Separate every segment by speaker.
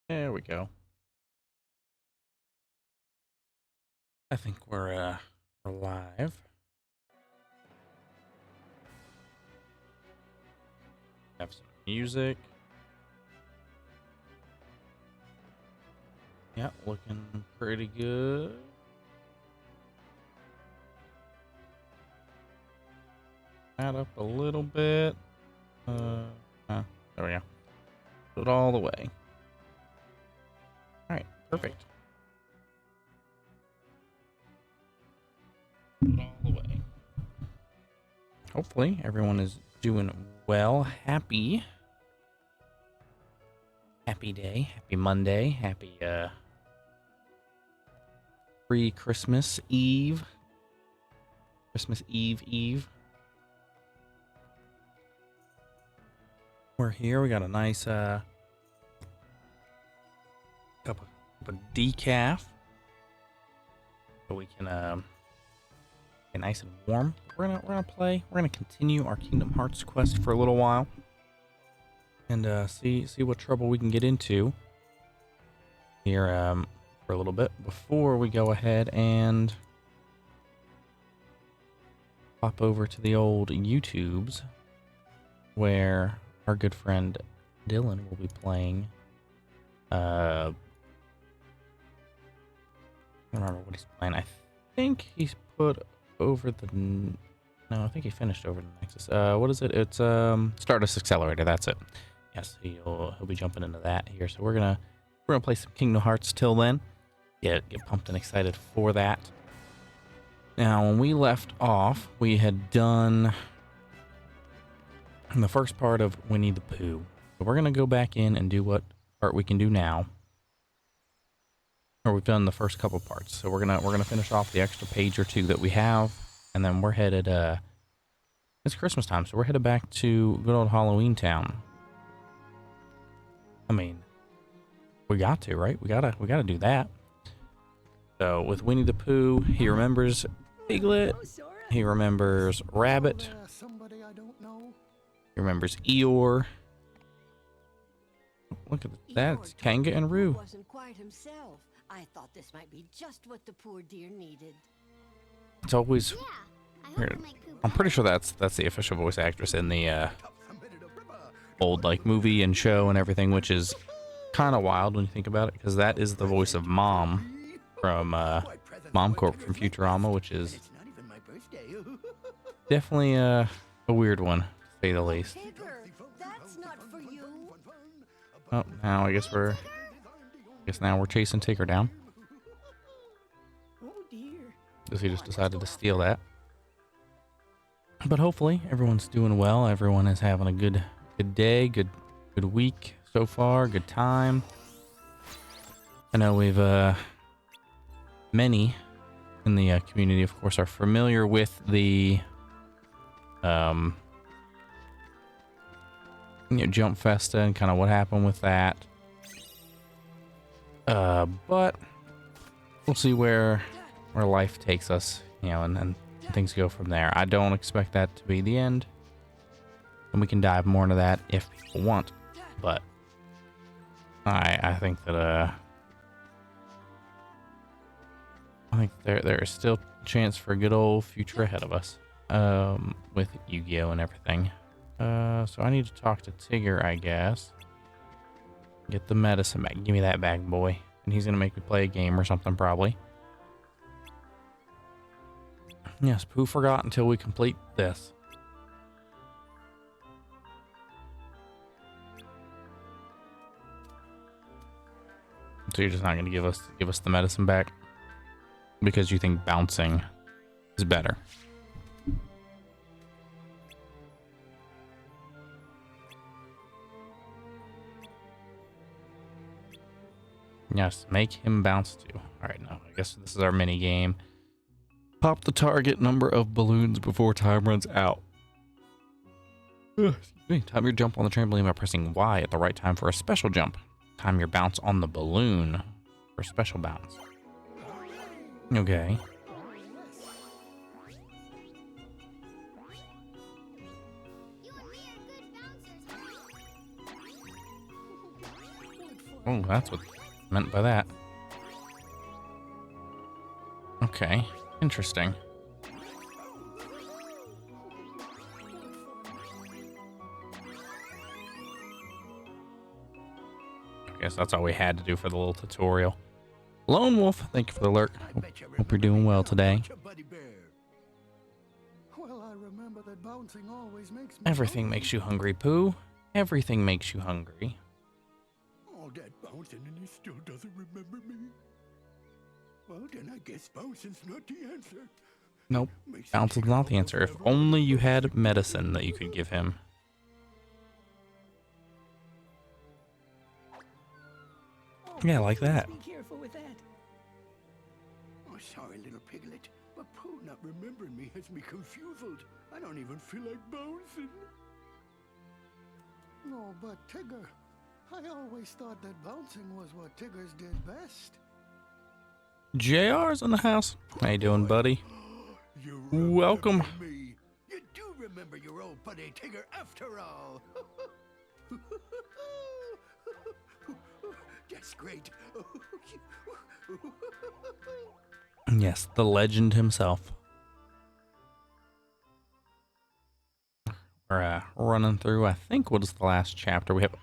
Speaker 1: There we go. I think we're live. Have some music. Yeah, looking pretty good. Add up a little bit. There we go. Put it all the way. All right, perfect. Put it all the way. Hopefully everyone is doing well. Happy day. Happy Monday. Happy pre-Christmas Eve. Christmas Eve. We're here. We got a nice cup of decaf, so we can get nice and warm. We're gonna play. We're gonna continue our Kingdom Hearts quest for a little while, and see what trouble we can get into here for a little bit before we go ahead and pop over to the old YouTubes where our good friend Dylan will be playing. I don't remember what he's playing. I think he's put over the... No, I think he finished over the Nexus. What is it? It's Stardust Accelerator. That's it. Yes, he'll be jumping into that here. So we're gonna play some Kingdom Hearts till then. Get pumped and excited for that. Now, when we left off, we had done the first part of Winnie the Pooh. So we're gonna go back in and do what part we can do now. Or we've done the first couple parts. So we're gonna finish off the extra page or two that we have, and then we're headed it's Christmas time, so we're headed back to good old Halloween Town. I mean, we got to, right? We gotta do that. So with Winnie the Pooh, he remembers Piglet, he remembers Rabbit, he remembers Eeyore. Look at that, it's Kanga and Roo.
Speaker 2: Wasn't quite himself. I thought this might be just what the poor dear needed.
Speaker 1: It's always weird. I'm pretty sure that's the official voice actress in the old like movie and show and everything, which is kind of wild when you think about it, because that is the voice of Mom from Mom Corp from Futurama, which is definitely a weird one, to say the least.
Speaker 2: That's not for you.
Speaker 1: Oh, now I guess now we're chasing Tigger down.
Speaker 2: Oh dear.
Speaker 1: Because he just decided to steal that. But hopefully everyone's doing well. Everyone is having a good day, good week so far, good time. I know we've many in the community, of course, are familiar with the Jump Festa and kind of what happened with that. But we'll see where life takes us, and things go from there. I don't expect that to be the end, and we can dive more into that if people want. But I think that I think there is still a chance for a good old future ahead of us, with Yu-Gi-Oh and everything. So I need to talk to Tigger, I guess. Get the medicine back. Give me that back, boy. And he's gonna make me play a game or something, probably. Yes, Pooh forgot until we complete this. So you're just not gonna give us the medicine back because you think bouncing is better. Yes, make him bounce too. Alright, now I guess this is our mini game. Pop the target number of balloons before time runs out. Time your jump on the trampoline by pressing Y at the right time for a special jump. Time your bounce on the balloon for a special bounce. Okay. Oh, that's what I meant by that. Okay, interesting. I guess that's all we had to do for the little tutorial. Lone Wolf, thank you for the alert. Hope you're doing well today.
Speaker 3: Well, I remember that bouncing always makes me
Speaker 1: Everything
Speaker 3: hungry.
Speaker 1: makes you hungry, Pooh. Everything makes you hungry.
Speaker 3: All that bouncing and he still doesn't remember me. Well, then I guess bouncing's not the answer.
Speaker 1: Nope,
Speaker 3: Makes
Speaker 1: bouncing's
Speaker 3: you
Speaker 1: not the answer. If only you had medicine that you could give him. Yeah, like that.
Speaker 2: Be careful with that.
Speaker 3: Oh, sorry, little piglet, but Pooh not remembering me has me confused. I don't even feel like bouncing. No, but Tigger, I always thought that bouncing was what Tiggers did best.
Speaker 1: JR's in the house. How you doing, buddy?
Speaker 3: You
Speaker 1: Welcome.
Speaker 3: remember me. You do remember your old buddy Tigger after all. That's great.
Speaker 1: Yes, the legend himself. We're running through, I think, what is the last chapter we have?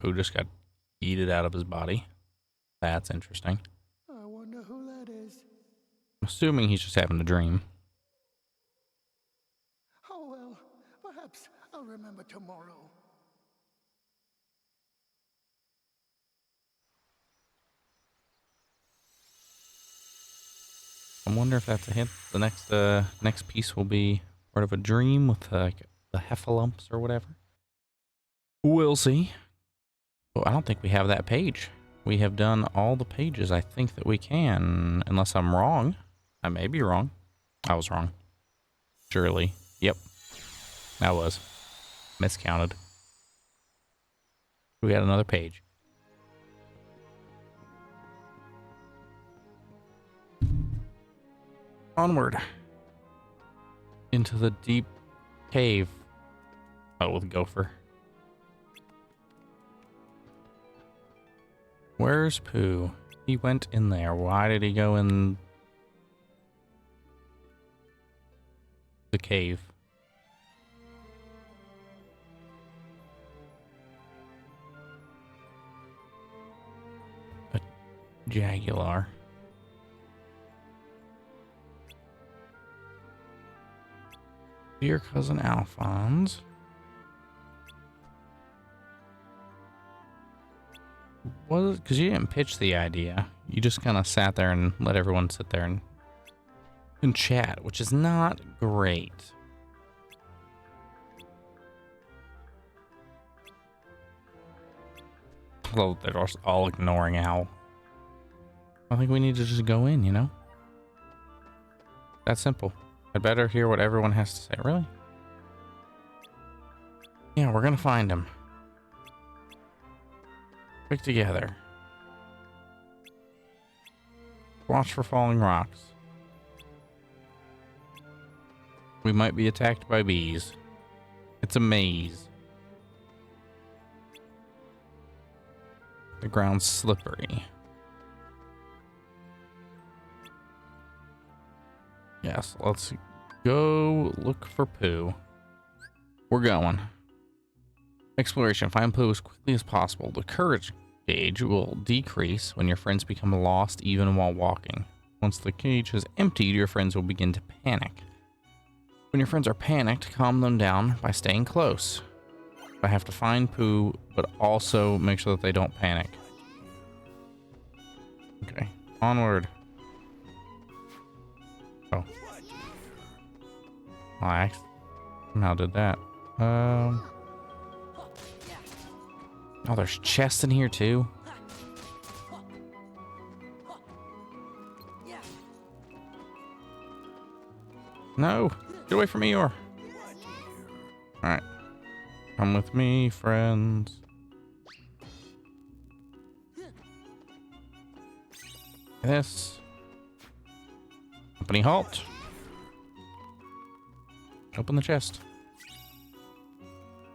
Speaker 1: Who just got yeeted out of his body. That's interesting.
Speaker 3: I wonder who that is.
Speaker 1: I'm assuming he's just having a dream.
Speaker 3: Oh well, perhaps I'll remember tomorrow.
Speaker 1: I wonder if that's a hint. The next piece will be part of a dream with like the heffalumps or whatever. We'll see. Oh, I don't think we have that page. We have done all the pages I think that we can, unless I'm wrong. I may be wrong. I was wrong. Surely. Yep. I was. Miscounted. We got another page. Onward. Into the deep cave. Oh, with Gopher. Where's Pooh? He went in there. Why did he go in the cave? A Jaguar. Dear cousin Alphonse. Was it because you didn't pitch the idea? You just kind of sat there and let everyone sit there and chat, which is not great. Although they're all ignoring Al. I think we need to just go in, you know? That's simple. I'd better hear what everyone has to say. Really? Yeah, we're gonna find him. Stick together. Watch for falling rocks. We might be attacked by bees. It's a maze. The ground's slippery. Yes, let's go look for Pooh. We're going. Exploration. Find Pooh as quickly as possible. The courage gauge will decrease when your friends become lost even while walking. Once the cage is emptied, your friends will begin to panic. When your friends are panicked, calm them down by staying close. I have to find Pooh, but also make sure that they don't panic. Okay, onward. Oh. I somehow did that. Oh, there's chests in here too. No, get away from me, or. All right, come with me, friends. This. Company halt. Open the chest.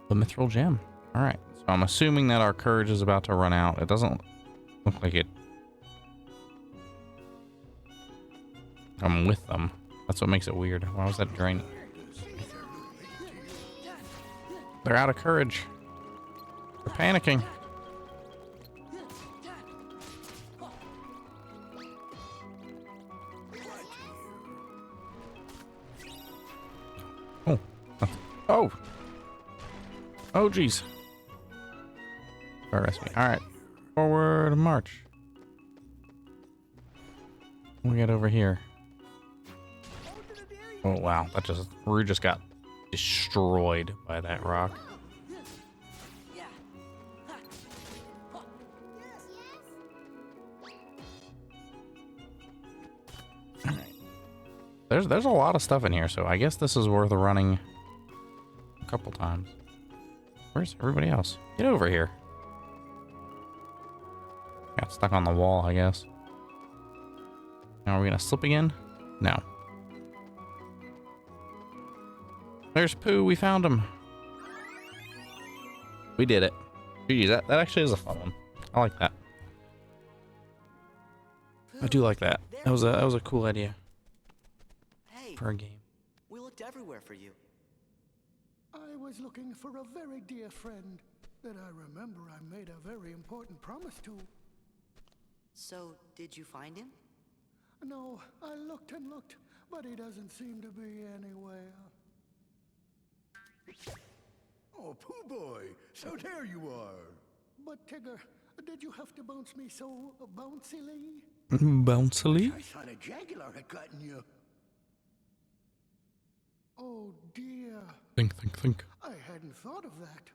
Speaker 1: The mithril gem. All right, so I'm assuming that our courage is about to run out. It doesn't look like it. I'm with them. That's what makes it weird. Why was that drain? They're out of courage. They're panicking. Oh. Oh. Oh, jeez. Arrest me. All right. Forward march. We get over here. Oh, wow. We just got destroyed by that rock. All right. There's a lot of stuff in here, so I guess this is worth running a couple times. Where's everybody else? Get over here. Got stuck on the wall, I guess. Now are we gonna slip again? No. There's Pooh. We found him. We did it. Geez, that actually is a fun one. I like that. I do like that. That was a cool idea.
Speaker 4: Hey,
Speaker 1: for a game.
Speaker 4: We looked everywhere for you.
Speaker 3: I was looking for a very dear friend that I remember I made a very important promise to.
Speaker 4: So, did you find him?
Speaker 3: No, I looked and looked, but he doesn't seem to be anywhere.
Speaker 5: Oh, Pooh Boy, so there you are.
Speaker 3: But Tigger, did you have to bounce me so bouncily?
Speaker 1: Bouncily?
Speaker 3: I thought a jaguar had gotten you. Oh dear.
Speaker 1: Think.
Speaker 3: I hadn't thought of that.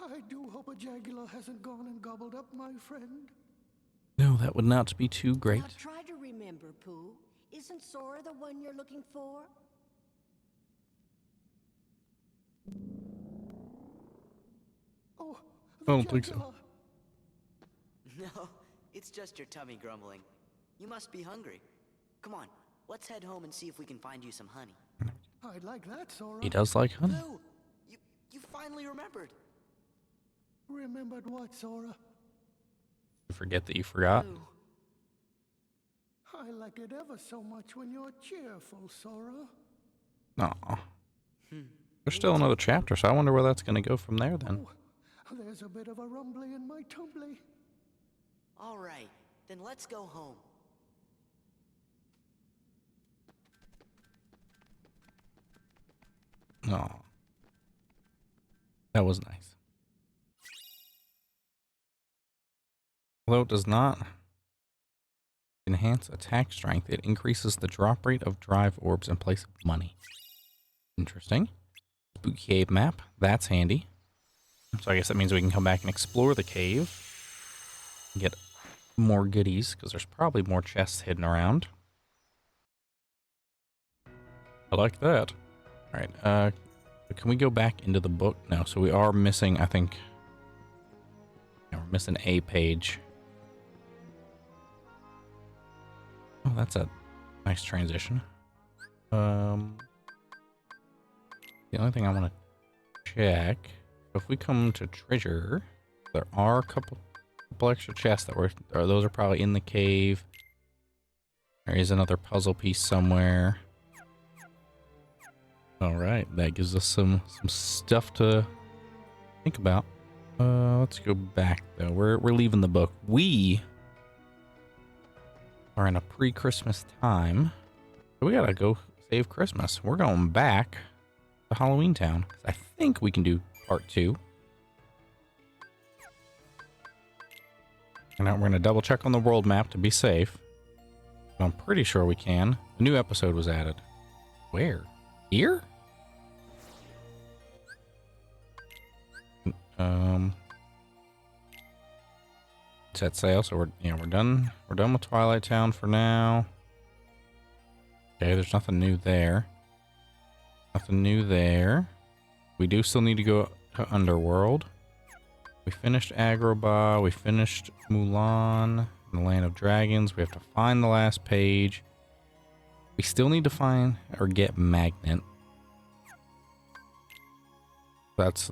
Speaker 3: I do hope a jaguar hasn't gone and gobbled up my friend.
Speaker 1: No, that would not be too great.
Speaker 2: Now try to remember, Pooh. Isn't Sora the one you're looking for?
Speaker 3: Oh,
Speaker 1: I don't think so.
Speaker 3: jaguar.
Speaker 4: No, it's just your tummy grumbling. You must be hungry. Come on, let's head home and see if we can find you some honey.
Speaker 3: I'd like that, Sora.
Speaker 1: He does like honey.
Speaker 4: Pooh, you finally remembered.
Speaker 3: Remembered what, Sora?
Speaker 1: You forget that you forgot.
Speaker 4: Pooh.
Speaker 3: I like it ever so much when you're cheerful, Sora.
Speaker 1: Aw. There's still another chapter, so I wonder where that's going to go from there then.
Speaker 3: Oh, there's a bit of a rumbly in my tumbly.
Speaker 4: All right, then let's go home.
Speaker 1: Aw. That was nice. Although it does not enhance attack strength, it increases the drop rate of drive orbs in place of money. Interesting. Spooky cave map. That's handy. So I guess that means we can come back and explore the cave. Get more goodies, because there's probably more chests hidden around. I like that. Alright, can we go back into the book? No, so we are missing, I think... Yeah, we're missing a page. Oh, that's a nice transition. The only thing I want to check, if we come to treasure, there are a couple extra chests that those are probably in the cave. There is another puzzle piece somewhere. All right, that gives us some stuff to think about. Let's go back though. We're leaving the book. We are in a pre-Christmas time. So we gotta go save Christmas. We're going back to Halloween Town. I think we can do part 2. And now we're gonna double check on the world map to be safe. But I'm pretty sure we can. A new episode was added. Where? Here? Set sail, so we're done. We're done with Twilight Town for now. Okay, there's nothing new there. Nothing new there. We do still need to go to Underworld. We finished Agrabah. We finished Mulan and the Land of Dragons. We have to find the last page. We still need to find or get Magnet. That's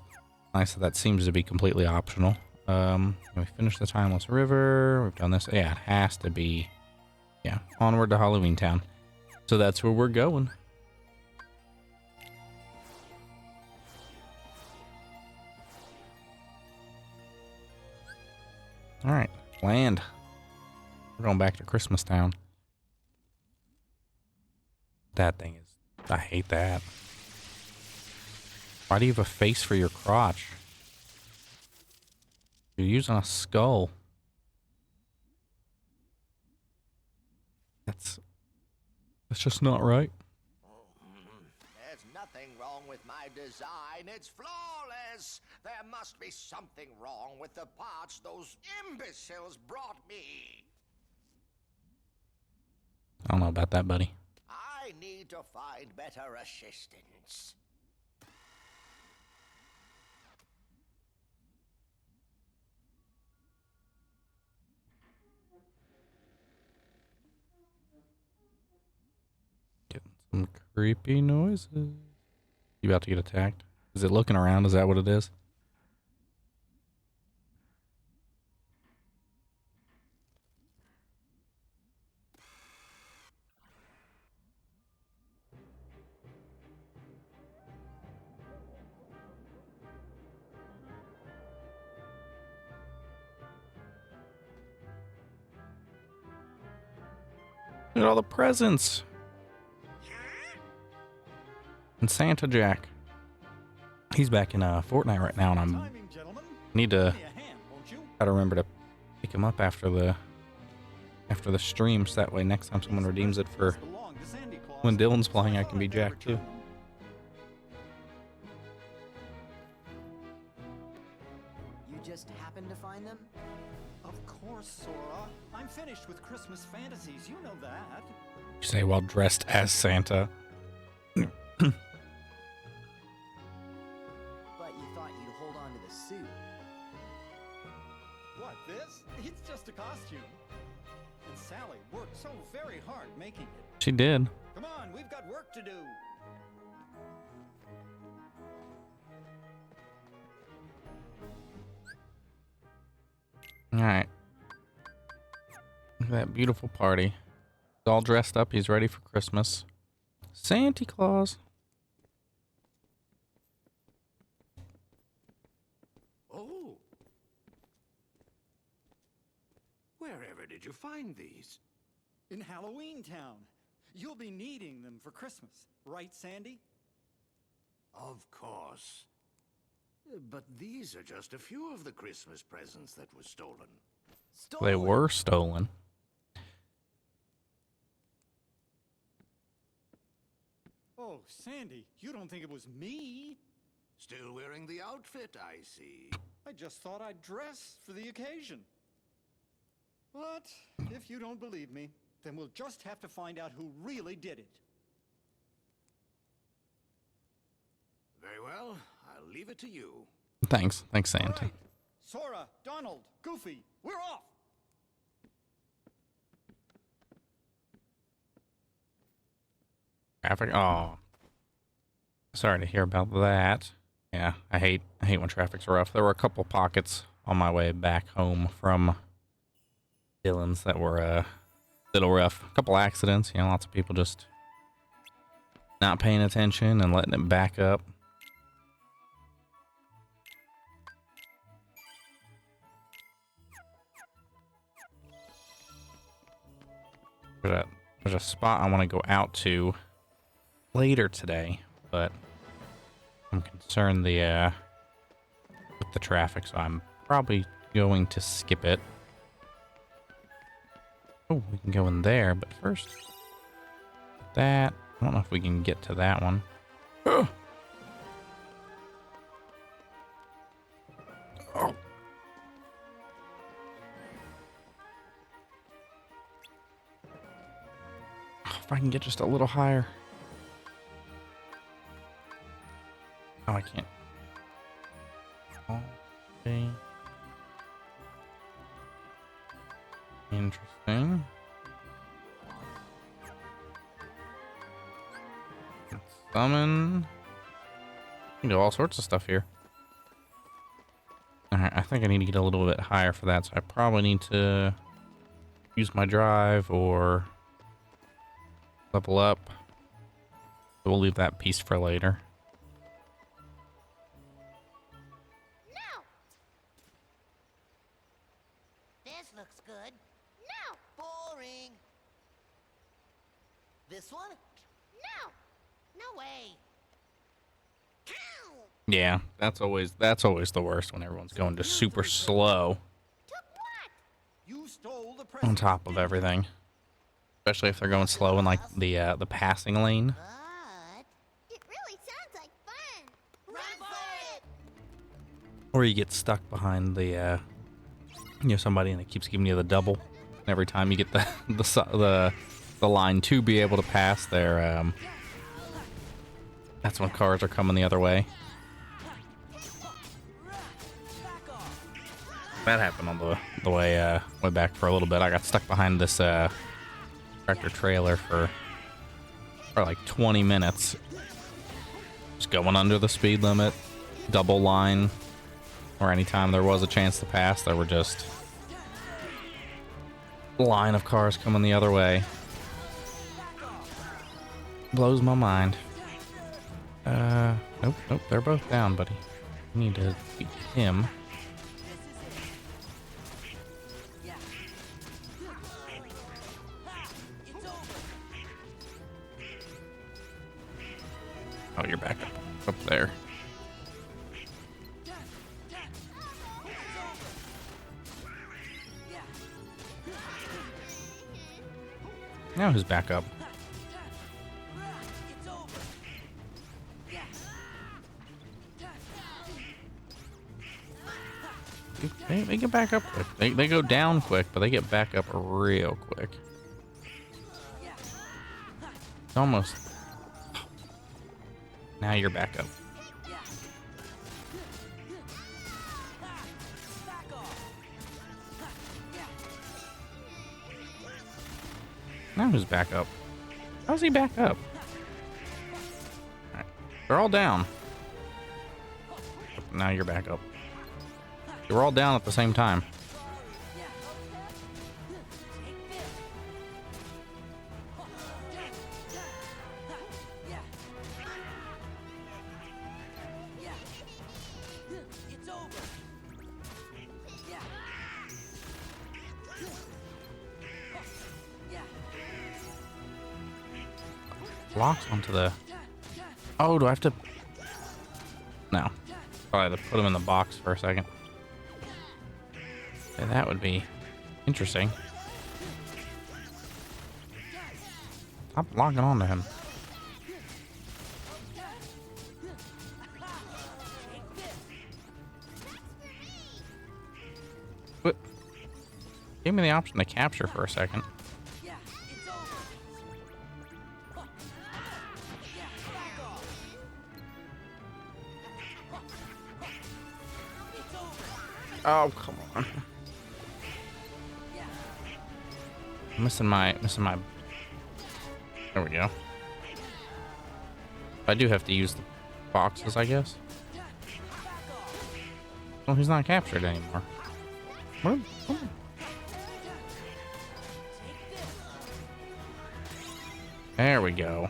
Speaker 1: Nice that seems to be completely optional. We finished the Timeless River. We've done this. Yeah, it has to be. Yeah, onward to Halloween Town. So that's where we're going. All right, land. We're going back to Christmas Town. That thing is... I hate that. Why do you have a face for your crotch? You're using a skull. That's just not right.
Speaker 5: There's nothing wrong with my design. It's flawless. There must be something wrong with the parts those imbeciles brought me.
Speaker 1: I don't know about that, buddy.
Speaker 5: I need to find better assistance.
Speaker 1: Getting some creepy noises. You about to get attacked? Is it looking around? Is that what it is? Look at all the presents. And Santa Jack. He's back in Fortnite right now, and I need to try to remember to pick him up after the stream, so that way next time someone redeems it for when Dylan's playing, I can be Jack too.
Speaker 4: You just happened to find them?
Speaker 6: Of course, Sora. I'm finished with Christmas fantasies. You know that.
Speaker 1: You say while dressed as Santa.
Speaker 4: But you thought you'd hold on to the suit.
Speaker 6: What, this? It's just a costume. And Sally worked so very hard making it.
Speaker 1: She did.
Speaker 6: Come on, we've got work to do.
Speaker 1: Alright. Look at that beautiful party. He's all dressed up. He's ready for Christmas. Santa Claus.
Speaker 3: Oh. Wherever did you find these?
Speaker 6: In Halloween Town. You'll be needing them for Christmas. Right, Sandy?
Speaker 3: Of course. But these are just a few of the Christmas presents that were stolen.
Speaker 1: They were stolen.
Speaker 6: Oh, Sandy, you don't think it was me?
Speaker 3: Still wearing the outfit, I see.
Speaker 6: I just thought I'd dress for the occasion. But if you don't believe me, then we'll just have to find out who really did it.
Speaker 3: Very well. I'll leave it to you.
Speaker 1: Thanks. Thanks,
Speaker 6: All
Speaker 1: Santa.
Speaker 6: right. Sora, Donald, Goofy, we're off!
Speaker 1: Traffic. Oh. Sorry to hear about that. Yeah, I hate when traffic's rough. There were a couple pockets on my way back home from Dylan's that were a little rough. A couple accidents, you know, lots of people just not paying attention and letting it back up. There's a spot I want to go out to later today, but I'm concerned with the traffic, so I'm probably going to skip it. Oh, we can go in there, but first that. I don't know if we can get to that one. Oh. Oh. If I can get just a little higher. Oh, I can't. Okay. Interesting. Summon. You can do all sorts of stuff here. think I need to get a little bit higher for that, so I probably need to use my drive or level up. So we'll leave that piece for later.
Speaker 7: No! This looks good. No!
Speaker 4: Boring. This one?
Speaker 7: No! No way! Ow!
Speaker 1: Yeah, that's always the worst when everyone's going just super slow
Speaker 7: Took what?
Speaker 6: You stole the
Speaker 1: on
Speaker 6: present.
Speaker 1: top of everything. Especially if they're going slow in like the passing lane.
Speaker 7: But it really sounds like fun. Run for it!
Speaker 1: Or you get stuck behind the somebody and it keeps giving you the double. And every time you get the line to be able to pass there, that's when cars are coming the other way. That happened on the way back for a little bit. I got stuck behind this tractor trailer for like 20 minutes. Just going under the speed limit, double line, or anytime there was a chance to pass, there were just a line of cars coming the other way. Blows my mind. Nope, they're both down, buddy. We need to beat him. Oh, you're back up there. Now who's back up? They get back up quick. They go down quick, but they get back up real quick. It's almost. Now you're back up. Now who's back up? How's he back up? Alright. They're all down. Now you're back up. They were all down at the same time. Blocks onto the... Oh, do I have to... No. Probably have to put him in the box for a second. Yeah, that would be interesting. Stop locking onto him. What? Give me the option to capture for a second. Oh, come on. Missing my... There we go. I do have to use the boxes, I guess. Well, he's not captured anymore. What? There we go.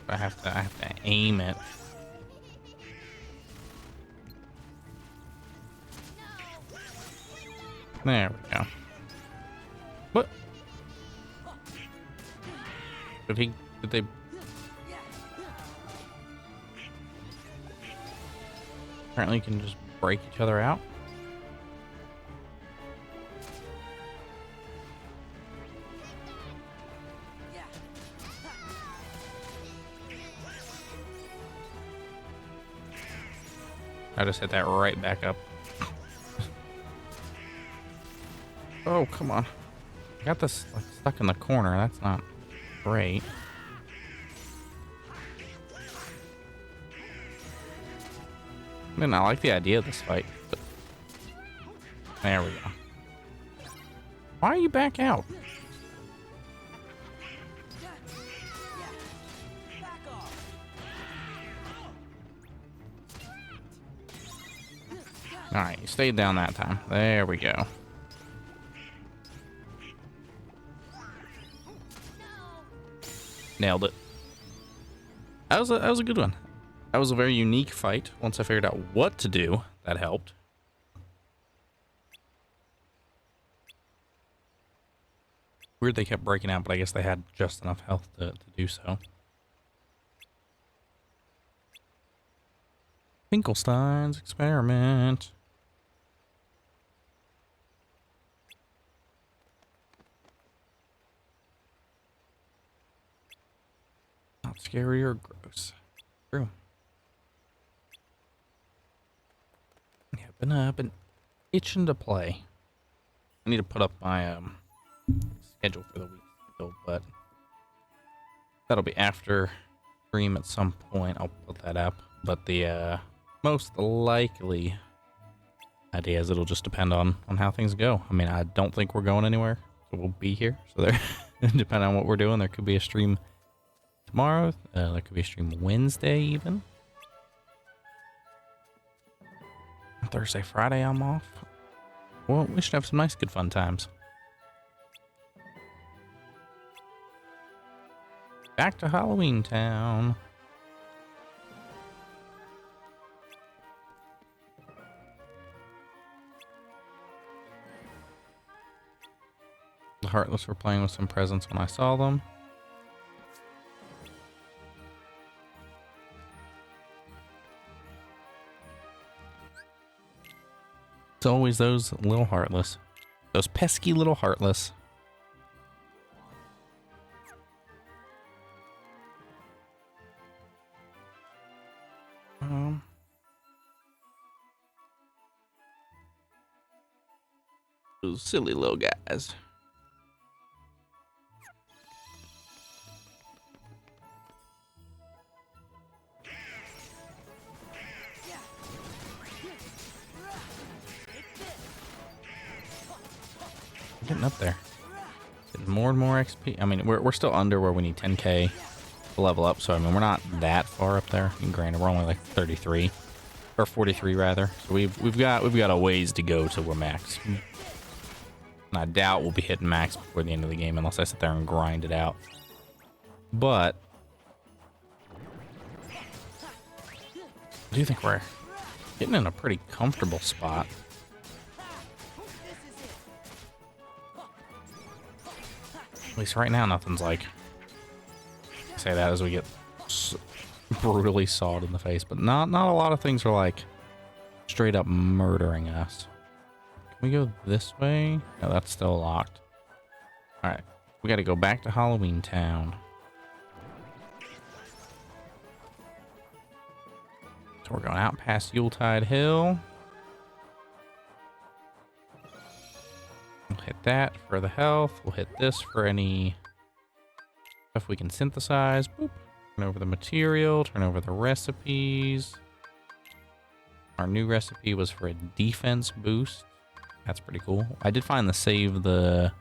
Speaker 1: I have to aim it. There we go. What? Did they? Apparently you can just break each other out. I just hit that right back up. Oh, come on. I got this like, stuck in the corner. That's not great. I mean, I like the idea of this fight. But... There we go. Why are you back out? Alright, you stayed down that time. There we go. Nailed it. That was a good one. That was a very unique fight. Once I figured out what to do, that helped. Weird they kept breaking out, but I guess they had just enough health to do so. Finkelstein's experiment. Not scary or gross. True. Yeah, been itching to play. I need to put up my schedule for the week still, but that'll be after stream at some point. I'll put that up. But the most likely idea is it'll just depend on how things go. I mean, I don't think we're going anywhere, so we'll be here. So there, depending on what we're doing, there could be a stream tomorrow. There could be a stream Wednesday even. Thursday, Friday, I'm off. Well, we should have some nice, good fun times. Back to Halloween Town. The Heartless were playing with some presents when I saw them. It's always those little Heartless. Those pesky little Heartless. Those silly little guys. Getting up there. Getting more and more XP. I mean, we're still under where we need 10k to level up, so I mean, we're not that far up there. And granted, we're only like 33 or 43 rather. So we've got a ways to go till we're max. And I doubt we'll be hitting max before the end of the game unless I sit there and grind it out. But I do think we're getting in a pretty comfortable spot. At least right now, nothing's like... I say that as we get brutally sawed in the face, but not a lot of things are like straight up murdering us. Can we go this way? No, that's still locked. All right, we got to go back to Halloween Town. So we're going out past Yuletide Hill. We'll hit that for the health. We'll hit this for any stuff we can synthesize. Boop. Turn over the material. Turn over the recipes. Our new recipe was for a defense boost. That's pretty cool. I did find the save the...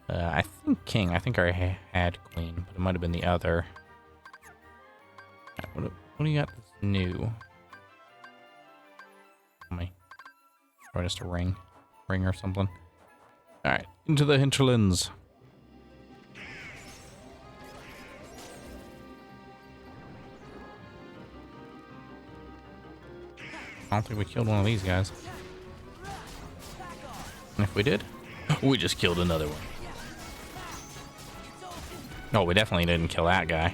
Speaker 1: I think King. I think I had Queen, but it might have been the other. Right, what do you got that's new? Tell me. Or just a ring or something. All right, into the hinterlands. I don't think we killed one of these guys. And if we did, we just killed another one. No, we definitely didn't kill that guy.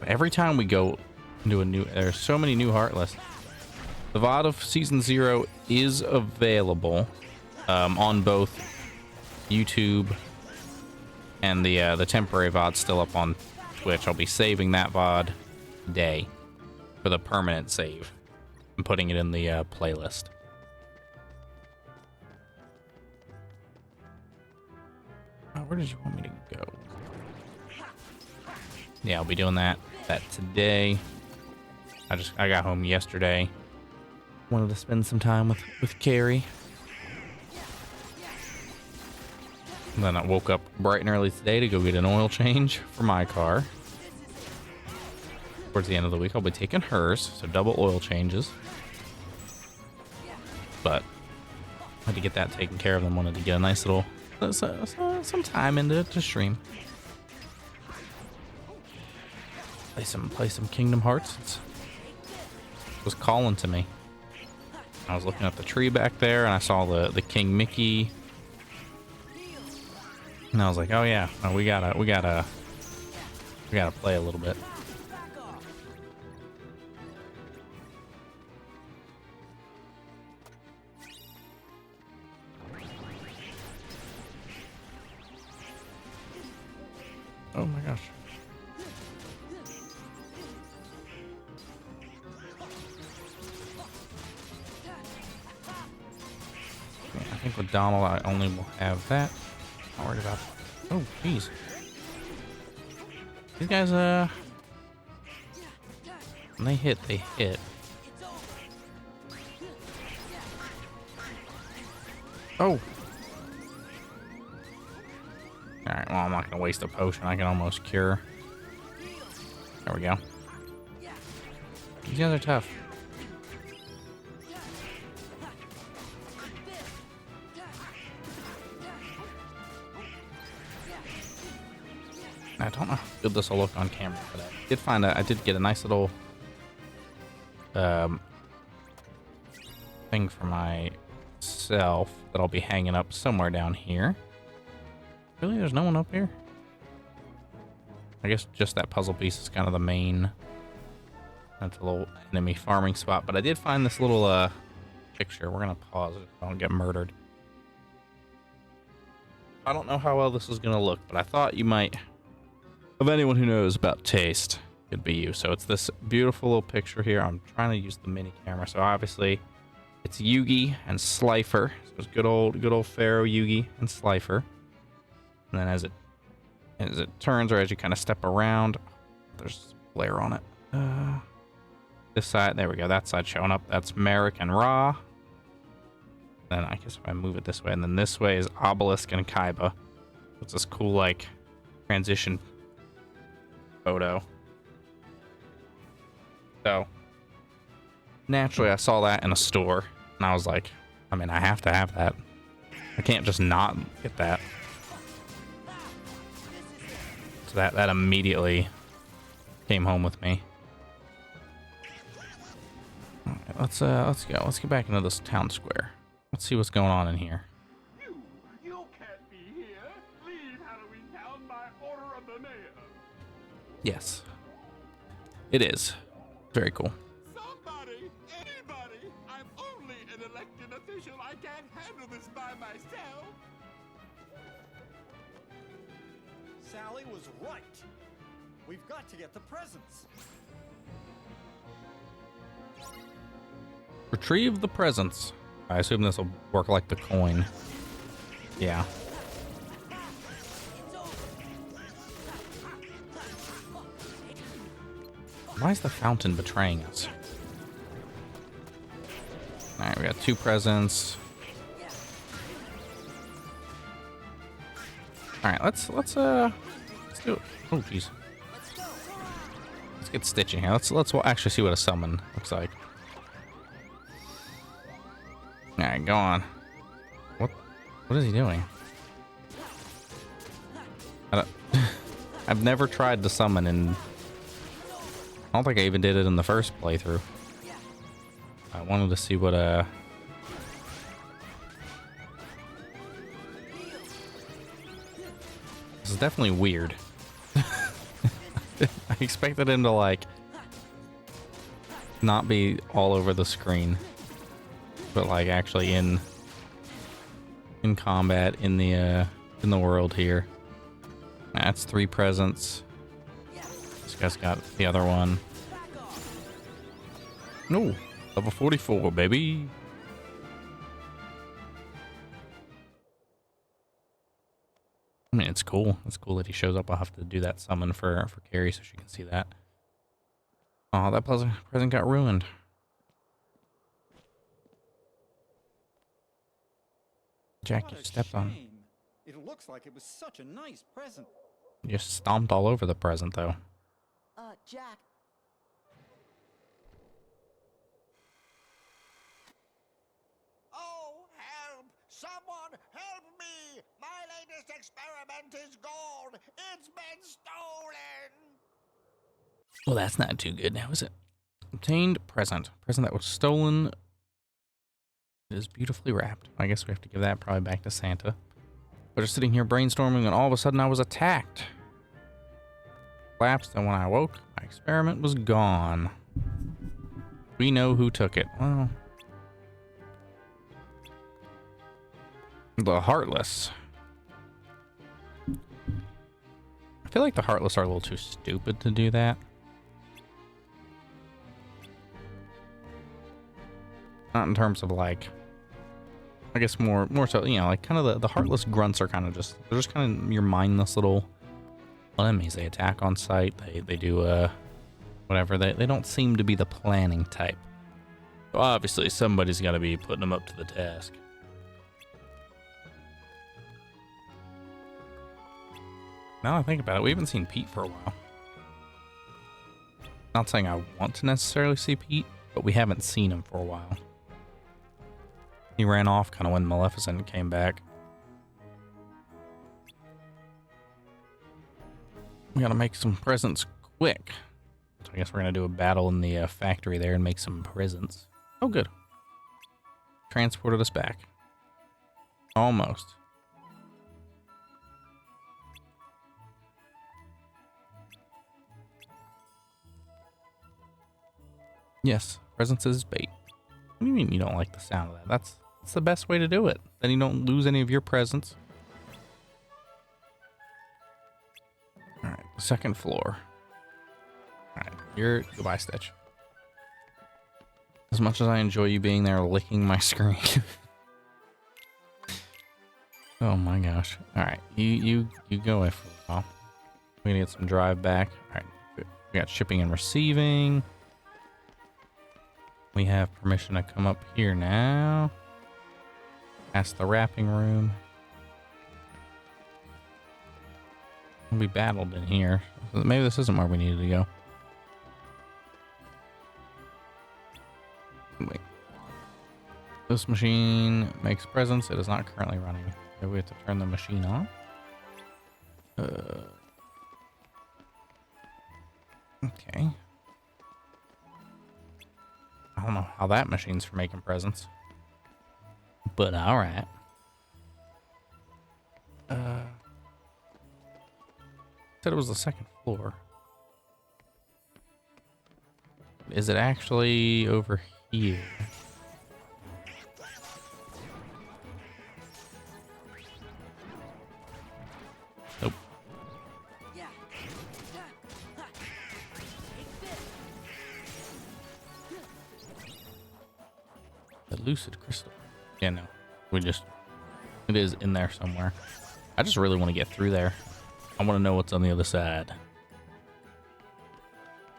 Speaker 1: Every time we go into a new... There's so many new Heartless. The VOD of Season 0 is available on both YouTube and the temporary VOD still up on Twitch. I'll be saving that VOD today for the permanent save. I'm putting it in the playlist. Oh, where did you want me to go? Yeah, I'll be doing that today. I got home yesterday. Wanted to spend some time with Carrie. And then I woke up bright and early today to go get an oil change for my car. Towards the end of the week, I'll be taking hers, so double oil changes. But I had to get that taken care of and wanted to get a nice little some time into to stream. Play some Kingdom Hearts. It was calling to me. I was looking at the tree back there and I saw the King Mickey. And I was like, oh yeah, no, we gotta play a little bit. Oh my gosh. Yeah, I think with Donald, I only will have that. Not worried about. Oh, jeez. These guys, when they hit, they hit. Oh. Alright, well, I'm not gonna waste a potion. I can almost cure. There we go. These guys are tough. I don't know how good this will look on camera, but I did get a nice little thing for myself that I'll be hanging up somewhere down here. Really? There's no one up here? I guess just that puzzle piece is kind of the main. That's a little enemy farming spot, but I did find this little picture. We're gonna pause it so I don't get murdered. I don't know how well this is gonna look, but I thought you might. Of anyone who knows about taste, could be you. So it's this beautiful little picture here. I'm trying to use the mini camera. So obviously it's Yugi and Slifer. So it's good old Pharaoh, Yugi, and Slifer. And then as it turns, or as you kind of step around, there's a flare on it. This side, there we go. That side showing up. That's Merrick and Ra. Then I guess if I move it this way, and then this way is Obelisk and Kaiba. It's this cool like transition photo. So naturally I saw that in a store and I was like, I mean, I have to have that. I can't just not get that. So that immediately came home with me. All right, let's go. Let's get back into this town square. Let's see what's going on in here.
Speaker 3: You can't be here. Leave Halloween Town by order of the mayor.
Speaker 1: Yes, it is. Very cool.
Speaker 3: Somebody, anybody. I'm only an elected official. I can't handle this by myself.
Speaker 6: Sally was right. We've got to get the presents.
Speaker 1: Retrieve the presents. I assume this will work like the coin. Yeah. Why is the fountain betraying us? Alright, we got 2 presents. Alright, let's do it. Oh jeez. Let's get Stitch in here. Let's actually see what a summon looks like. Alright, go on. What is he doing? I've never tried to summon and I don't think I even did it in the first playthrough. I wanted to see what this is definitely weird. I expected him to like not be all over the screen, but like actually in combat in the world here. That's 3 presents. This guy's got the other one. No, Level 44, baby. I mean, it's cool. It's cool that he shows up. I'll have to do that summon for Carrie so she can see that. Oh, that present got ruined. Jack, you stepped on.
Speaker 6: It looks like it was such a nice present.
Speaker 1: You just stomped all over the present, though.
Speaker 4: Jack.
Speaker 5: Oh, help! Someone help me! My latest experiment is gone! It's been stolen!
Speaker 1: Well, that's not too good now, is it? Obtained present. Present that was stolen. It is beautifully wrapped. I guess we have to give that probably back to Santa. But just sitting here brainstorming, and all of a sudden I was attacked. Collapsed, and when I awoke, my experiment was gone. We know who took it. Well, the Heartless. I feel like the Heartless are a little too stupid to do that. Not in terms of like, I guess more so, you know, like kind of the Heartless grunts are kind of just, they're just kind of your mindless little enemies. They attack on sight. They do whatever. They don't seem to be the planning type. So obviously somebody's got to be putting them up to the task. Now that I think about it, we haven't seen Pete for a while. Not saying I want to necessarily see Pete, but we haven't seen him for a while. He ran off kind of when Maleficent came back. We gotta make some presents quick. So I guess we're gonna do a battle in the factory there and make some presents. Oh, good. Transported us back. Almost. Yes, presents is bait. What do you mean you don't like the sound of that? That's the best way to do it. Then you don't lose any of your presents. All right, second floor. All right, goodbye, Stitch. As much as I enjoy you being there licking my screen. Oh my gosh. All right, you go away for a while. We're gonna get some drive back. All right, we got shipping and receiving. We have permission to come up here now. Past the wrapping room. We battled in here. Maybe this isn't where we needed to go. Wait. This machine makes presents. It is not currently running. Maybe we have to turn the machine on. Okay. I don't know how that machine's for making presents. But alright. Said it was the second floor. Is it actually over here? Nope.
Speaker 4: Yeah.
Speaker 1: The lucid crystal. Yeah, no. It is in there somewhere. I just really want to get through there. I want to know what's on the other side.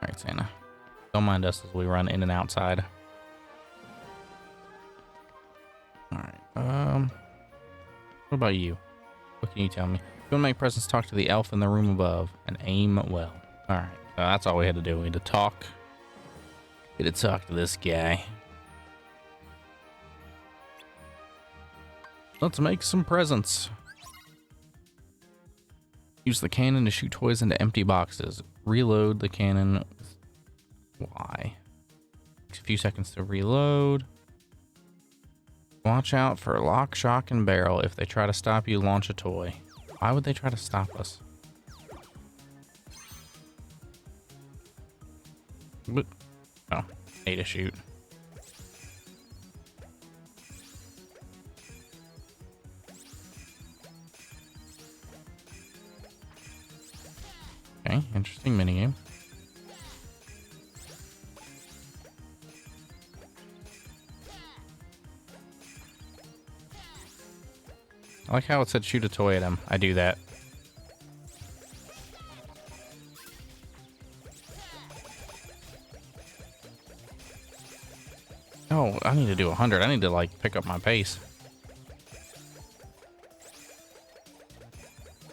Speaker 1: Alright, Santa. Don't mind us as we run in and outside. Alright, what about you? What can you tell me? If you want to make presents, talk to the elf in the room above and aim well. Alright, so that's all we had to do. We had to talk. We had to talk to this guy. Let's make some presents. Use the cannon to shoot toys into empty boxes. Reload the cannon with Y. Takes a few seconds to reload. Watch out for lock, shock, and barrel. If they try to stop you, launch a toy. Why would they try to stop us? Oh, A to shoot. Okay, interesting minigame. I like how it said shoot a toy at him. I do that. Oh, I need to do 100. I need to like pick up my pace.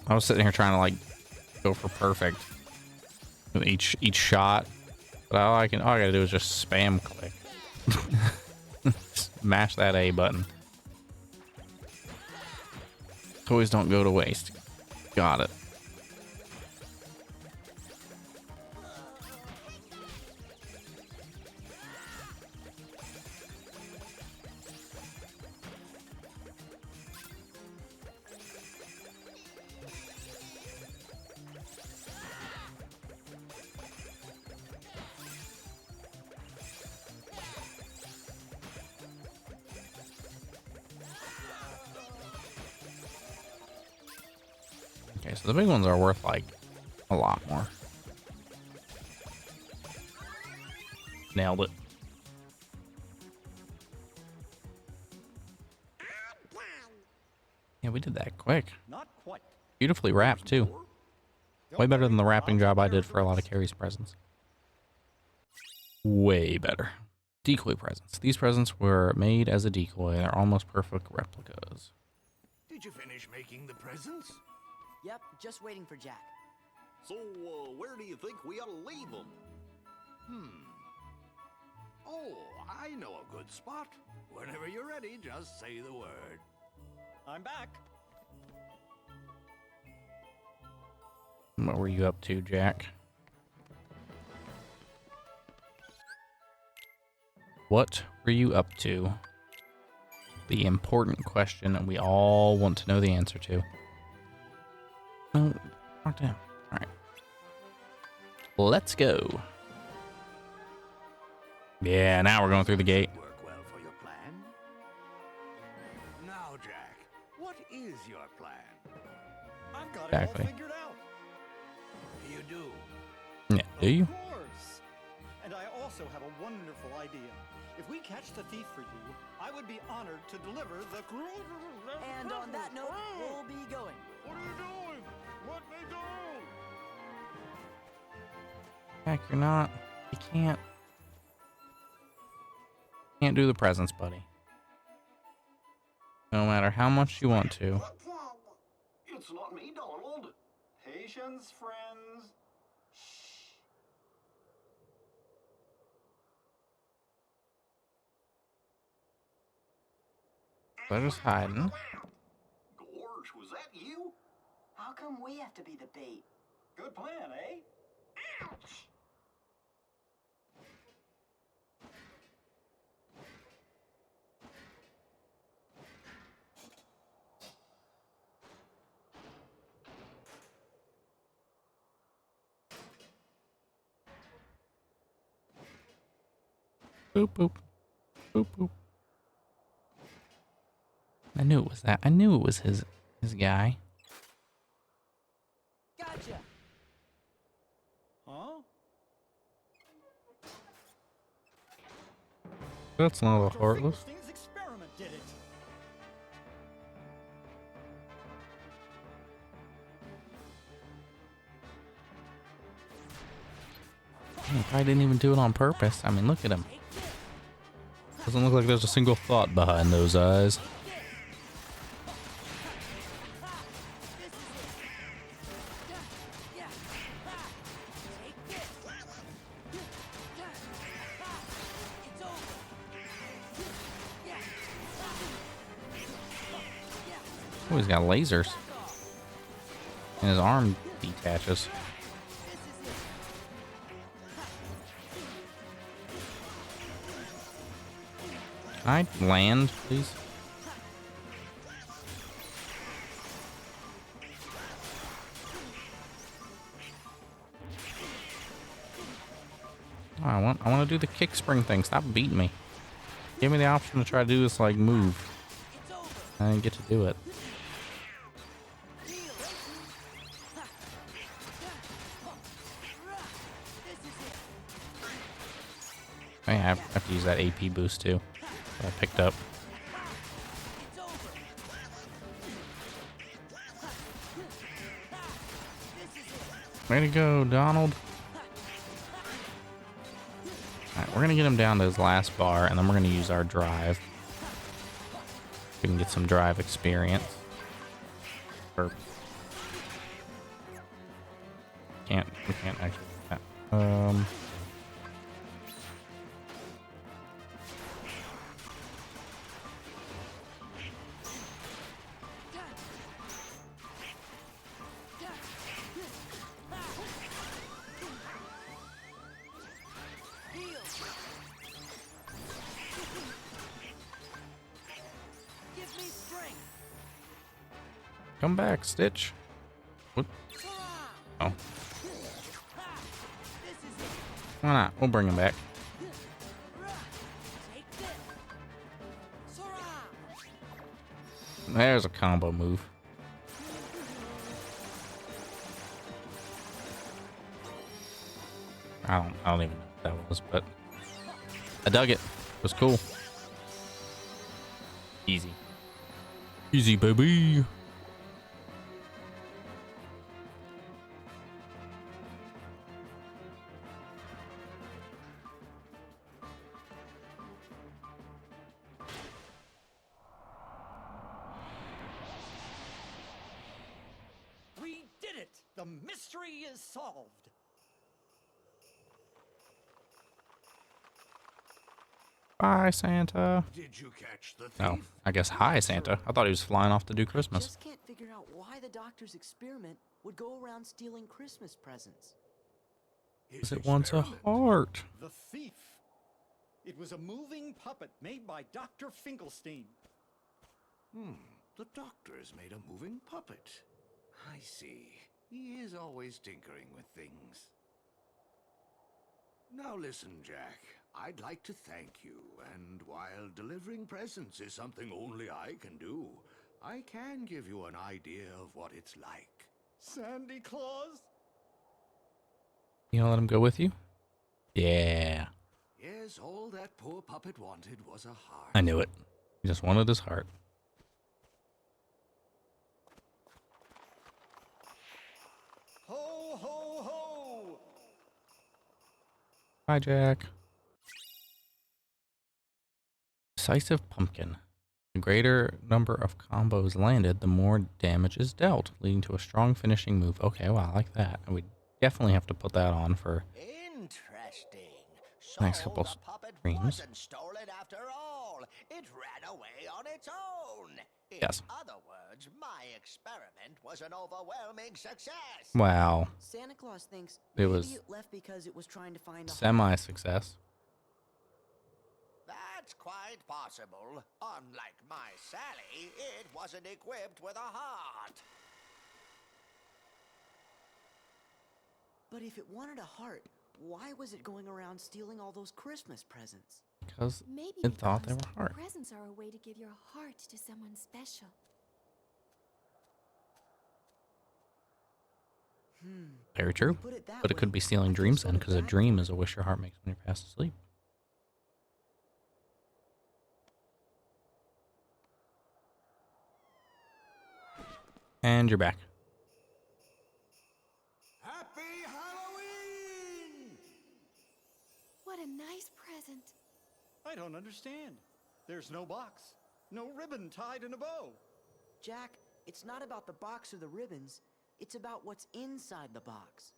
Speaker 1: I was sitting here trying to like go for perfect with each shot, but all I gotta do is just spam click. Mash that A button. Toys don't go to waste. Got it. Okay, so the big ones are worth like a lot more. Nailed it. Yeah, we did that quick.
Speaker 6: Not quite.
Speaker 1: Beautifully wrapped too. Way better than the wrapping job I did for a lot of Carrie's presents. Way better. Decoy presents. These presents were made as a decoy. They're almost perfect replicas.
Speaker 3: Did you finish making the presents?
Speaker 4: Yep, just waiting for Jack.
Speaker 8: So, where do you think we ought to leave them?
Speaker 3: Oh, I know a good spot. Whenever you're ready, just say the word.
Speaker 6: I'm back.
Speaker 1: What were you up to, Jack? What were you up to? The important question that we all want to know the answer to. No, talk to him. All right. Let's go. Yeah, now we're going through the gate.
Speaker 3: Work well for your plan? Now, Jack, what is your plan?
Speaker 6: I've got
Speaker 1: Exactly.
Speaker 6: it all figured out.
Speaker 3: You do.
Speaker 1: Yeah, do you?
Speaker 6: Of course. And I also have a wonderful idea. If we catch the thief for you, I would be honored to deliver the...
Speaker 4: And on that note, we'll be going.
Speaker 6: What are you doing? Let me go!
Speaker 1: Jack, you're not. You can't. Can't do the presents, buddy. No matter how much you want to.
Speaker 8: It's not me, Donald.
Speaker 6: Patience, friends.
Speaker 1: They're just hiding.
Speaker 8: Gorge, was that you?
Speaker 4: How come we have to be the bait?
Speaker 6: Good plan, eh?
Speaker 1: Boop, boop. Boop, boop. I knew it was that. I knew it was his guy.
Speaker 4: Gotcha.
Speaker 6: Huh?
Speaker 1: That's not a
Speaker 6: Dr.
Speaker 1: Heartless.
Speaker 6: Finkelstein's experiment did it.
Speaker 1: He probably didn't even do it on purpose. I mean, look at him. Doesn't look like there's a single thought behind those eyes. Oh, he's got lasers. And his arm detaches. Can I land, please? Oh, I want to do the kick spring thing. Stop beating me. Give me the option to try to do this like move. I didn't get to do it. Oh, yeah, I have to use that AP boost too. That I picked up. Way to go, Donald. Alright, we're gonna get him down to his last bar, and then we're gonna use our drive. We can get some drive experience. Or we can't actually do that. Come back, Stitch. What? Oh. Why not? We'll bring him back. There's a combo move. I don't even know what that was, but I dug it. It was cool. Easy. Easy, baby.
Speaker 6: We did it! The mystery is solved.
Speaker 1: Bye, Santa.
Speaker 3: Did you catch the thief?
Speaker 1: Oh, I guess hi, Santa. I thought he was flying off to do Christmas.
Speaker 4: Just can't figure out why the doctor's experiment would go around stealing Christmas presents.
Speaker 1: Because it wants a heart.
Speaker 6: The thief. It was a moving puppet made by Dr. Finkelstein.
Speaker 3: The doctor has made a moving puppet. I see. He is always tinkering with things. Now listen, Jack. I'd like to thank you, and while delivering presents is something only I can do, I can give you an idea of what it's like.
Speaker 6: Sandy Claus?
Speaker 1: You gonna let him go with you? Yeah.
Speaker 3: Yes, all that poor puppet wanted was a heart.
Speaker 1: I knew it. He just wanted his heart.
Speaker 6: Ho, ho, ho!
Speaker 1: Hi, Jack. Decisive Pumpkin. The greater number of combos landed, the more damage is dealt, leading to a strong finishing move. Okay, well, I like that. And we definitely have to put that on for
Speaker 5: Interesting.
Speaker 1: next couple
Speaker 5: the puppet
Speaker 1: streams.
Speaker 5: wasn't stolen after all. It ran away on its own. In
Speaker 1: Yes.
Speaker 5: other words, my experiment was an overwhelming success.
Speaker 1: Wow.
Speaker 4: Santa Claus thinks
Speaker 1: It
Speaker 4: maybe
Speaker 1: was
Speaker 4: it left because it was trying to find a
Speaker 1: semi-success.
Speaker 5: That's quite possible. Unlike my Sally, it wasn't equipped with a heart.
Speaker 4: But if it wanted a heart, why was it going around stealing all those Christmas presents?
Speaker 1: Because
Speaker 9: Maybe
Speaker 1: it thought they
Speaker 9: because
Speaker 1: were hard.
Speaker 9: presents are a way to give your heart to someone special.
Speaker 1: Very true.
Speaker 4: Put it that
Speaker 1: But it could
Speaker 4: way,
Speaker 1: be stealing
Speaker 4: I feel
Speaker 1: dreams
Speaker 4: sort
Speaker 1: then,
Speaker 4: of
Speaker 1: because a
Speaker 4: bad
Speaker 1: dream
Speaker 4: for
Speaker 1: is a wish your heart makes when you're fast asleep. And you're back.
Speaker 3: Happy Halloween!
Speaker 9: What a nice present.
Speaker 6: I don't understand. There's no box, no ribbon tied in a bow.
Speaker 4: Jack, it's not about the box or the ribbons. It's about what's inside the box.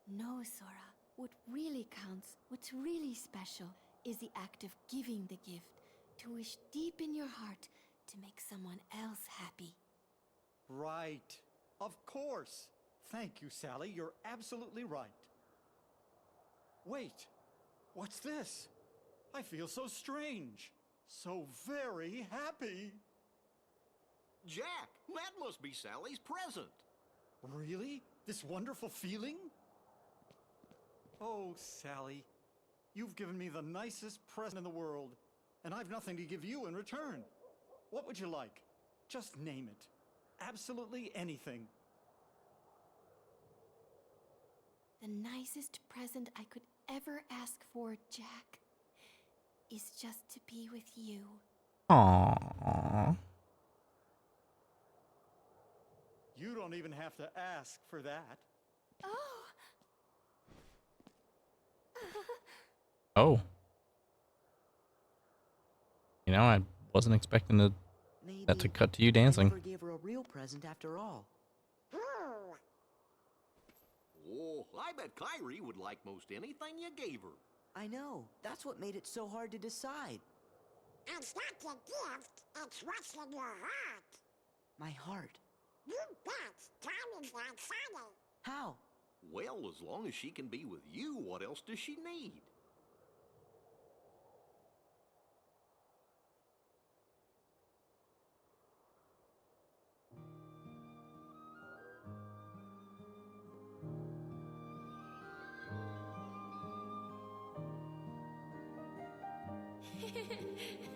Speaker 9: No, Sora. What really counts, what's really special, is the act of giving the gift, to wish deep in your heart to make someone else happy.
Speaker 6: Right. Of course. Thank you, Sally. You're absolutely right. Wait. What's this? I feel so strange. So very happy.
Speaker 8: Jack, that must be Sally's present.
Speaker 6: Really? This wonderful feeling? Oh, Sally. You've given me the nicest present in the world, and I've nothing to give you in return. What would you like? Just name it. Absolutely anything.
Speaker 9: The nicest present I could ever ask for, Jack, is just to be with you.
Speaker 1: Aww.
Speaker 6: You don't even have to ask for that.
Speaker 9: Oh.
Speaker 1: Oh. You know, I wasn't expecting that to
Speaker 4: Maybe
Speaker 1: cut to you
Speaker 4: I
Speaker 1: dancing.
Speaker 4: never gave her a real present after all.
Speaker 8: Oh, I bet Kyrie would like most anything you gave her.
Speaker 4: I know. That's what made it so hard to decide.
Speaker 7: It's not the gift, it's what's in your heart.
Speaker 4: My heart.
Speaker 7: You bet. Diamonds outside it.
Speaker 4: How?
Speaker 8: Well, as long as she can be with you, what else does she need?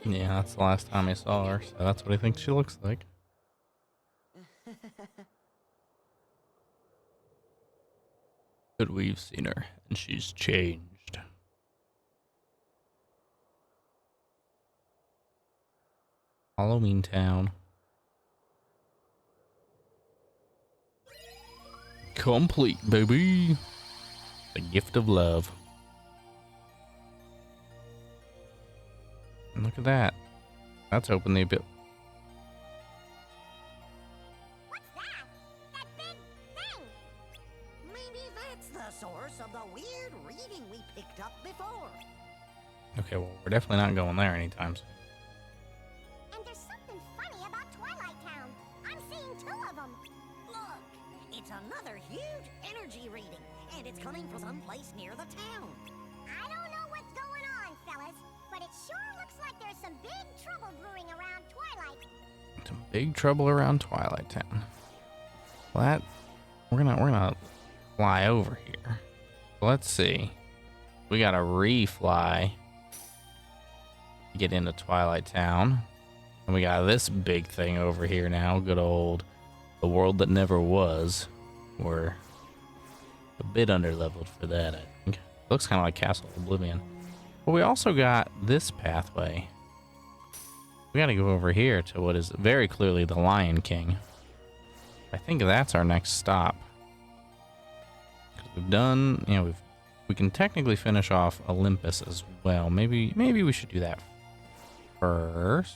Speaker 1: Yeah, that's the last time I saw her, so that's what I think she looks like. But we've seen her, and she's changed. Halloween Town. Complete, baby. The gift of love. And look at that. That's opened the bit.
Speaker 7: What's that? That big thing.
Speaker 2: Maybe that's the source of the weird reading we picked up before.
Speaker 1: Okay, well, we're definitely not going there anytime soon.
Speaker 7: And there's something funny about Twilight Town. I'm seeing 2 of them.
Speaker 2: Look, it's another huge energy reading, and it's coming from someplace near the town.
Speaker 7: I don't know what's going on, fellas, but it sure looks like there's some big trouble brewing around Twilight.
Speaker 1: Some big trouble around Twilight Town. Well, that we're gonna fly over here. Let's see. We gotta refly to get into Twilight Town. And we got this big thing over here now. Good old the world that never was. We're a bit underleveled for that, I think. Looks kind of like Castle Oblivion. But we also got this pathway. We gotta go over here to what is very clearly the Lion King. I think that's our next stop. Because we've done, you know, we can technically finish off Olympus as well. Maybe we should do that first.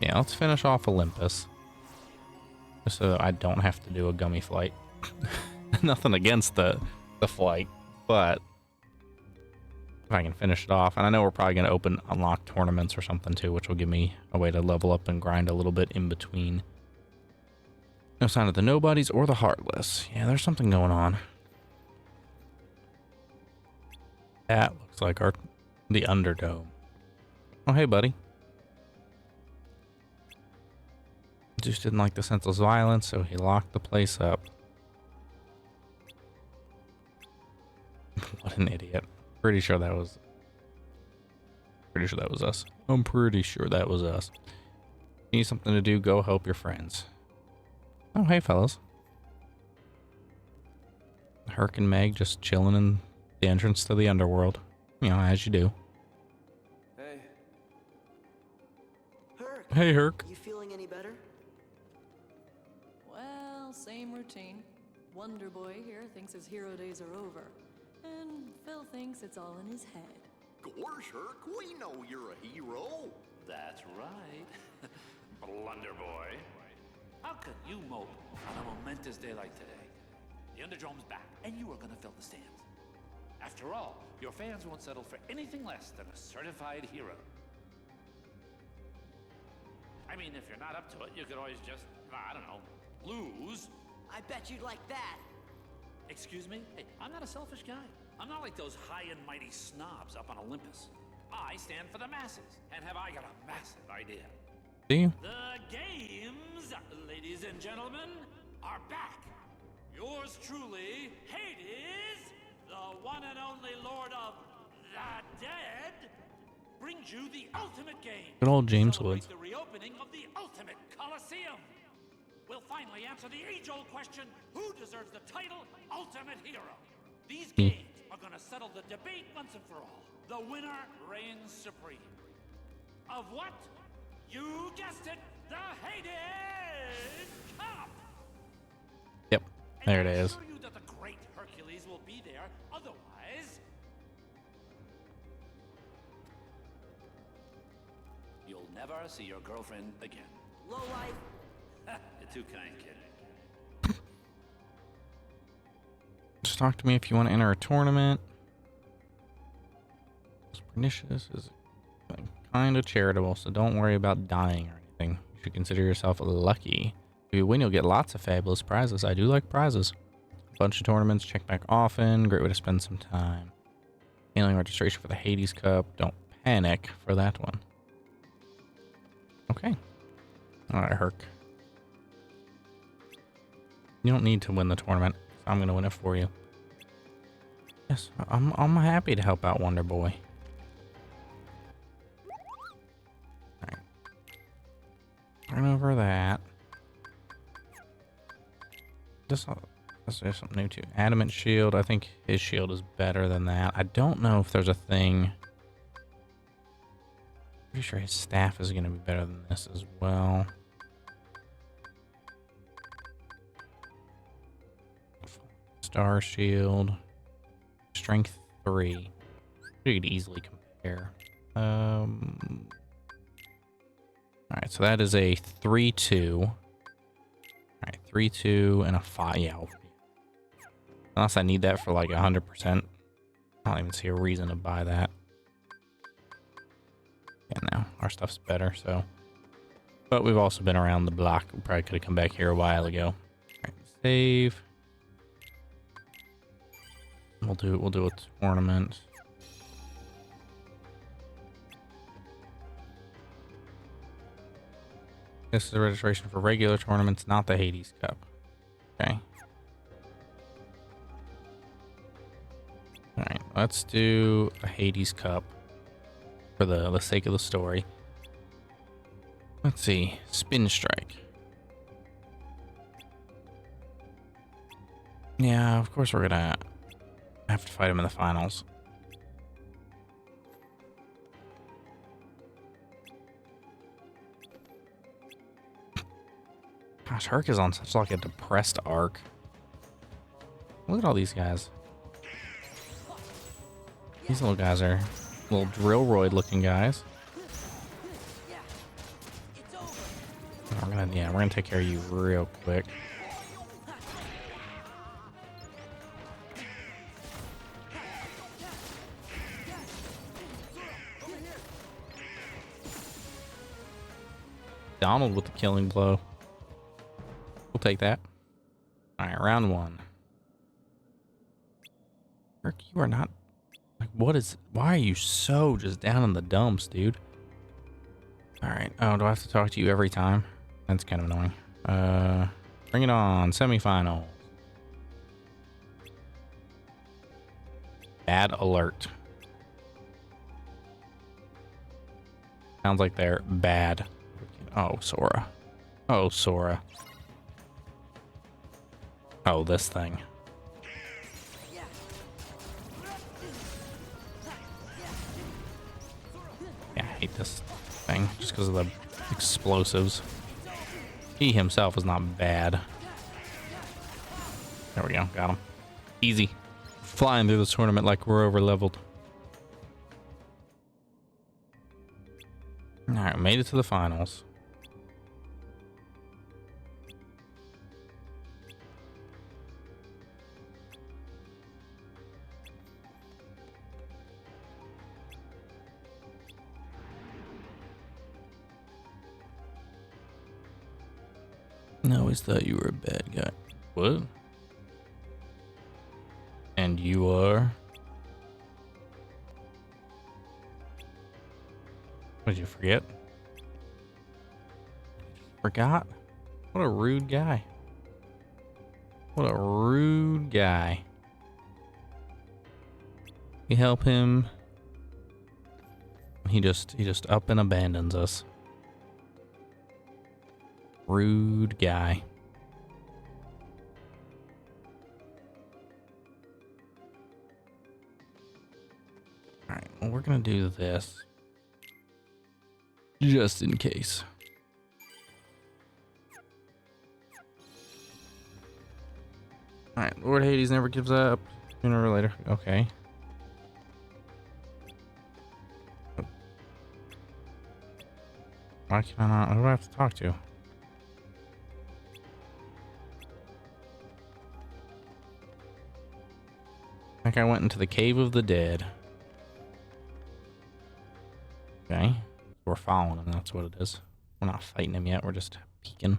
Speaker 1: Yeah, let's finish off Olympus. Just so I don't have to do a gummy flight. Nothing against the flight, but if I can finish it off, and I know we're probably going to unlock tournaments or something too, which will give me a way to level up and grind a little bit in between. No sign of the Nobodies or the Heartless. Yeah, there's something going on. That looks like the Underdome. Oh, hey, buddy. Just didn't like the senseless violence, so he locked the place up. What an idiot. Pretty sure that was us. I'm pretty sure that was us. Need something to do, go help your friends. Oh, hey, fellas. Herc and Meg just chilling in the entrance to the underworld. You know, as you do.
Speaker 4: Hey. Herc.
Speaker 1: Hey, Herc.
Speaker 4: You feeling any better?
Speaker 10: Well, same routine. Wonder Boy here thinks his hero days are over. And Phil thinks it's all in his head.
Speaker 8: Gosh, Herc, we know you're a hero.
Speaker 11: That's right. Blunder boy. How could you mope on a momentous day like today? The Underdome's back, and you are gonna fill the stands. After all, your fans won't settle for anything less than a certified hero. I mean, if you're not up to it, you could always just, I don't know, lose.
Speaker 4: I bet you'd like that.
Speaker 11: Excuse me? Hey, I'm not a selfish guy. I'm not like those high and mighty snobs up on Olympus. I stand for the masses, and have I got a massive idea.
Speaker 1: Do you?
Speaker 11: The games, ladies and gentlemen, are back. Yours truly, Hades, the one and only Lord of the Dead, brings you the ultimate game.
Speaker 1: Good old James
Speaker 11: Celebrate
Speaker 1: Woods.
Speaker 11: the reopening of the ultimate Coliseum. We'll finally answer the age-old question, who deserves the title Ultimate Hero? These games are going to settle the debate once and for all. The winner reigns supreme. Of what? You guessed it, the Hades Cup.
Speaker 1: Yep, there it
Speaker 11: And I
Speaker 1: is.
Speaker 11: assure you that the great Hercules will be there. Otherwise, you'll never see your girlfriend again.
Speaker 4: Low life.
Speaker 11: You're too kind, kid.
Speaker 1: Just talk to me if you want to enter a tournament. Pernicious is kind of charitable, so don't worry about dying or anything. You should consider yourself lucky. If you win, you'll get lots of fabulous prizes. I do like prizes. A bunch of tournaments, check back often. Great way to spend some time. Handling registration for the Hades Cup. Don't panic for that one. Okay. Alright, Herc. You don't need to win the tournament. I'm going to win it for you. Yes, I'm happy to help out Wonder Boy. Alright. Turn over that. This is something new too. Adamant shield. I think his shield is better than that. I don't know if there's a thing. Pretty sure his staff is going to be better than this as well. Star shield. Strength 3. We could easily compare. Alright, so that is a 3-2. Alright, 3-2 and a 5. Yeah. Unless I need that for like 100%. I don't even see a reason to buy that. Yeah, no, our stuff's better, so. But we've also been around the block. We probably could have come back here a while ago. Alright, save. We'll do a tournament. This is a registration for regular tournaments, not the Hades Cup. Okay. Alright, let's do a Hades Cup for the sake of the story. Let's see. Spin Strike. Yeah, of course we're gonna have to fight him in the finals. Gosh, Herc is on such like a depressed arc. Look at all these guys. These little guys are little Drillroid looking guys. We're gonna take care of you real quick. Donald with the killing blow. We'll take that. Alright, round 1. Herc, you are not... Like, what is... Why are you so just down in the dumps, dude? Alright. Oh, do I have to talk to you every time? That's kind of annoying. Bring it on. Semifinals. Bad alert. Sounds like they're bad. Oh, Sora. Oh, Sora. Oh, this thing. Yeah, I hate this thing just because of the explosives. He himself is not bad. There we go. Got him. Easy. Flying through this tournament like we're over leveled. Alright, made it to the finals. I always thought you were a bad guy. What? And you are? What, did you forget? Forgot? What a rude guy. What a rude guy. We help him. He just up and abandons us. Rude guy. Alright, well, we're gonna do this. Just in case. Alright, Lord Hades never gives up. Sooner or later. Okay. Why can I not? Who do I have to talk to? I think I went into the Cave of the Dead. Okay. We're following him, that's what it is. We're not fighting him yet, we're just peeking.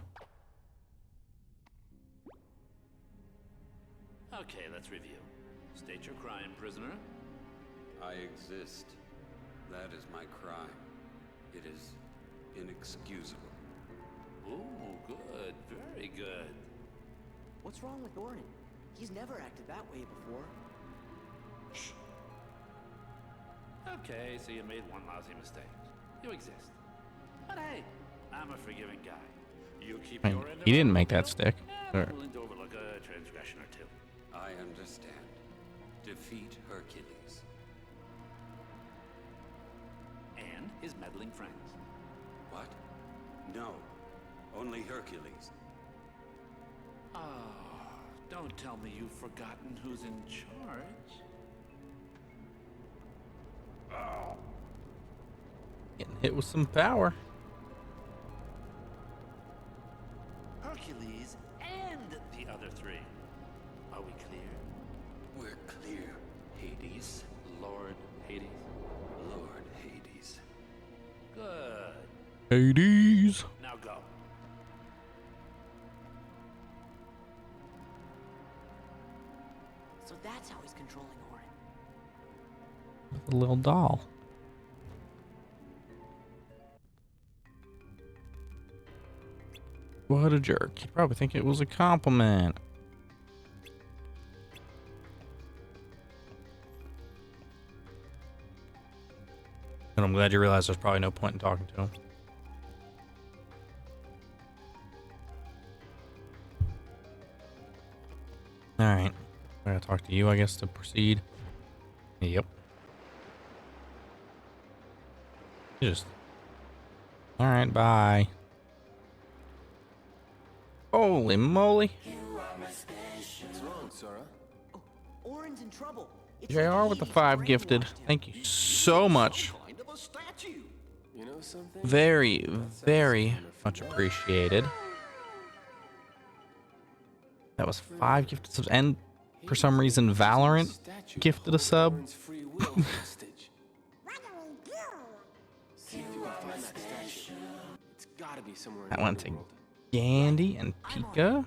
Speaker 11: Okay, let's review. State your crime, prisoner.
Speaker 12: I exist. That is my crime. It is inexcusable.
Speaker 11: Ooh, good. Very good.
Speaker 4: What's wrong with Orin? He's never acted that way before.
Speaker 11: Shh. Okay, so you made one lousy mistake. You exist. But hey, I'm a forgiving guy. You keep
Speaker 1: I mean,
Speaker 11: your end
Speaker 1: he
Speaker 11: of
Speaker 1: didn't
Speaker 11: the
Speaker 1: make that
Speaker 11: bargain,
Speaker 1: stick.
Speaker 11: and
Speaker 1: Or-
Speaker 11: I'm willing to overlook a transgression or two.
Speaker 12: I understand. Defeat Hercules.
Speaker 11: And his meddling friends.
Speaker 12: What? No. Only Hercules.
Speaker 11: Oh, don't tell me you've forgotten who's in charge. Oh.
Speaker 1: Getting hit with some power.
Speaker 11: Hercules and the other three. Are we clear?
Speaker 12: We're clear.
Speaker 11: Hades, Lord Hades.
Speaker 12: Lord Hades.
Speaker 11: Good.
Speaker 1: Hades.
Speaker 11: Now go.
Speaker 4: So that's how he's controlling Orin.
Speaker 1: With a little doll. What a jerk. You'd probably think it was a compliment. And I'm glad you realized there's probably no point in talking to him. Alright. I gotta talk to you, I guess, to proceed. Yep. Just. Alright, bye. Holy moly.
Speaker 4: What's wrong, Sora? Oh, Orin's in trouble. It's
Speaker 1: JR
Speaker 4: like
Speaker 1: with the
Speaker 4: Hades
Speaker 1: 5 gifted.
Speaker 4: brainwashed him.
Speaker 1: Thank you so much.
Speaker 8: Kind of a statue.
Speaker 13: You know something?
Speaker 1: Very, very much appreciated. That was 5 gifted subs. And for some reason, Valorant gifted a sub.
Speaker 13: Orin's free will hostage.
Speaker 7: What do we do?
Speaker 13: See if you can find that statue. It's gotta be somewhere in
Speaker 1: That
Speaker 13: the
Speaker 1: went to
Speaker 13: underworld.
Speaker 1: Gandy and Pika.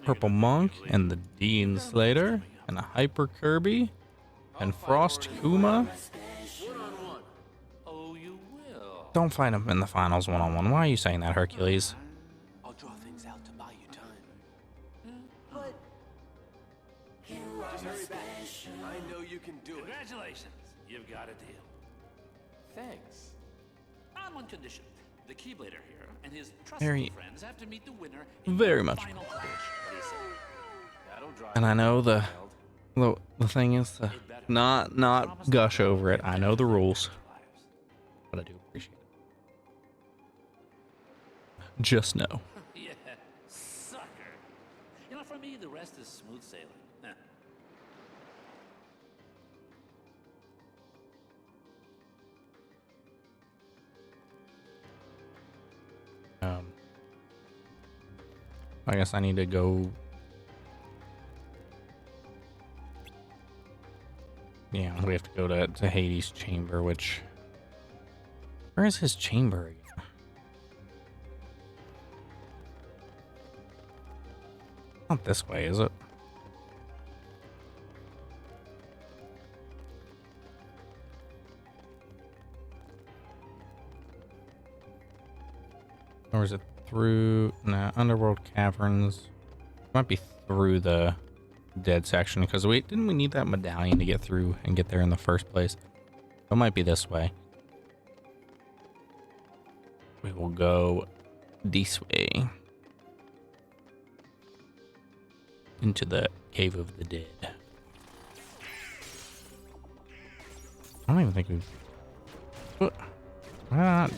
Speaker 1: Purple Monk and the Dean Slater. And a Hyper Kirby. And Frost Kuma.
Speaker 11: One-on-one. Oh, you will.
Speaker 1: Don't fight him in the finals one-on-one. Why are you saying that, Hercules?
Speaker 13: I'll draw things out to buy you time.
Speaker 4: But
Speaker 13: Just hurry back. I know you can do it.
Speaker 11: Congratulations. You've got a deal.
Speaker 13: Thanks.
Speaker 11: On one condition. The Keyblader here and his trusted
Speaker 1: Very-
Speaker 11: friends have to meet the winner in
Speaker 1: very
Speaker 11: the
Speaker 1: much.
Speaker 11: final push. What do you say?
Speaker 13: That'll drive
Speaker 1: And I know the
Speaker 13: wild.
Speaker 1: the thing is to not gush over it. I know the rules, but I do appreciate it. Just know.
Speaker 11: Yeah, sucker. You know, for me, the rest is smooth sailing.
Speaker 1: I guess I need to go. Yeah, we have to go to Hades' chamber, which. Where is his chamber again? Not this way, is it? Or is it through underworld caverns? Might be through the dead section because didn't we need that medallion to get through and get there in the first place? It might be this way. We will go this way into the cave of the dead. I don't even think we've. What? Let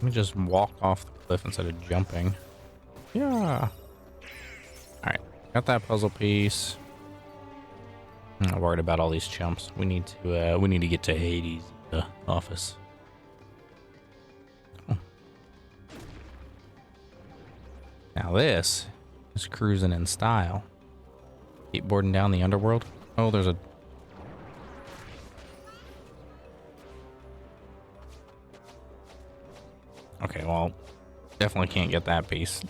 Speaker 1: me just walk off the cliff instead of jumping. Yeah. Alright. Got that puzzle piece. I'm not worried about all these chumps. We need to get to Hades' office. Oh. Now this is cruising in style. Keep boarding down the underworld. Oh, there's a... Okay, well, definitely can't get that piece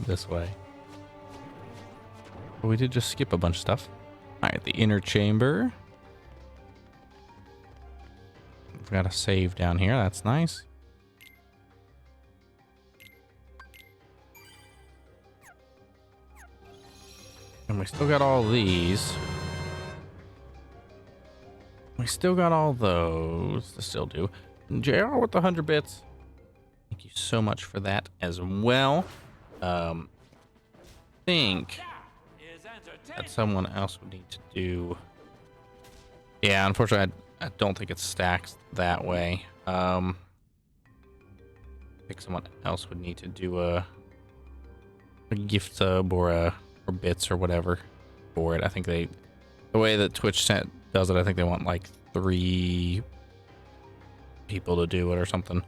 Speaker 1: this way. But we did just skip a bunch of stuff. Alright, the inner chamber. We've got a save down here. That's nice. And we still got all these. We still got all those to still do. JR with the 100 bits. Thank you so much for that as well. Think that someone else would need to do. Yeah, unfortunately, I don't think it stacks that way. I think someone else would need to do a gift sub or bits or whatever for it. I think the way that Twitch does it, I think they want like 3 people to do it or something.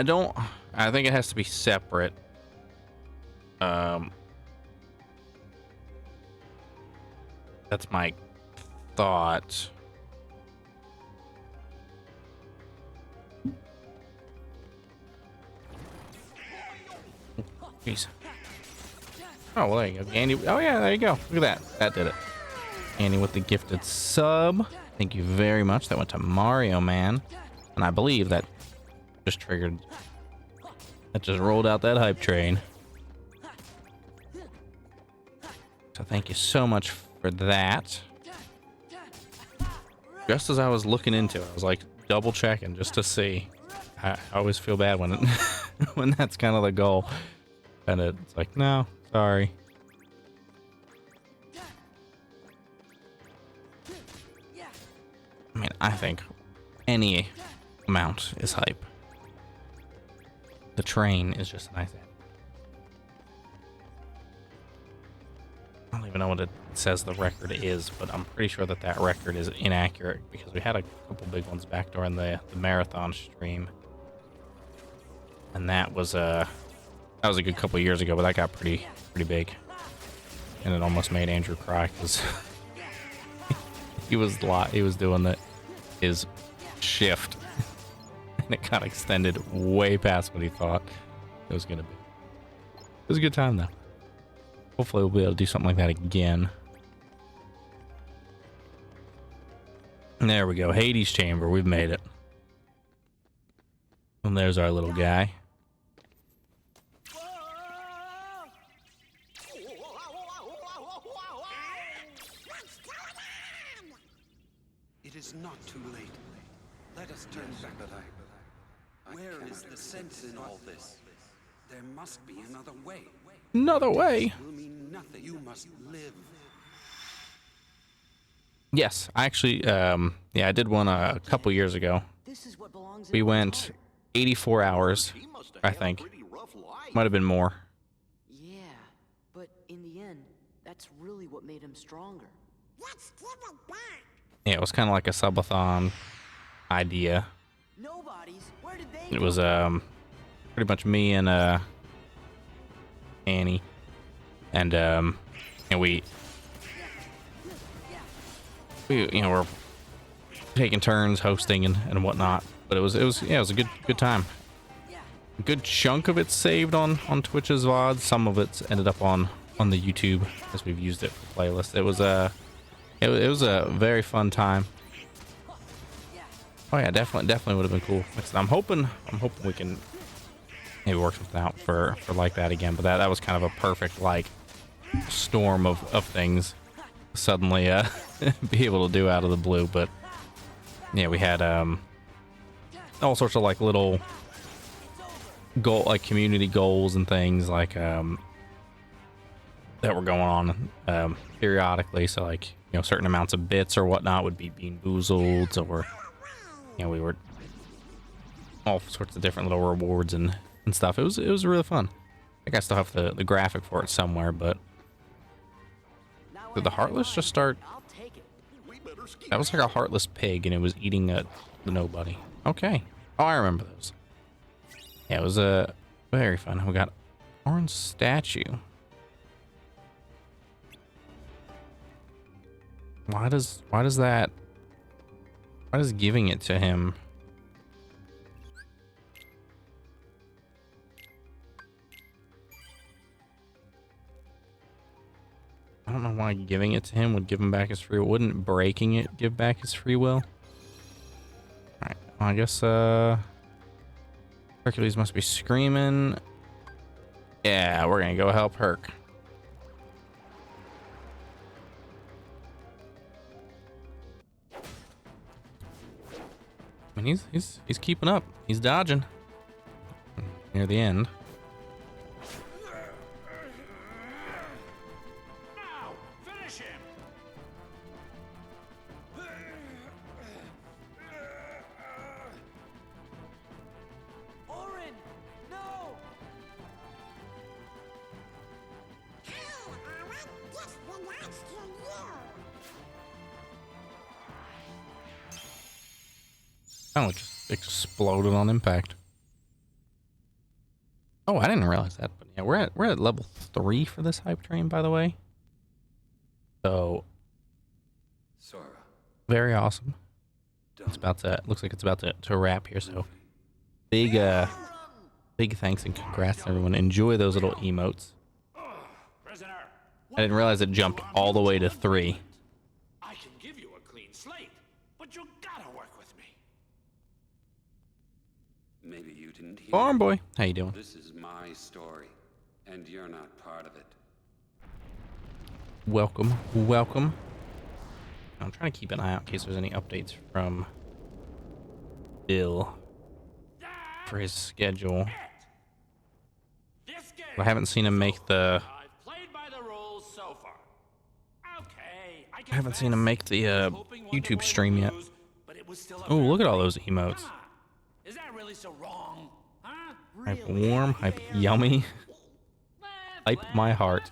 Speaker 1: I think it has to be separate. That's my thought. Jeez. Oh, well, there you go. Andy. Oh, yeah, there you go. Look at that. That did it. Andy with the gifted sub. Thank you very much. That went to Mario Man. And I believe that just triggered. That just rolled out that hype train. So thank you so much for that. Just as I was looking into it, I was like double checking just to see. I always feel bad when when that's kind of the goal. And it's like, no, sorry. I mean, I think any amount is hype. The train is just a nice add. I don't even know what it says the record is, but I'm pretty sure that that record is inaccurate because we had a couple big ones back during the marathon stream. And that was a good couple years ago, but that got pretty big. And it almost made Andrew cry because he was doing his shift. And it got extended way past what he thought it was gonna be. It was a good time though. Hopefully we'll be able to do something like that again. And there we go. Hades chamber. We've made it. And there's our little guy.
Speaker 12: It is not too late. Let us turn back. Where is the sense in all this? There must be another way.
Speaker 1: Another way?
Speaker 12: Will mean nothing. You must live.
Speaker 1: Yes, I actually, yeah, I did one a couple years ago. We went 84 hours, I think. Might have been more.
Speaker 4: Yeah, but in the end, that's really what made him stronger.
Speaker 7: Let's give it back.
Speaker 1: Yeah, it was kind of like a subathon idea.
Speaker 4: Where did they
Speaker 1: It was pretty much me and Annie, and we were taking turns hosting and whatnot. But it was a good time. A good chunk of it saved on Twitch's VODs. Some of it's ended up on the YouTube as we've used it for playlists. It was a very fun time. Oh yeah, definitely would have been cool. I'm hoping we can maybe work something out for like that again. But that was kind of a perfect like storm of things suddenly be able to do out of the blue. But yeah, we had all sorts of like little community goals and things like that were going on periodically. So like certain amounts of bits or whatnot would be being boozled, or we were all sorts of different little rewards and stuff. It was really fun. I think I still have the graphic for it somewhere, but did the Heartless just start? That was like a Heartless pig, and it was eating the nobody. Okay. Oh, I remember those. Yeah, it was very fun. We got orange statue. Why does giving it to him? I don't know why giving it to him would give him back his free will. Wouldn't breaking it give back his free will? Alright, well, I guess Hercules must be screaming. Yeah, we're gonna go help Herc. I mean, he's keeping up. He's dodging. Near the end.
Speaker 11: Now, finish him.
Speaker 4: Orin, no!
Speaker 1: Oh, it just exploded on impact. Oh, I didn't realize that. But yeah, we're at level 3 for this hype train, by the way. So,
Speaker 12: Sora,
Speaker 1: very awesome. It's about to looks like it's about to wrap here. So, big thanks and congrats to everyone. Enjoy those little emotes.
Speaker 11: Prisoner.
Speaker 1: I didn't realize it jumped all the way to 3.
Speaker 11: I can give you a clean slate, but you gotta work with me.
Speaker 12: maybe you didn't hear.
Speaker 1: Farm boy, how you doing?
Speaker 12: This is my story, and you're not part of it.
Speaker 1: Welcome, welcome. I'm trying to keep an eye out in case there's any updates from Bill for his schedule. I haven't seen him make the. I haven't seen him make the YouTube stream yet. Oh, look at all those emotes.
Speaker 11: Is that really so wrong? Huh?
Speaker 1: Hype warm, hype yummy, hype my heart,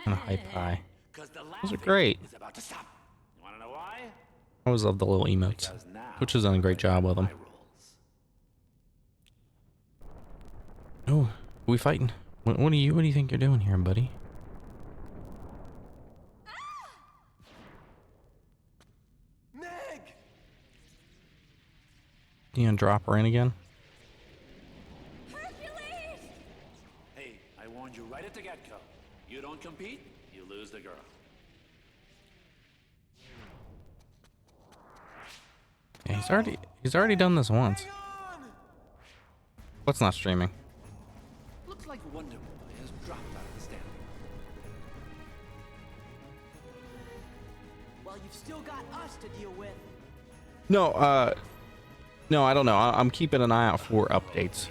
Speaker 1: and hype high. Those are great. I always love the little emotes. Twitch has done a great job with them. Oh, are we fighting? What do you think you're doing here, buddy?
Speaker 13: Meg!
Speaker 1: You gonna drop her in again?
Speaker 11: Hey, I warned you right at the get-go. You don't compete, you lose the girl.
Speaker 1: Yeah, he's already done this once. What's not streaming?
Speaker 11: Looks like Wonder Boy has dropped out of the stand.
Speaker 4: Well, you've still got us to deal with.
Speaker 1: No, no, I don't know. I'm keeping an eye out for updates.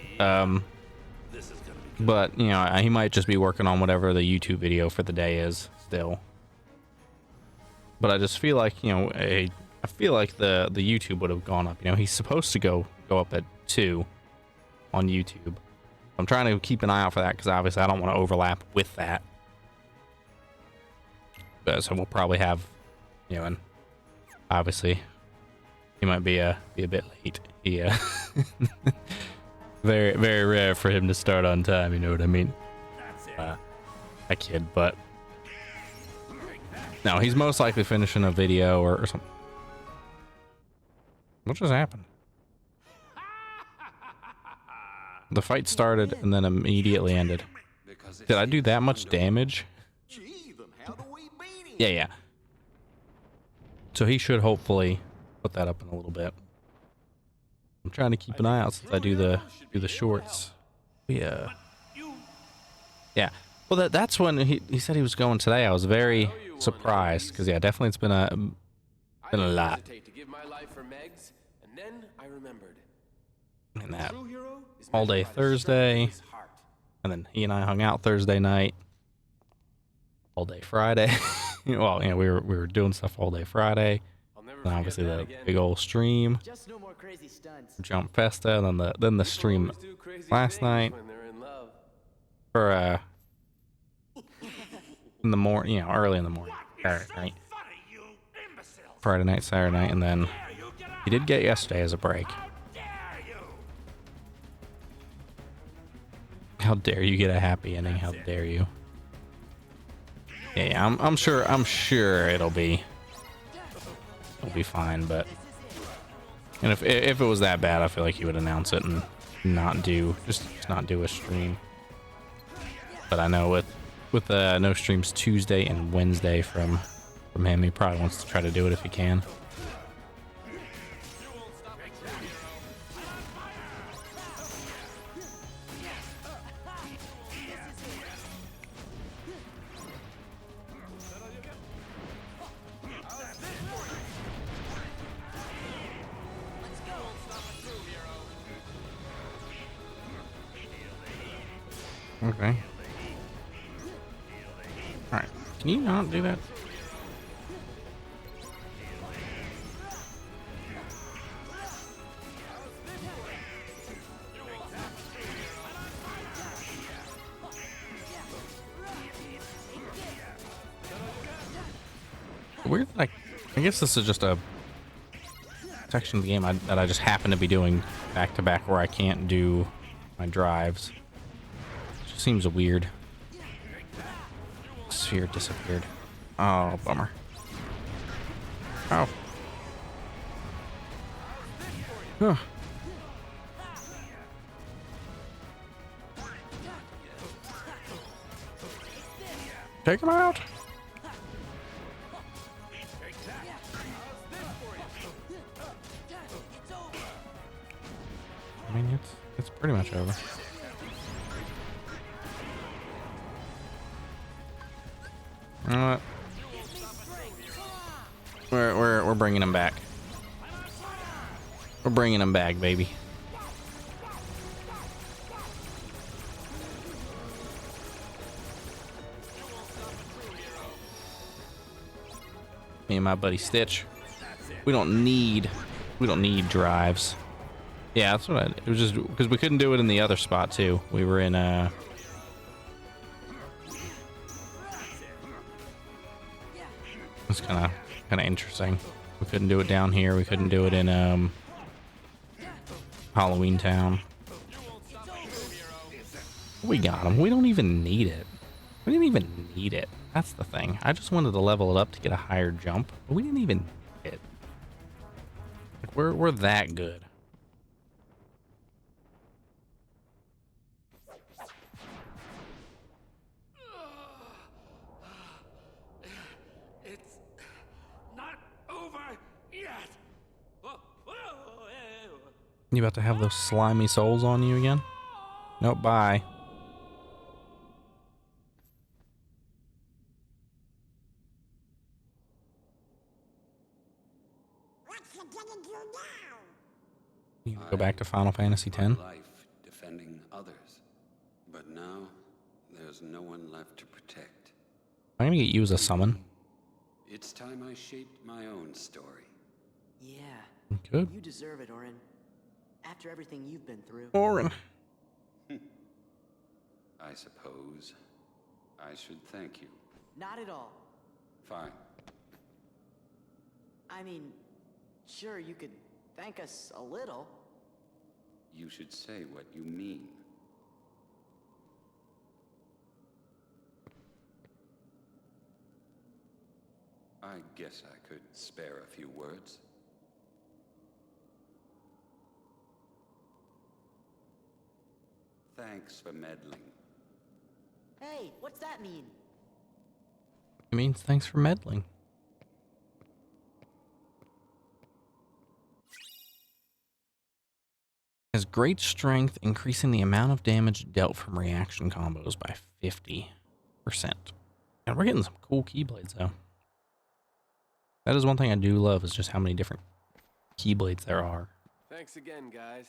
Speaker 1: But you know, he might just be working on whatever the YouTube video for the day is still. But I just feel like, you know, I feel like the YouTube would have gone up. You know, he's supposed to go up at 2 on YouTube. I'm trying to keep an eye out for that because obviously I don't want to overlap with that. So we'll probably have, you know, and obviously he might be a bit late. He very, very rare for him to start on time. You know what I mean? I kid, but no, he's most likely finishing a video or something. What just happened? The fight started and then immediately ended. Did I do that much damage? Yeah. So he should hopefully put that up in a little bit. I'm trying to keep an eye out since I do the shorts. Yeah. Well, that's when he said he was going today. I was very surprised because yeah, definitely it's been a lot. And that all day Thursday, and then he and I hung out Thursday night, all day Friday. well, we were doing stuff all day Friday. And obviously the big old stream,
Speaker 4: Just no more crazy stunts.
Speaker 1: Jump Festa, and then the stream last night for in the morning, early in the morning, Saturday night, Friday night, Saturday night, and then he did get yesterday as a break. How dare you get a happy ending? How dare you? Yeah, I'm sure it'll be fine, but and if it was that bad, I feel like he would announce it and not do just not do a stream. But I know with no streams Tuesday and Wednesday from him, he probably wants to try to do it if he can. Okay. Alright. Can you not do that? Weird that I guess this is just a section of the game that I just happen to be doing back to back where I can't do my drives. Seems weird. Sphere disappeared. Oh, bummer. Oh. Huh. Take him out. I mean, it's pretty much over. You know what? We're bringing him back. We're bringing him back, baby. Me and my buddy Stitch. We don't need drives. Yeah, that's what it was just because we couldn't do it in the other spot too. We were in it's kind of interesting. We couldn't do it down here. We couldn't do it in Halloween Town. We got him. We don't even need it. We didn't even need it. That's the thing. I just wanted to level it up to get a higher jump, but we didn't even need it. Like we're that good. You about to have those slimy souls on you again? Nope, bye.
Speaker 7: What you gonna do now?
Speaker 1: You go back to Final Fantasy X?
Speaker 12: Life defending others. But now there's no one left to protect.
Speaker 1: I'm gonna get you as a summon.
Speaker 12: It's time I shaped my own story.
Speaker 4: Yeah.
Speaker 1: Good.
Speaker 4: You deserve it, Orin. After everything you've been through.
Speaker 1: Orin.
Speaker 12: I suppose I should thank you.
Speaker 4: Not at all.
Speaker 12: Fine.
Speaker 4: I mean, sure, you could thank us a little.
Speaker 12: You should say what you mean. I guess I could spare a few words. Thanks for meddling.
Speaker 4: Hey, what's that mean?
Speaker 1: It means thanks for meddling. Has great strength, increasing the amount of damage dealt from reaction combos by 50%. And we're getting some cool Keyblades though. That is one thing I do love, is just how many different Keyblades there are.
Speaker 14: Thanks again, guys.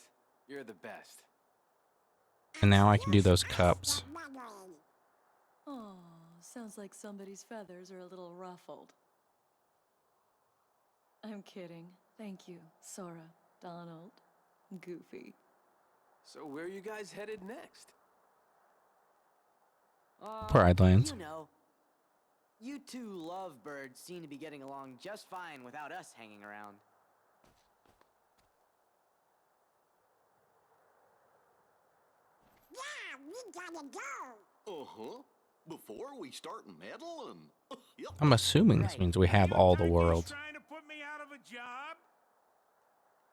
Speaker 14: You're the best.
Speaker 1: And now I can do those cups.
Speaker 9: Oh,
Speaker 10: sounds like somebody's feathers are a little ruffled. I'm kidding. Thank you, Sora, Donald, Goofy.
Speaker 14: So where are you guys headed next?
Speaker 1: Pride Lands.
Speaker 4: You know, you two lovebirds seem to be getting along just fine without us hanging around.
Speaker 7: Yeah, we gotta go.
Speaker 8: Uh-huh. Before we start meddling. Yep.
Speaker 1: I'm assuming this means we have all the worlds.
Speaker 15: Trying to put me out of a job?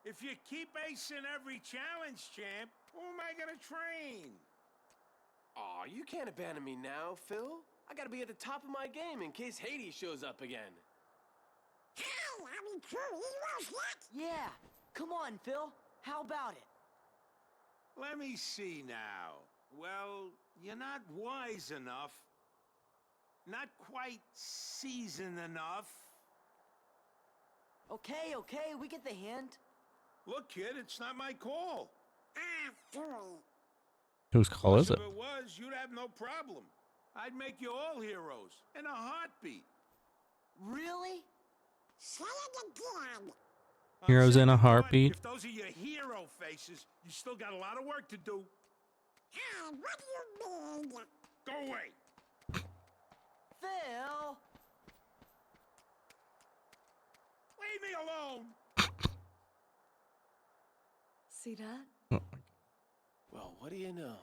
Speaker 15: If you keep acing every challenge, champ, who am I gonna train?
Speaker 14: Aw, you can't abandon me now, Phil. I gotta be at the top of my game in case Hades shows up again.
Speaker 7: Hey, I'm in true heroes yet?
Speaker 4: Yeah, come on, Phil. How about it?
Speaker 15: Let me see now. Well, you're not wise enough. Not quite seasoned enough.
Speaker 4: Okay, we get the hint.
Speaker 15: Look, kid, it's not my call.
Speaker 7: Phooey.
Speaker 1: Whose call is
Speaker 15: If
Speaker 1: it?
Speaker 15: it was, you'd have no problem. I'd make you all heroes in a heartbeat.
Speaker 4: Really?
Speaker 7: Say it again.
Speaker 1: Heroes in a heartbeat.
Speaker 15: If those are your hero faces, you still got a lot of work to do.
Speaker 7: Hey, what do you mean?
Speaker 15: Go away.
Speaker 4: Phil!
Speaker 15: Leave me alone.
Speaker 10: See that?
Speaker 14: Well, what do you know?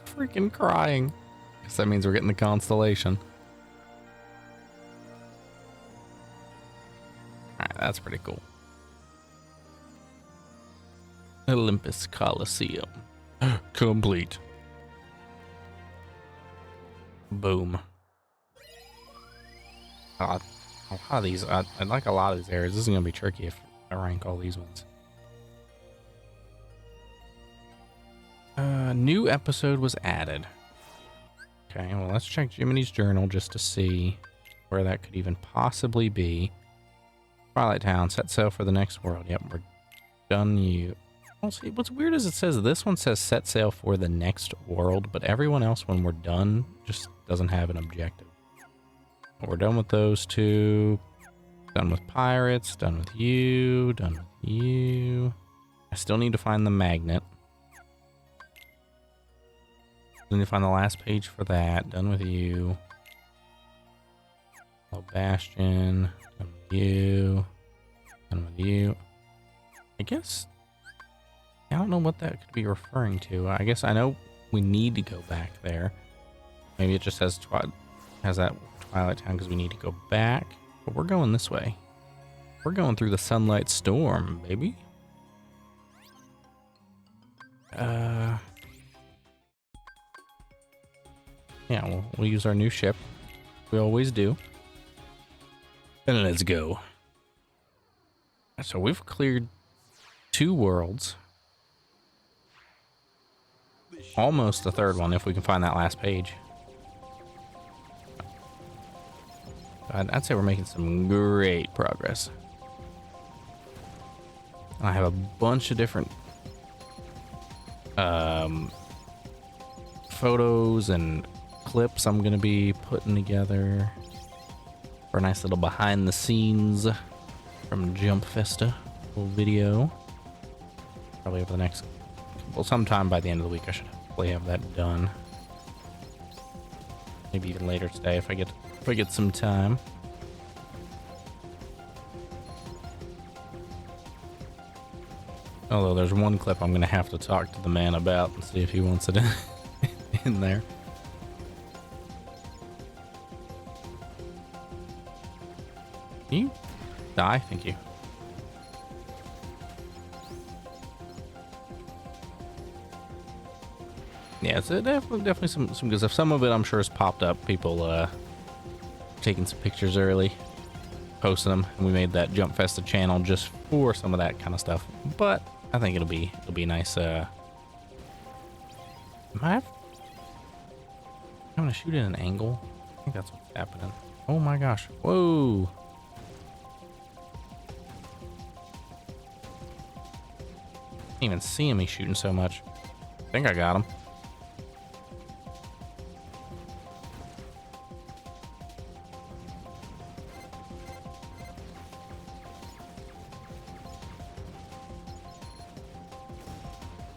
Speaker 1: Freaking crying. Guess that means we're getting the constellation. Alright, that's pretty cool. Olympus Coliseum. Complete. Boom. A lot of these, I like a lot of these areas. This is going to be tricky if I rank all these ones. New episode was added. Okay, well, let's check Jiminy's journal just to see where that could even possibly be. Twilight Town, set sail for the next world. Yep, we're done. Well, see, what's weird is it says this one says set sail for the next world, but everyone else, when we're done, just doesn't have an objective. But we're done with those two. Done with pirates. Done with you. Done with you. I still need to find the magnet. Need to find the last page for that. Done with you. Hello, Bastion. Done with you. Done with you. I guess I don't know what that could be referring to. I guess I know we need to go back there. Maybe it just has that Twilight Town because we need to go back. But we're going this way. We're going through the Sunlight Storm, baby. Yeah, we'll use our new ship. We always do. And let's go. So we've cleared 2 worlds. Almost the 3rd one if we can find that last page. I'd say we're making some great progress. I have a bunch of different photos and clips I'm gonna be putting together for a nice little behind the scenes from Jump Festa little video. Probably over the next, well, sometime by the end of the week I should hopefully have that done. Maybe even later today if I get some time. Although there's one clip I'm gonna have to talk to the man about and see if he wants it in there. Can you die? Thank you. Yeah, it's definitely some good stuff. Some of it I'm sure has popped up. People taking some pictures early, posting them, and we made that Jump Festa channel just for some of that kind of stuff. But I think it'll be nice. Am I having to shoot at an angle? I think that's what's happening. Oh my gosh! Whoa! Can't even see him. He's shooting so much. I think I got him.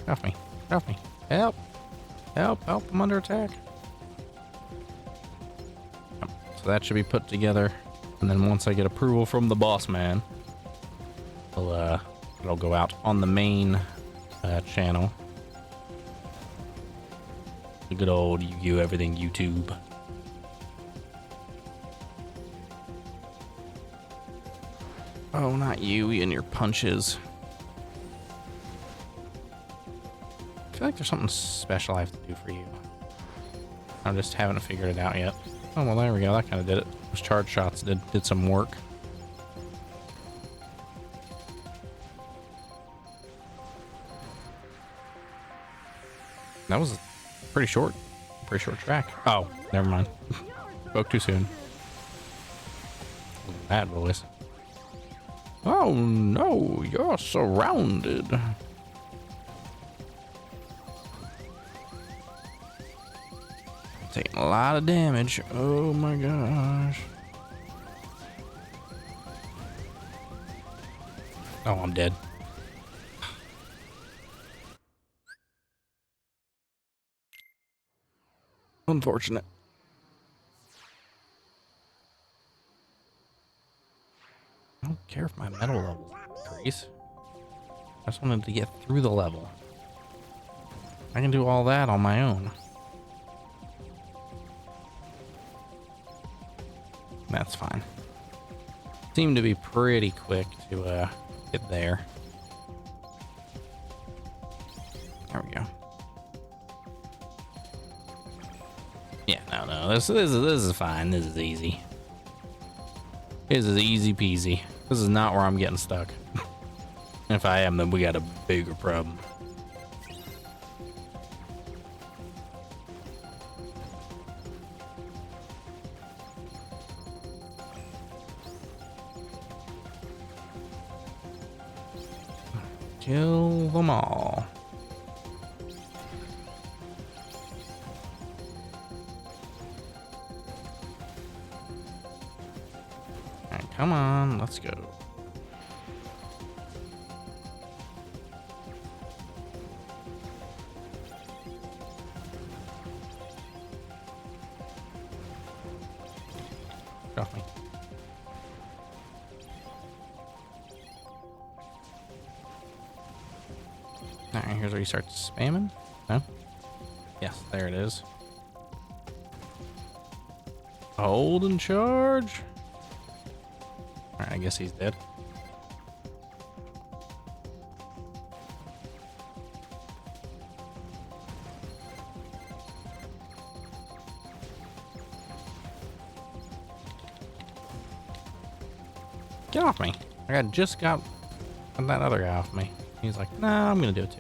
Speaker 1: Help me. Help me. Help. Help. Help. I'm under attack. Yep. So that should be put together. And then once I get approval from the boss man, it'll go out on the main channel. The good old Yu-Gi-Oh! Everything YouTube. Oh, not you and your punches. I feel like there's something special I have to do for you. I just haven't figured it out yet. Oh, well, there we go. That kind of did it. Those charge shots did some work. That was pretty short track. Oh, never mind. Spoke too soon. Bad voice. Oh no, you're surrounded. Taking a lot of damage. Oh my gosh. Oh, I'm dead. Unfortunate. I don't care if my metal levels increase. I just wanted to get through the level. I can do all that on my own. That's fine. Seemed to be pretty quick to get there. There we go. Yeah, no, this is fine. This is easy. This is easy peasy. This is not where I'm getting stuck. If I am, then we got a bigger problem. Kill them all. Alright, come on, let's go. Get off me. Alright, here's where you start spamming. No? Yes, there it is. Hold and charge. Alright, I guess he's dead. Get off me. I just got that other guy off me. He's like, nah, I'm gonna do it too.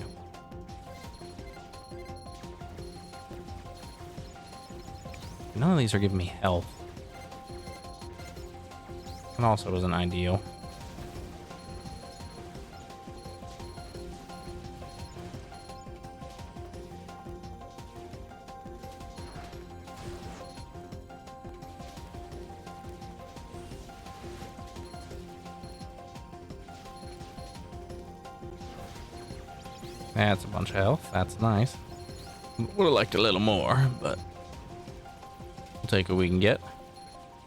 Speaker 1: None of these are giving me health. And also isn't ideal. That's a bunch of health. That's nice. Would have liked a little more, but we'll take what we can get.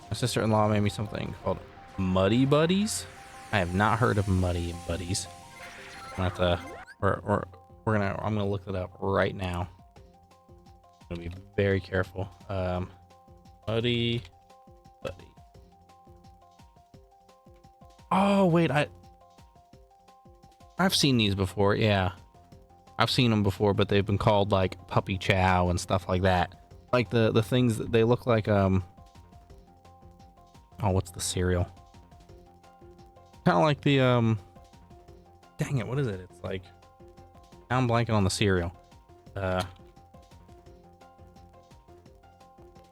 Speaker 1: My sister-in-law made me something called Muddy Buddies. I have not heard of Muddy Buddies. I'm gonna have to. I'm gonna look it up right now. I'm gonna be very careful. Muddy Buddy. Oh wait, I've seen these before. Yeah. I've seen them before, but they've been called like puppy chow and stuff like that. Like the things that they look like, oh, what's the cereal? Kind of like the, dang it, what is it? It's like, now I'm blanking on the cereal.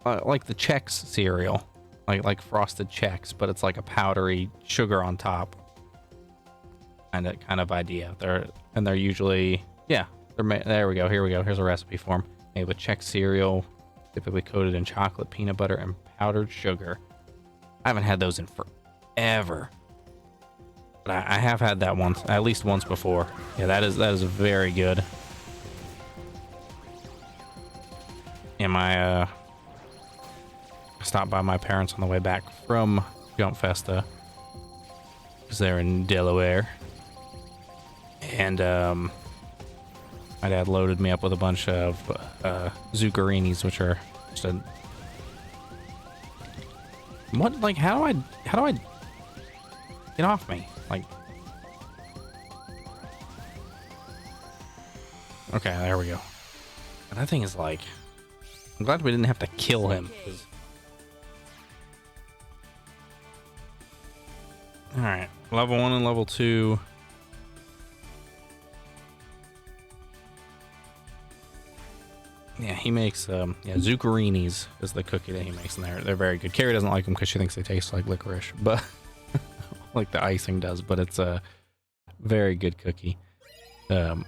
Speaker 1: Like the Chex cereal, like frosted Chex, but it's like a powdery sugar on top. kind of idea. They're usually, yeah, there we go. Here we go. Here's a recipe for them. Made with Czech cereal, typically coated in chocolate, peanut butter, and powdered sugar. I haven't had those in forever, but I have had that once, at least once before. Yeah, that is very good. And I stopped by my parents on the way back from Jump Festa, because they're in Delaware, and my dad loaded me up with a bunch of zuccherinis, which are just a what? Like, how do I get off me? Like, okay, there we go. But that thing is like, I'm glad we didn't have to kill him. All right, level 1 and level 2. Yeah, he makes zuccherinis is the cookie that he makes, and they're very good. Carrie doesn't like them because she thinks they taste like licorice, but like the icing does. But it's a very good cookie that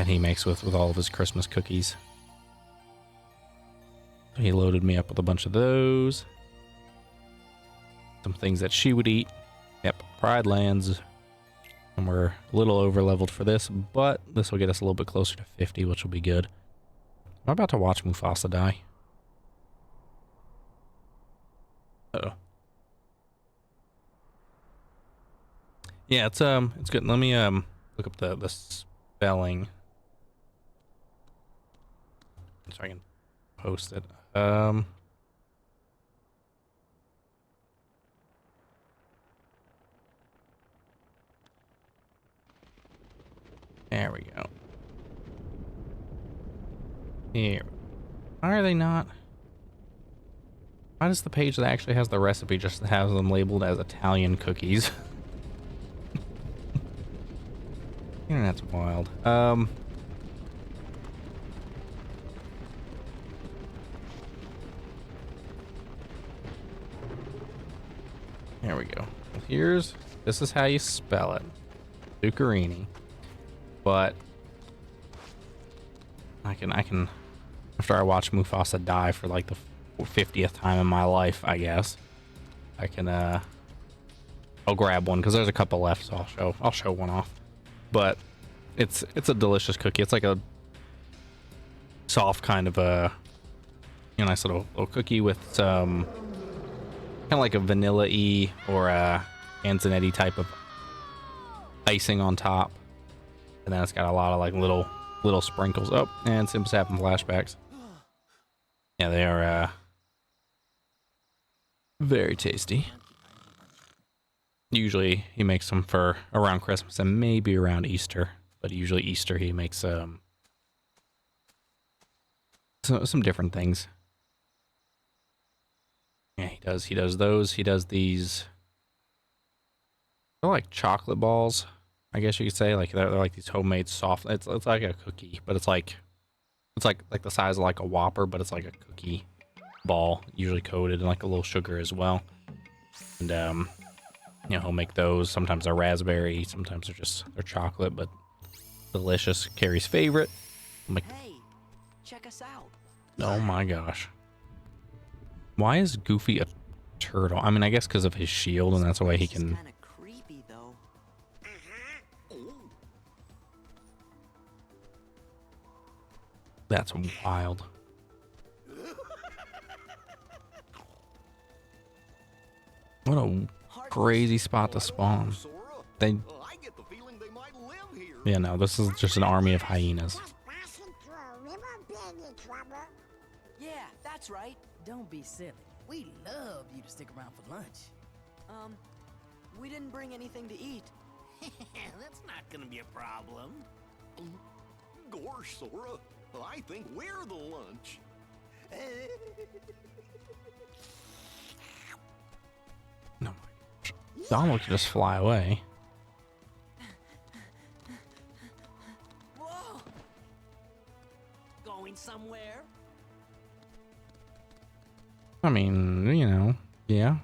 Speaker 1: he makes with all of his Christmas cookies. So he loaded me up with a bunch of those. Some things that she would eat. Yep, Pride Lands. And we're a little over leveled for this, but this will get us a little bit closer to 50, which will be good. I'm about to watch Mufasa die. Uh-oh. Yeah, it's good. Let me look up the spelling so I can post it. There we go. Here. Why are they not? Why does the page that actually has the recipe just have them labeled as Italian cookies? Internet's wild. There we go. This is how you spell it. Zuccherini. But I can after I watch Mufasa die for like the 50th time in my life, I guess I can I'll grab one because there's a couple left, so I'll show one off. But it's a delicious cookie. It's like a soft kind of a nice little cookie with some kind of like a vanilla-y or a Antonetti type of icing on top. And then it's got a lot of like little sprinkles. Oh, and Sim's having flashbacks. Yeah, they are very tasty. Usually he makes them for around Christmas and maybe around Easter, but usually Easter he makes some different things. Yeah, he does those. He does these. They're like chocolate balls, I guess you could say. Like they're like these homemade soft. It's like a cookie, but it's like the size of like a Whopper, but it's like a cookie ball, usually coated in like a little sugar as well. And he'll make those. Sometimes they're raspberry, sometimes they're chocolate, but delicious. Carrie's favorite.
Speaker 4: Hey, check us out.
Speaker 1: Oh my gosh. Why is Goofy a turtle? I mean, I guess because of his shield, and that's why he can.
Speaker 4: Kind of creepy though.
Speaker 1: That's wild. What a crazy spot to spawn. Yeah, no, this is just an army of hyenas.
Speaker 4: Yeah, that's right.
Speaker 2: Don't be silly. We'd love you to stick around for lunch.
Speaker 4: We didn't bring anything to eat.
Speaker 8: That's not gonna be a problem. Gosh, Sora, I think we're the lunch.
Speaker 1: No, my gosh. Donald could just fly away.
Speaker 2: Whoa! Going somewhere?
Speaker 1: I mean, yeah.
Speaker 8: Man,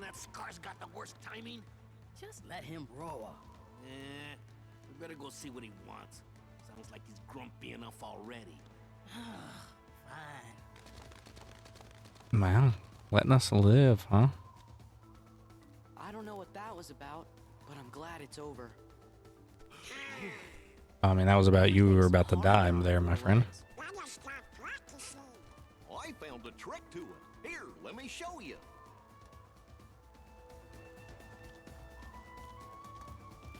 Speaker 8: that scar Scar's got the worst timing.
Speaker 13: Just let him roar.
Speaker 8: We better go see what he wants. Sounds like he's grumpy enough already.
Speaker 13: Fine.
Speaker 1: Wow, letting us live, huh?
Speaker 4: I don't know what that was about, but I'm glad it's over.
Speaker 1: I mean, that was about you were about to die there, my friend.
Speaker 8: I found a trick to it. Here, let me show you.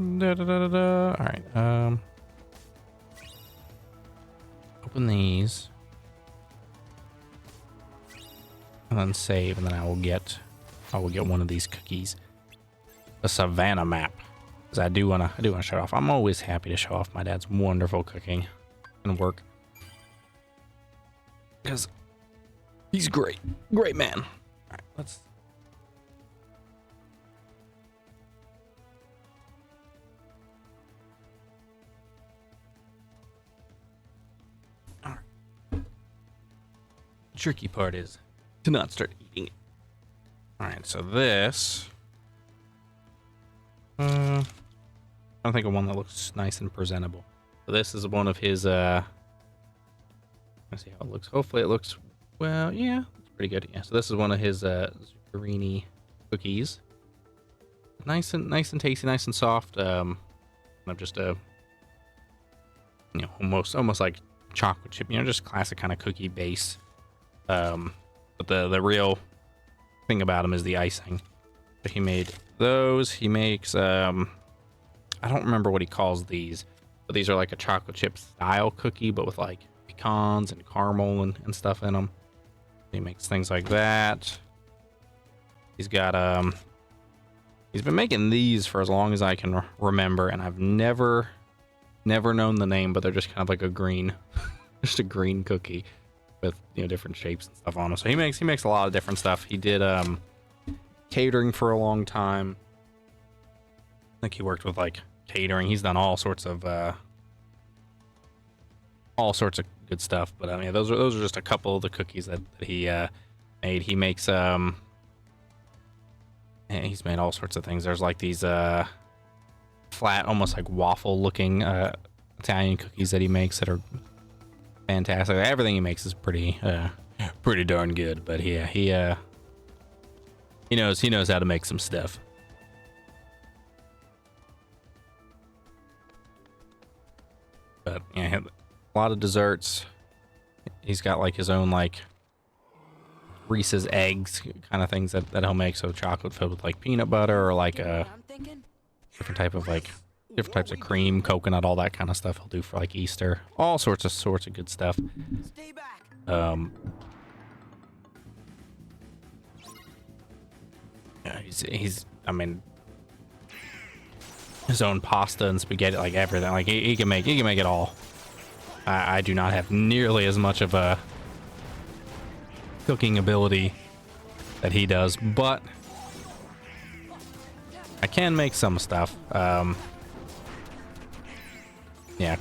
Speaker 1: All right. Open these, and then save, and then I will get one of these cookies. A Savannah map, because I do wanna show off. I'm always happy to show off my dad's wonderful cooking and work, because he's great man. All right, let's. Tricky part is to not start eating it. All right, so this. I think of one that looks nice and presentable. So this is one of his. Let's see how it looks. Hopefully, it looks well. Yeah, it's pretty good. Yeah. So this is one of his zucchini cookies. Nice and tasty, nice and soft. Just almost like chocolate chip. Just classic kind of cookie base. But the real thing about him is the icing. So he made those. He makes I don't remember what he calls these, but these are like a chocolate chip style cookie, but with like pecans and caramel and stuff in them. He makes things like that. He's got he's been making these for as long as I can remember, and I've never known the name, but they're just kind of like a green, just a green cookie with different shapes and stuff on them. So he makes a lot of different stuff. He did catering for a long time. I think he worked with like catering. He's done all sorts of good stuff. But I mean, those are just a couple of the cookies that he made. He makes he's made all sorts of things. There's like these flat, almost like waffle looking Italian cookies that he makes that are fantastic. Everything he makes is pretty darn good. But yeah, he knows how to make some stuff. But yeah, a lot of desserts. He's got like his own like Reese's eggs kind of things that he'll make. So chocolate filled with like peanut butter, or like a different types of cream, coconut, all that kind of stuff he'll do for like Easter. All sorts of good stuff.
Speaker 4: Stay back.
Speaker 1: Yeah, he's I mean, his own pasta and spaghetti, like everything. Like he can make it all. I do not have nearly as much of a cooking ability that he does, but I can make some stuff. Yeah.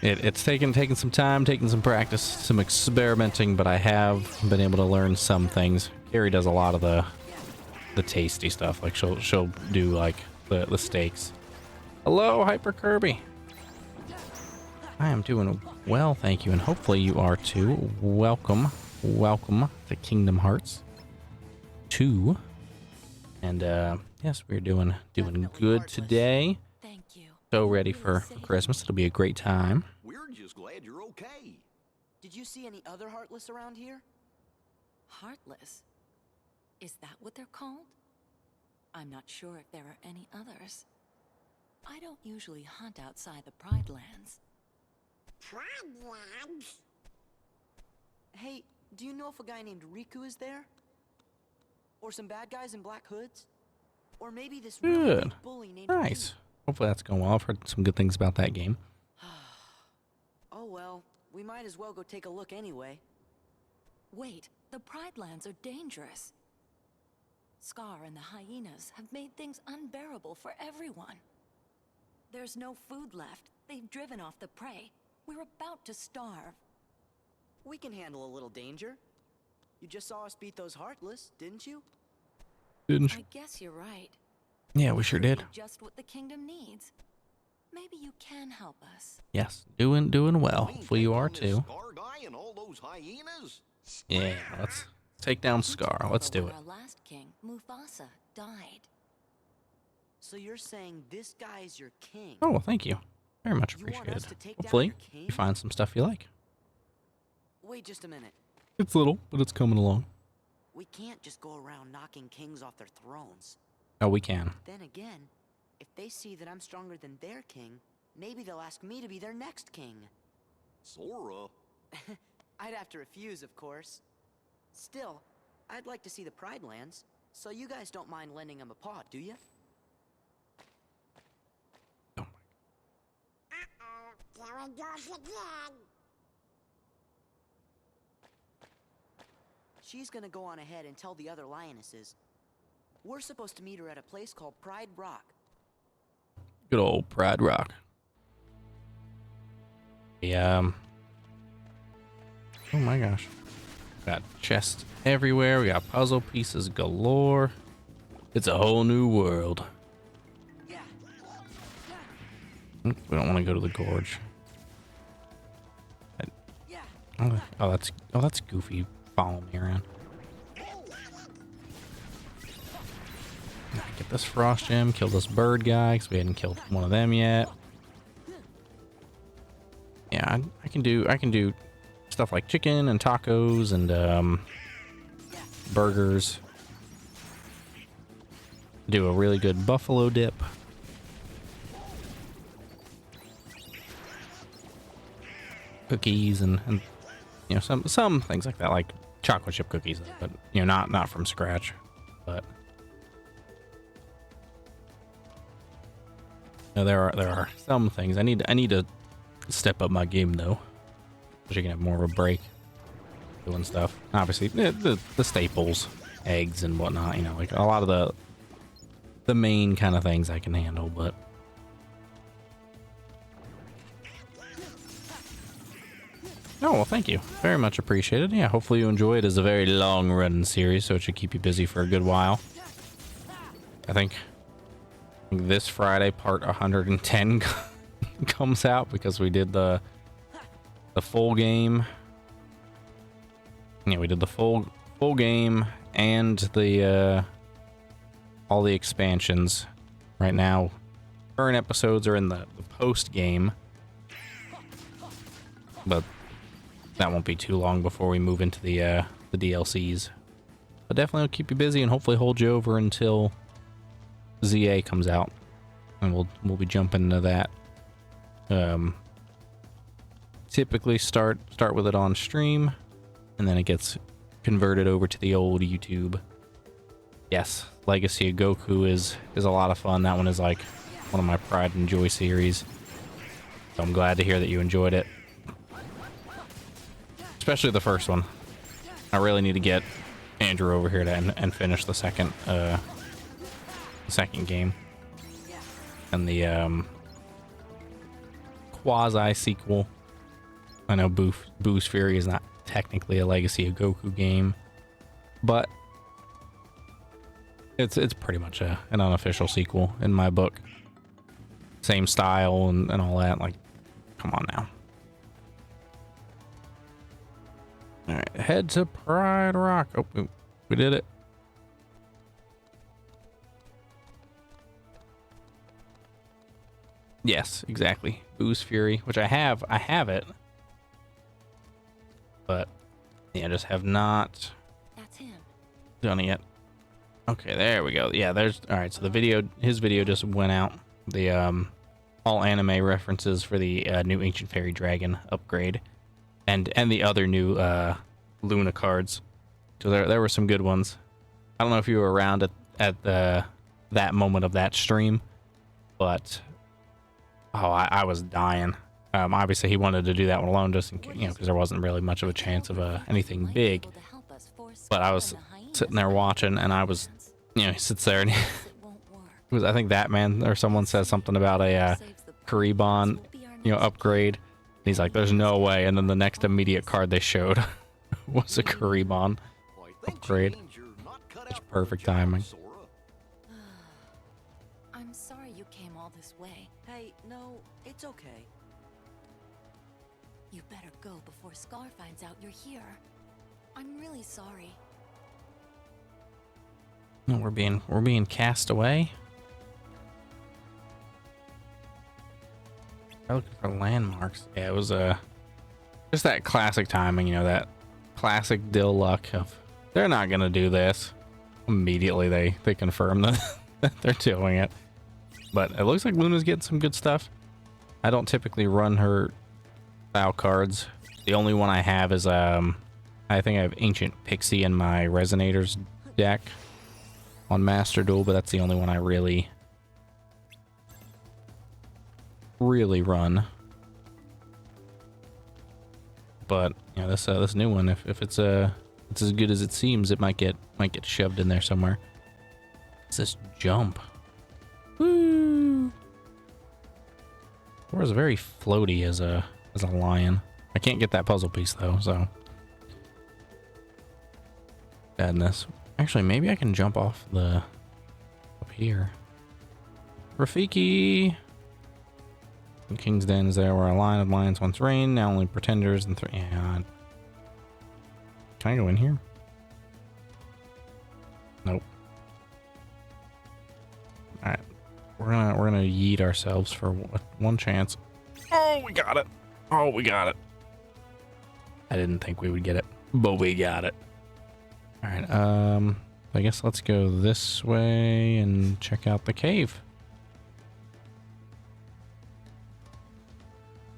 Speaker 1: It's taken some time, taken some practice, some experimenting, but I have been able to learn some things. Carrie does a lot of the tasty stuff. Like she'll do like the steaks. Hello, Hyper Kirby. I am doing well, thank you, and hopefully you are too. Welcome to Kingdom Hearts 2. And yes, we're doing good today.
Speaker 9: Thank you.
Speaker 1: So ready for Christmas. It'll be a great time.
Speaker 8: We're just glad you're okay.
Speaker 4: Did you see any other Heartless around here?
Speaker 10: Heartless? Is that what they're called? I'm not sure if there are any others. I don't usually hunt outside the Pride Lands.
Speaker 7: Pride Lands?
Speaker 4: Hey, do you know if a guy named Riku is there? Or some bad guys in black hoods? Or maybe this really
Speaker 1: Good.
Speaker 4: big bully named
Speaker 1: Nice. Hopefully that's going well. I've heard some good things about that game.
Speaker 4: Oh well, we might as well go take a look anyway.
Speaker 10: Wait, the Pride Lands are dangerous. Scar and the hyenas have made things unbearable for everyone. There's no food left. They've driven off the prey. We're about to starve.
Speaker 4: We can handle a little danger. You just saw us beat those Heartless, didn't you?
Speaker 1: Didn't
Speaker 10: I
Speaker 1: you?
Speaker 10: guess you're right.
Speaker 1: Yeah, we sure did.
Speaker 10: You're just what the kingdom needs. Maybe you can help us.
Speaker 1: Yes, doing well. Hopefully you are too.
Speaker 5: Scar guy and all those hyenas?
Speaker 1: Yeah, let's take down Scar. Let's do it.
Speaker 10: Our last king, Mufasa, died.
Speaker 4: So you're saying this guy's your king?
Speaker 1: Oh, well, thank you. Very much
Speaker 4: You want us
Speaker 1: appreciated.
Speaker 4: to take down
Speaker 1: Hopefully
Speaker 4: your king?
Speaker 1: you find some stuff you like.
Speaker 4: Wait just a minute.
Speaker 1: It's little, but it's coming along.
Speaker 4: We can't just go around knocking kings off their thrones.
Speaker 1: Oh, we can.
Speaker 4: Then again, if they see that I'm stronger than their king, maybe they'll ask me to be their next king.
Speaker 5: Sora?
Speaker 4: I'd have to refuse, of course. Still, I'd like to see the Pride Lands, so you guys don't mind lending them a paw, do you?
Speaker 7: There it goes again.
Speaker 4: She's gonna go on ahead and tell the other lionesses. We're supposed to meet her at a place called Pride Rock.
Speaker 1: Good old Pride Rock. Oh my gosh. Got chests everywhere. We got puzzle pieces galore. It's a whole new world. We don't want to go to the gorge. Oh, that's Goofy following me around. Get this frost gem, kill this bird guy, because we hadn't killed one of them yet. Yeah, I can do stuff like chicken and tacos and burgers. Do a really good buffalo dip. Cookies and you know some things like that, like chocolate chip cookies, but you know not from scratch. But no, there are some things I need to step up my game though, so you can have more of a break doing stuff. Obviously, the staples, eggs and whatnot. You know, like a lot of the main kind of things I can handle, but. Oh, well, thank you. Very much appreciated. Yeah, hopefully you enjoy it. It's a very long-run series, so it should keep you busy for a good while. I think this Friday, part 110 comes out because we did the full game. Yeah, we did the full game and the all the expansions. Right now, current episodes are in the post game, but that won't be too long before we move into the DLCs. But definitely will keep you busy and hopefully hold you over until ZA comes out, and we'll be jumping into that. Typically start with it on stream, and then it gets converted over to the old YouTube. Yes, Legacy of Goku is a lot of fun. That one is like one of my pride and joy series. So I'm glad to hear that you enjoyed it. Especially the first one. I really need to get Andrew over here to and finish the second game. And the quasi sequel. I know Boo's Fury is not technically a Legacy of Goku game, but it's pretty much an unofficial sequel in my book. Same style and all that. Like, come on now. All right, head to Pride Rock. Oh, we did it. Yes, exactly. Boo's Fury, which I have it. But yeah, I just have not done it yet. Okay, there we go. Yeah, there's all right. So his video just went out. The all anime references for the new Ancient Fairy Dragon upgrade, and the other new Luna cards. So there were some good ones. I don't know if you were around at that moment of that stream, but I was dying. Obviously he wanted to do that one alone, just in case, you know, because there wasn't really much of a chance of anything big. But I was sitting there watching, and I was, you know, he sits there and he was, I think that man or someone says something about a Kuriban, you know, upgrade. He's like, "There's no way," and then the next immediate card they showed was a Kuriban. upgrade. It's perfect timing.
Speaker 10: I'm sorry you came all this way.
Speaker 4: Hey, no, it's okay.
Speaker 10: You better go before Scar finds out you're here. I'm really sorry.
Speaker 1: No, we're being cast away. I'm looking for landmarks. Yeah, it was just that classic timing, you know, that classic Dill luck of they're not gonna do this. Immediately they confirm that they're doing it. But it looks like Luna's getting some good stuff. I don't typically run her style cards. The only one I have is I think I have Ancient Pixie in my Resonators deck on Master Duel, but that's the only one I really run. But you know, this new one, if it's as good as it seems, it might get shoved in there somewhere. It's this jump. Woo! Sora's very floaty as a lion. I can't get that puzzle piece though, so badness. Actually, maybe I can jump off the up here. Rafiki. King's Den is there where a line of lions once reigned. Now only pretenders and three. Yeah. Can I go in here? Nope. All right, we're gonna yeet ourselves for one chance. Oh, we got it. Oh, we got it. I didn't think we would get it, but we got it. All right. I guess let's go this way and check out the cave.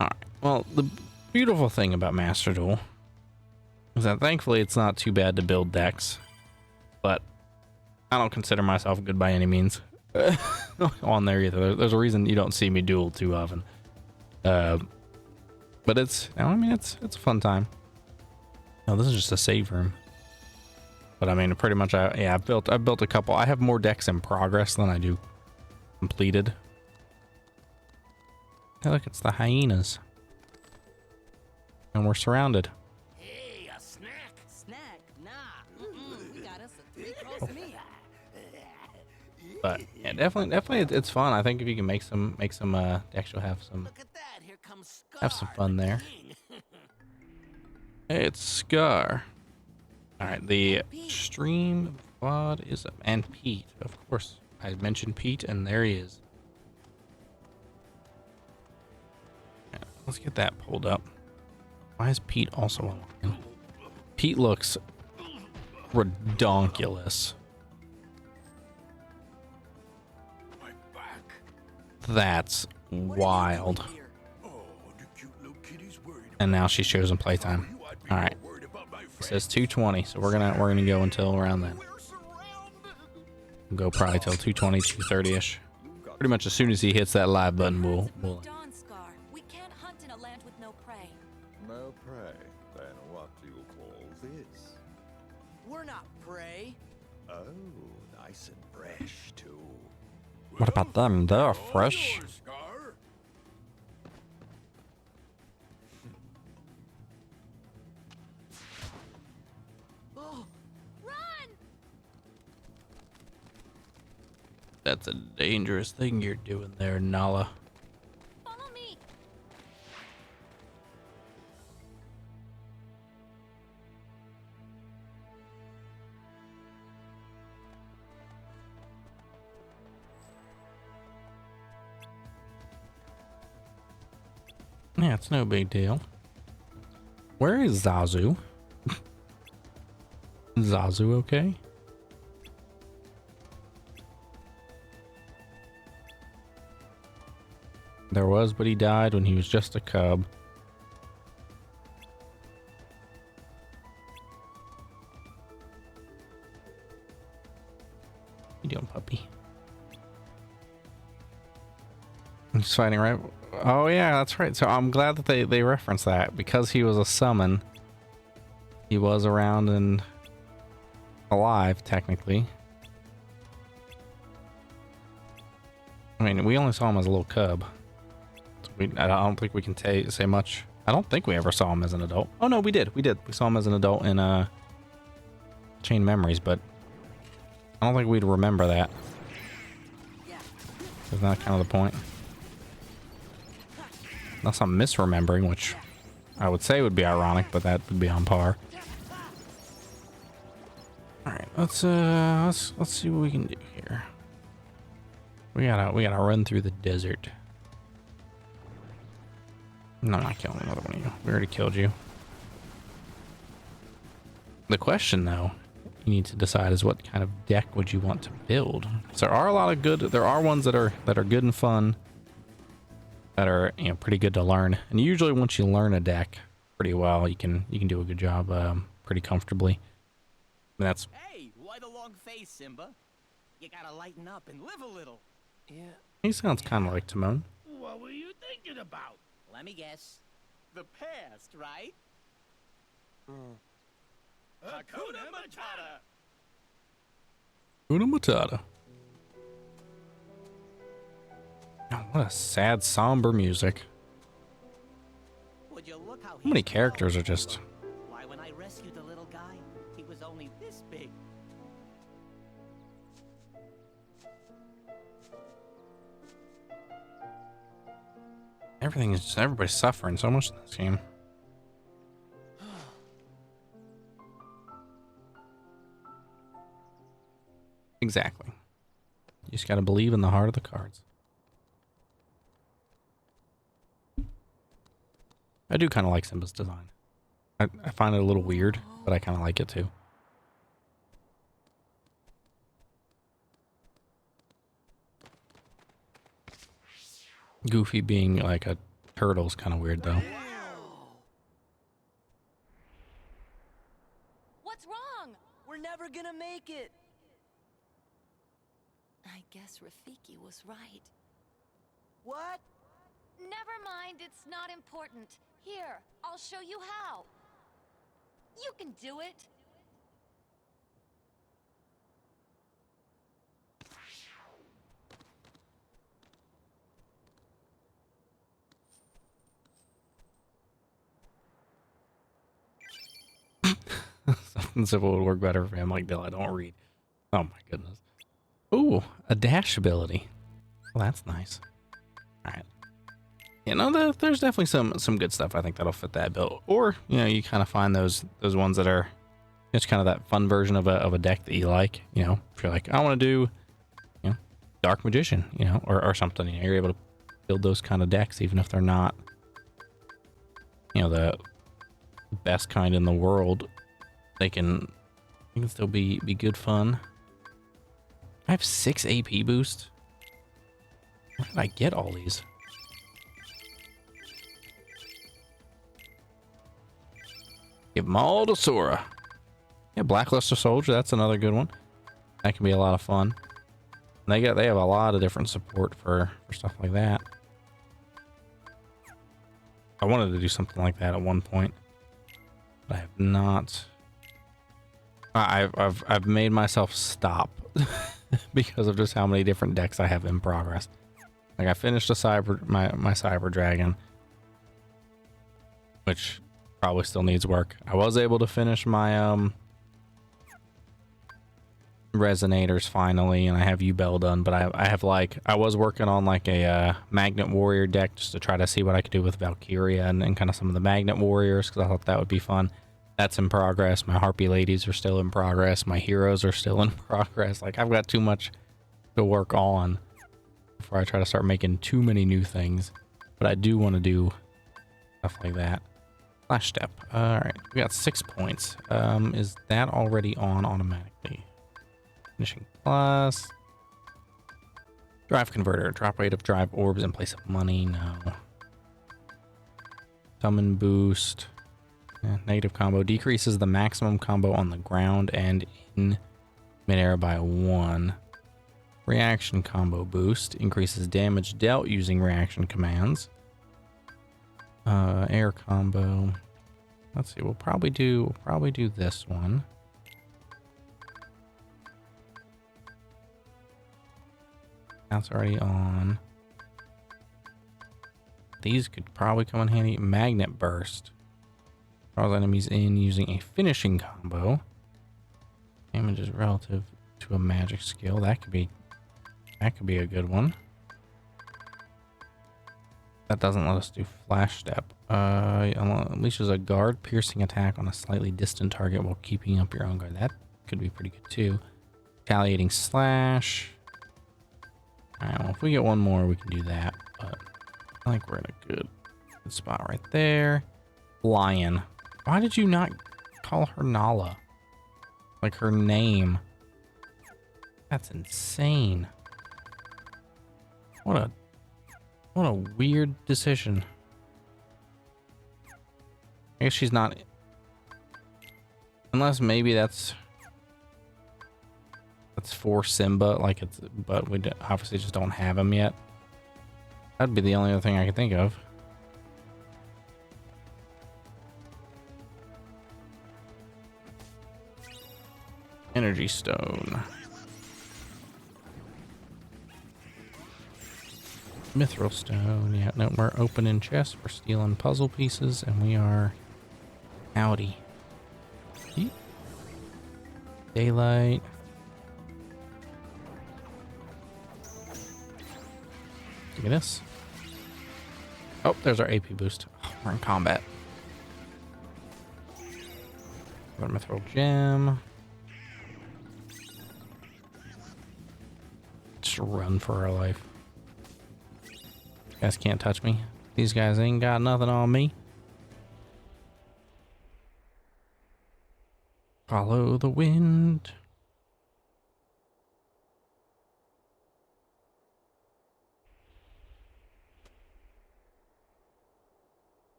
Speaker 1: All right. Well, the beautiful thing about Master Duel is that thankfully it's not too bad to build decks, but I don't consider myself good by any means on there either. There's a reason you don't see me duel too often. But it's a fun time. Oh, this is just a save room. But I mean, pretty much, I've built a couple. I have more decks in progress than I do completed. Hey, look, it's the hyenas. And we're surrounded.
Speaker 8: Hey, a snack?
Speaker 2: Snack? Nah. We got us a 3-course meal.
Speaker 1: But yeah, definitely, it's fun. I think if you can make some decks, you'll have some.
Speaker 8: Look at that. Here comes Scar,
Speaker 1: Have some fun there.
Speaker 8: king.
Speaker 1: Hey, it's Scar. All right, the stream VOD is up, and Pete, of course. I mentioned Pete, and there he is. Yeah, let's get that pulled up. Why is Pete also online? Pete looks redonkulous. That's wild. And now she shows him playtime. All right. It says 2:20, so we're gonna go until around then. We'll go probably till 2:20, 2:30ish. Pretty much as soon as he hits that live button, we'll.
Speaker 10: Dawn, Scar. We can't hunt in a land with no prey.
Speaker 16: No prey. Then what do you call this?
Speaker 4: We're not prey.
Speaker 16: Oh, nice and fresh too.
Speaker 1: What about them? They're fresh.
Speaker 10: Oh, run!
Speaker 1: That's a dangerous thing you're doing there, Nala.
Speaker 10: Follow me.
Speaker 1: Yeah, it's no big deal. Where is Zazu? Zazu okay? There was, but he died when he was just a cub. What you doing, puppy? He's fighting right. Oh yeah, that's right. So I'm glad that they referenced that because he was a summon. He was around and alive technically. I mean, we only saw him as a little cub. So I don't think we can say much. I don't think we ever saw him as an adult. Oh no, we did. We saw him as an adult in chain memories, but I don't think we'd remember that. Isn't that kind of the point? Unless I'm misremembering, which I would say would be ironic, but that would be on par. All right, let's see what we can do here. We gotta run through the desert. No, I'm not killing another one of you. We already killed you. The question, though, you need to decide is what kind of deck would you want to build. So there are a lot of good. There are ones that are good and fun, that are, you know, pretty good to learn. And usually, once you learn a deck pretty well, you can do a good job pretty comfortably. And that's.
Speaker 17: Hey, why the long face, Simba? You gotta lighten up and live a little.
Speaker 14: Yeah.
Speaker 1: He sounds kind of like Timon.
Speaker 17: What were you thinking about? Let me guess. The past, right? Hakuna Matata!
Speaker 1: Hakuna Matata. Oh, what a sad, somber music.
Speaker 17: Would you look how
Speaker 1: How many characters are just...
Speaker 17: Why, when I rescued the little guy, he was only this big.
Speaker 1: Everything is just... Everybody's suffering so much in this game. Exactly. You just gotta believe in the heart of the cards. I do kind of like Simba's design. I find it a little weird, but I kind of like it too. Goofy being like a turtle's kind of weird though.
Speaker 10: What's wrong?
Speaker 4: We're never gonna make it.
Speaker 10: I guess Rafiki was right.
Speaker 4: What?
Speaker 10: Never mind, it's not important. Here, I'll show you how. You can do it.
Speaker 1: Something simple would work better for him like Bill. I don't read. Oh my goodness. Ooh, a dash ability. Well, that's nice. All right. You know, there's definitely some good stuff I think that'll fit that build. Or, you know, you kind of find those ones that are just kind of that fun version of a deck that you like. You know, if you're like, I want to do, you know, Dark Magician, you know, or something. You know, you're able to build those kind of decks even if they're not, you know, the best kind in the world. They can still be good fun. I have 6 AP boost. Where did I get all these? Give them all to Sora. Yeah, Blackluster Soldier, that's another good one. That can be a lot of fun. And they have a lot of different support for stuff like that. I wanted to do something like that at one point, but I have not. I've made myself stop because of just how many different decks I have in progress. Like I finished my Cyber Dragon, which probably still needs work. I was able to finish my Resonators finally, and I have U-Bell done, but I was working on like a Magnet Warrior deck just to try to see what I could do with Valkyria and kind of some of the Magnet Warriors, because I thought that would be fun. That's in progress. My Harpy Ladies are still in progress. My Heroes are still in progress. Like I've got too much to work on before I try to start making too many new things, but I do want to do stuff like that. Flash Step. All right, we got 6 points. Is that already on automatically? Finishing plus. Drive Converter. Drop rate of drive orbs in place of money. No. Summon Boost. Negative combo. Decreases the maximum combo on the ground and in midair by 1. Reaction combo boost. Increases damage dealt using reaction commands. Air combo. Let's see. We'll probably do this one. That's already on. These could probably come in handy. Magnet Burst. Draws enemies in using a finishing combo. Damage is relative to a magic skill. That could be a good one. That doesn't let us do flash step. Unleashes a guard piercing attack on a slightly distant target while keeping up your own guard. That could be pretty good too. Retaliating slash. Alright, well, if we get one more, we can do that. But I think we're in a good spot right there. Lion. Why did you not call her Nala? Like her name. That's insane. What a weird decision. I guess she's not. Unless maybe that's for Simba, like it's, but we obviously just don't have him yet. That'd be the only other thing I could think of. Energy stone. Mithril stone. Yeah, no, we're opening chests. We're stealing puzzle pieces, and we are howdy. Yeet. Daylight. Look at this. Oh, there's our AP boost. Oh, we're in combat. Got a mithril gem. Just run for our life. You guys can't touch me. These guys ain't got nothing on me. Follow the wind.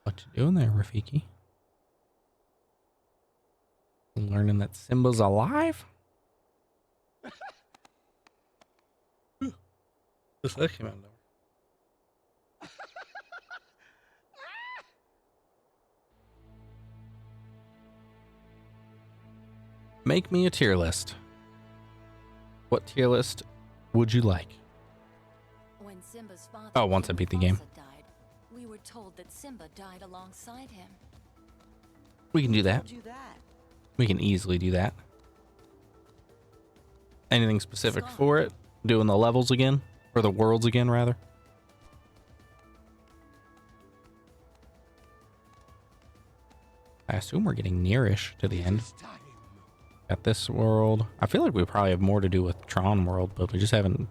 Speaker 1: What you doing there, Rafiki? Learning that Simba's alive? This came out of nowhere. Make me a tier list. What tier list would you like?
Speaker 10: When Simba's father
Speaker 1: Oh, once I beat the game.
Speaker 10: died, we were told that Simba died alongside him.
Speaker 1: We can do that.
Speaker 4: Told you that?
Speaker 1: We can easily do that. Anything specific for it? Doing the levels again? Or the worlds again, rather? I assume we're getting nearish to the end. At this world. I feel like we probably have more to do with Tron World, but we just haven't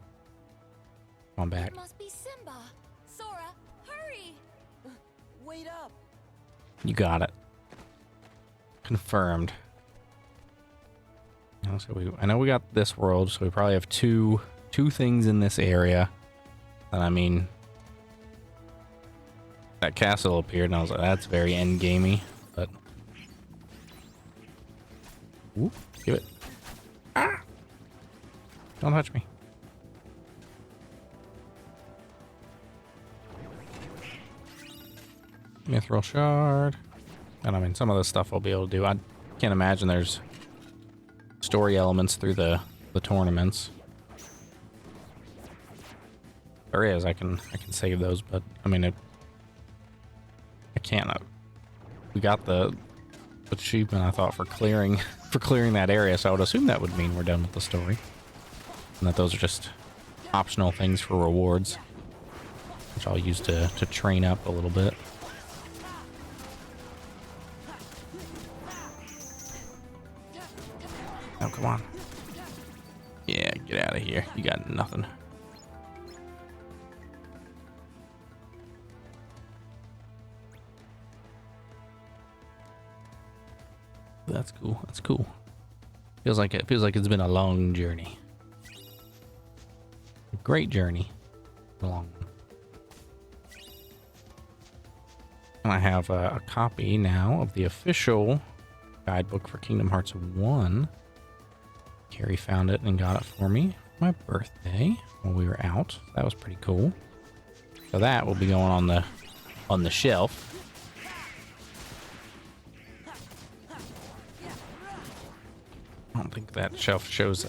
Speaker 1: gone back.
Speaker 10: It must be Simba. Sora, hurry!
Speaker 4: Wait up!
Speaker 1: You got it. Confirmed. So I know we got this world, so we probably have two things in this area. And I mean, that castle appeared, and I was like, that's very end gamey. But ooh, give it. Ah! Don't touch me. Mithril shard. And I mean, some of this stuff we'll be able to do. I can't imagine there's story elements through the tournaments. There is. I can save those, but I mean, I can't. We got the achievement, I thought, for clearing that area, so I would assume that would mean we're done with the story, and that those are just optional things for rewards, which I'll use to train up a little bit. Oh, come on. Yeah, get out of here. You got nothing. That's cool. That's cool. Feels like it's been a long journey. A great journey. A long one. And I have a copy now of the official guidebook for Kingdom Hearts 1. Carrie found it and got it for me for my birthday when we were out. That was pretty cool. So that will be going on the shelf. I don't think that shelf shows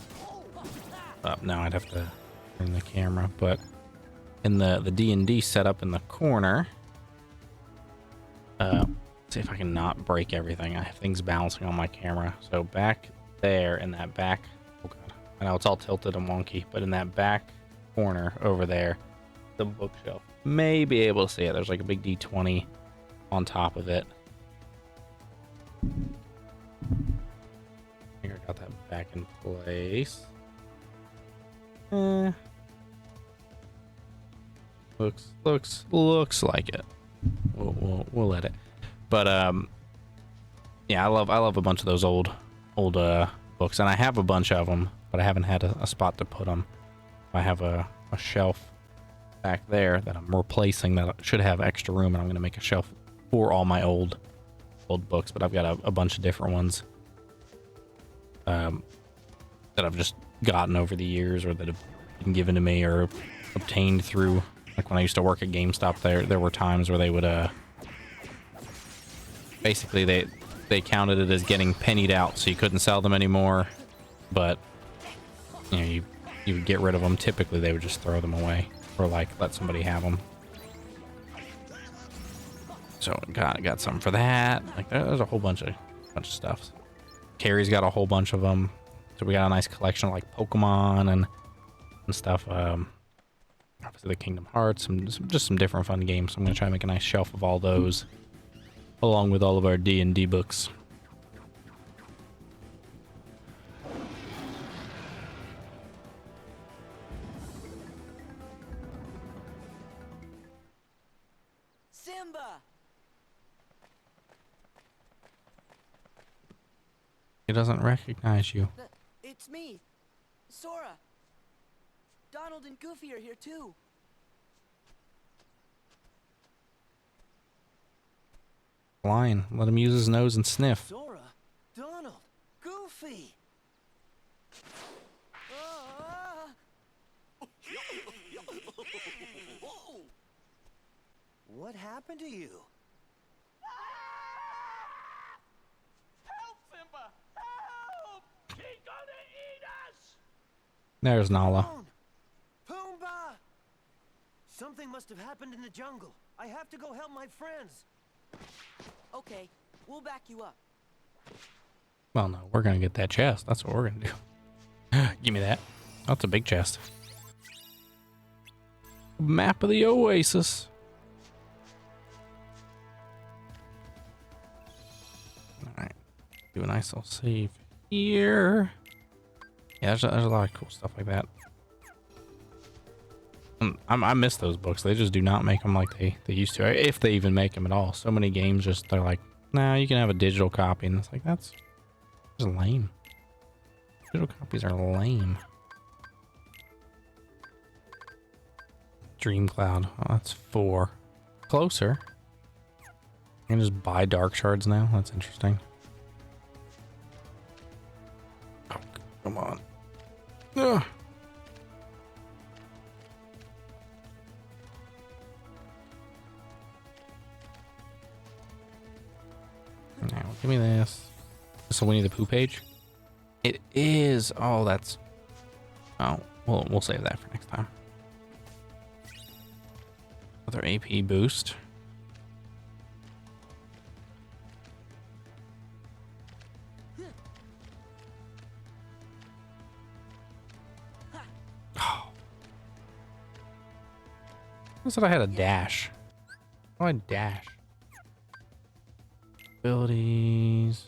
Speaker 1: up. Now I'd have to turn the camera, but in the D&D setup in the corner, see if I can not break everything. I have things bouncing on my camera. So back there in that back, oh god, I know it's all tilted and wonky, but in that back corner over there, the bookshelf, may be able to see it. There's like a big D20 on top of it. I think I got that back in place. Looks like it. We'll let it. But yeah, I love a bunch of those old books, and I have a bunch of them, but I haven't had a spot to put them. I have a shelf back there that I'm replacing that should have extra room, and I'm gonna make a shelf for all my old books. But I've got a bunch of different ones that I've just gotten over the years, or that have been given to me or obtained through, like when I used to work at GameStop. There were times where they would basically they counted it as getting pennied out, so you couldn't sell them anymore, but you know, you would get rid of them. Typically they would just throw them away or like let somebody have them. So got some for that. Like there's a whole bunch of stuff. Carrie's got a whole bunch of them, so we got a nice collection of like Pokemon and stuff. Obviously the Kingdom Hearts, just some different fun games. So I'm gonna try to make a nice shelf of all those, along with all of our D&D books.
Speaker 4: Simba!
Speaker 1: He doesn't recognize you.
Speaker 4: It's me, Sora. Donald and Goofy are here too.
Speaker 1: Lion, let him use his nose and sniff.
Speaker 14: Sora, Donald, Goofy. What happened to you?
Speaker 15: Help, Simba! Help! He's gonna eat us!
Speaker 1: There's Nala.
Speaker 14: Pumbaa! Something must have happened in the jungle. I have to go help my friends.
Speaker 4: Okay, we'll back you up.
Speaker 1: Well, no, we're gonna get that chest. That's what we're gonna do. Give me that. That's a big chest. Map of the Oasis. Alright. Do a nice little save here. Yeah, there's a lot of cool stuff like that. I miss those books. They just do not make them like they used to, if they even make them at all. So many games they're like, nah, you can have a digital copy, and it's like, that's just lame. Digital copies are lame. Dream Cloud. Oh, that's 4. Closer. I can just buy dark shards now. That's interesting. Oh, come on. Ugh. Now, give me this. So we need the poo page. It is. Oh, that's. Oh, we'll save that for next time. Another AP boost. Oh. I said I had a dash. Oh, I dash. Abilities.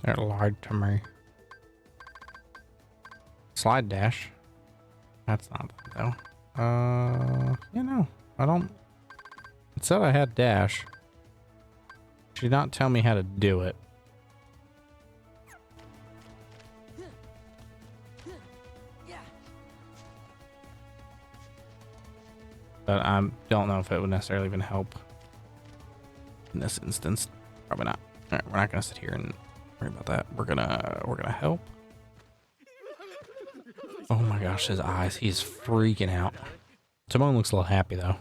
Speaker 1: They're lied to me. Slide dash. That's not that though. You know, I don't. It said I had dash. She did not tell me how to do it. But I don't know if it would necessarily even help in this instance. Probably not. All right, we're not gonna sit here and Worry about that. We're gonna help. Oh my gosh, his eyes. He's freaking out. Timon looks a little happy though.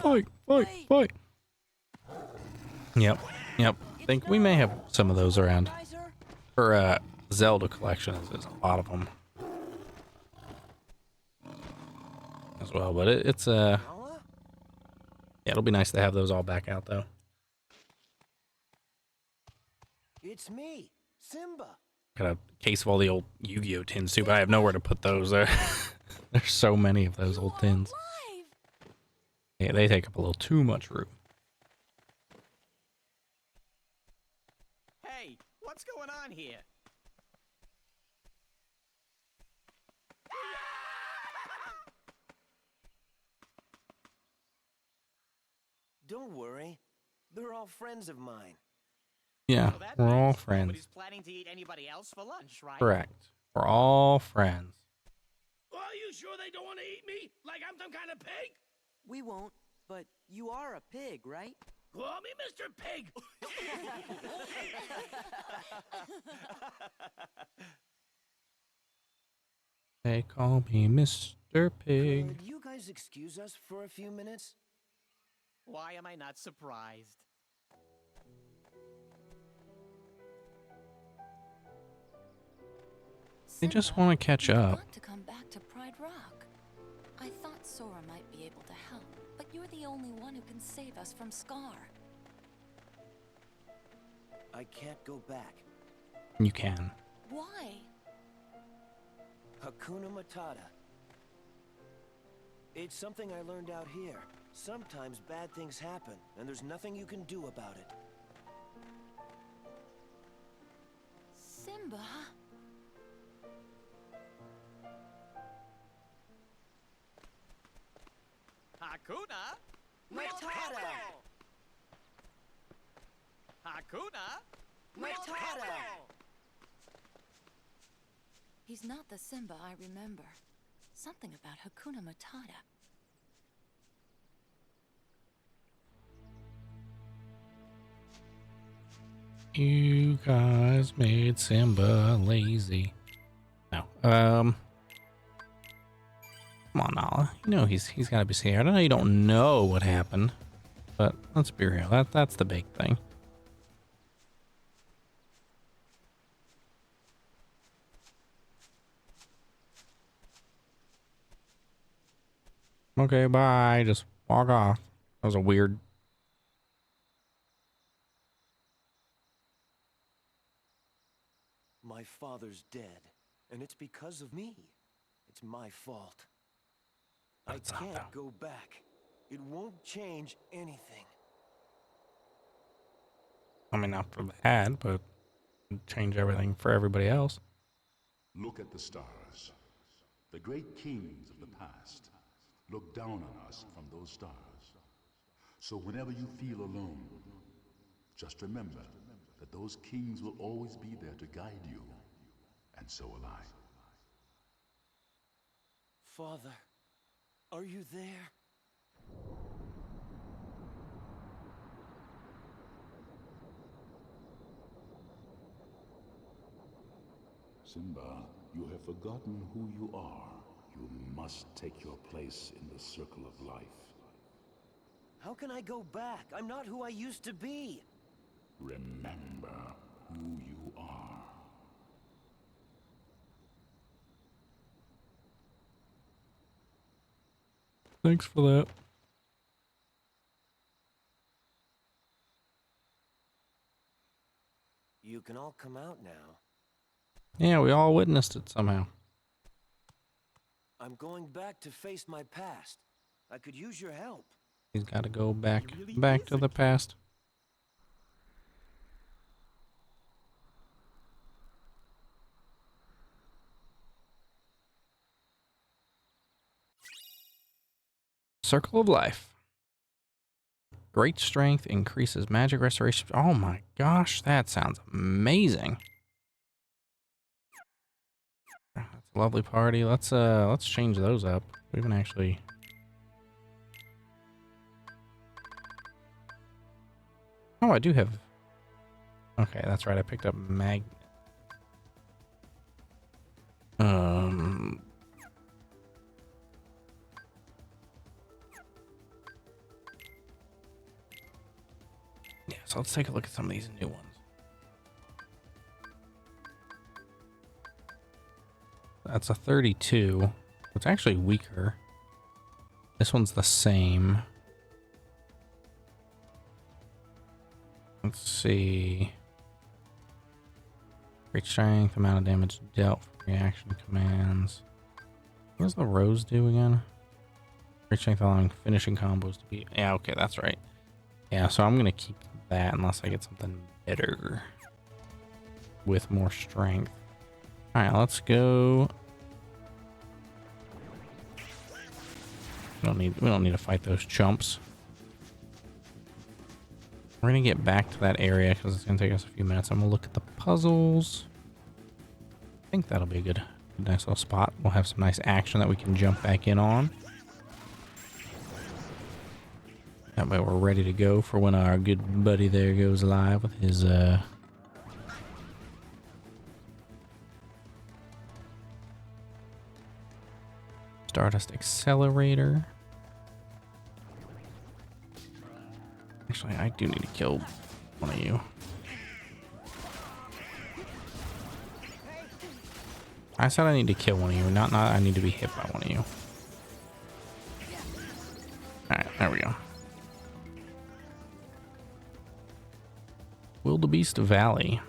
Speaker 1: Fight, fight, fight. Yep. I think we may have some of those around. For Zelda collection, there's a lot of them as well, but it's yeah, it'll be nice to have those all back out though.
Speaker 14: It's me, Simba.
Speaker 1: Got a case of all the old Yu-Gi-Oh tins too, but I have nowhere to put those. There's so many of those old tins. Yeah, they take up a little too much room.
Speaker 17: Hey, what's going on here?
Speaker 14: Don't worry. They're all friends of mine.
Speaker 1: Yeah,
Speaker 17: So that
Speaker 1: we're all
Speaker 17: means
Speaker 1: friends.
Speaker 17: Nobody's planning to eat anybody else for lunch, right?
Speaker 1: Correct. We're all friends.
Speaker 8: Are you sure they don't want to eat me like I'm some kind of pig?
Speaker 4: We won't, but you are a pig, right?
Speaker 8: Call me Mr. Pig.
Speaker 1: They call me Mr. Pig.
Speaker 14: Could you guys excuse us for a few minutes?
Speaker 17: Why am I not surprised?
Speaker 1: They just want to catch up.
Speaker 10: Want to come back to Pride Rock. I thought Sora might be able to help, but you're the only one who can save us from Scar.
Speaker 14: I can't go back.
Speaker 1: You can.
Speaker 10: Why?
Speaker 14: Hakuna Matata. It's something I learned out here. Sometimes bad things happen, and there's nothing you can do about it.
Speaker 10: Simba?
Speaker 17: Hakuna
Speaker 4: Matata!
Speaker 17: Hakuna
Speaker 4: Matata!
Speaker 10: He's not the Simba I remember. Something about Hakuna Matata.
Speaker 1: You guys made Simba lazy. No. Come on, Nala. You know he's got to be scared. I know you don't know what happened, but let's be real. That's the big thing. Okay, bye. Just walk off. That was a weird.
Speaker 14: My father's dead, and it's because of me. It's my fault. I can't go back. It won't change anything.
Speaker 1: I mean, not for the bad, but it'd change everything for everybody else.
Speaker 18: Look at the stars. The great kings of the past look down on us from those stars. So whenever you feel alone, just remember that those kings will always be there to guide you, and so will I.
Speaker 14: Father, are you there?
Speaker 18: Simba, you have forgotten who you are. You must take your place in the circle of life.
Speaker 14: How can I go back? I'm not who I used to be.
Speaker 18: Remember who you are.
Speaker 1: Thanks for that.
Speaker 14: You can all come out now.
Speaker 1: Yeah, we all witnessed it somehow.
Speaker 14: I'm going back to face my past. I could use your help.
Speaker 1: He's got to go back to the past. Circle of Life. Great strength increases magic restoration. Oh my gosh, that sounds amazing. That's a lovely party. Let's change those up. We can actually Oh, I do have. Okay, that's right. I picked up magnet. Yeah, so let's take a look at some of these new ones. That's a 32. It's actually weaker. This one's the same. Let's see. Great strength, amount of damage dealt for reaction commands. What does the rose do again? Great strength allowing finishing combos to be. Yeah, okay, that's right. Yeah, so I'm gonna keep that unless I get something better with more strength. All right, let's go. We don't need to fight those chumps. We're gonna get back to that area because it's gonna take us a few minutes. I'm gonna look at the puzzles. I think that'll be a good, nice little spot. We'll have some nice action that we can jump back in on. That way we're ready to go for when our good buddy there goes live with his Stardust Accelerator. Actually, I do need to kill one of you. I said I need to kill one of you, not I need to be hit by one of you. Alright, there we go. Wildebeest Valley.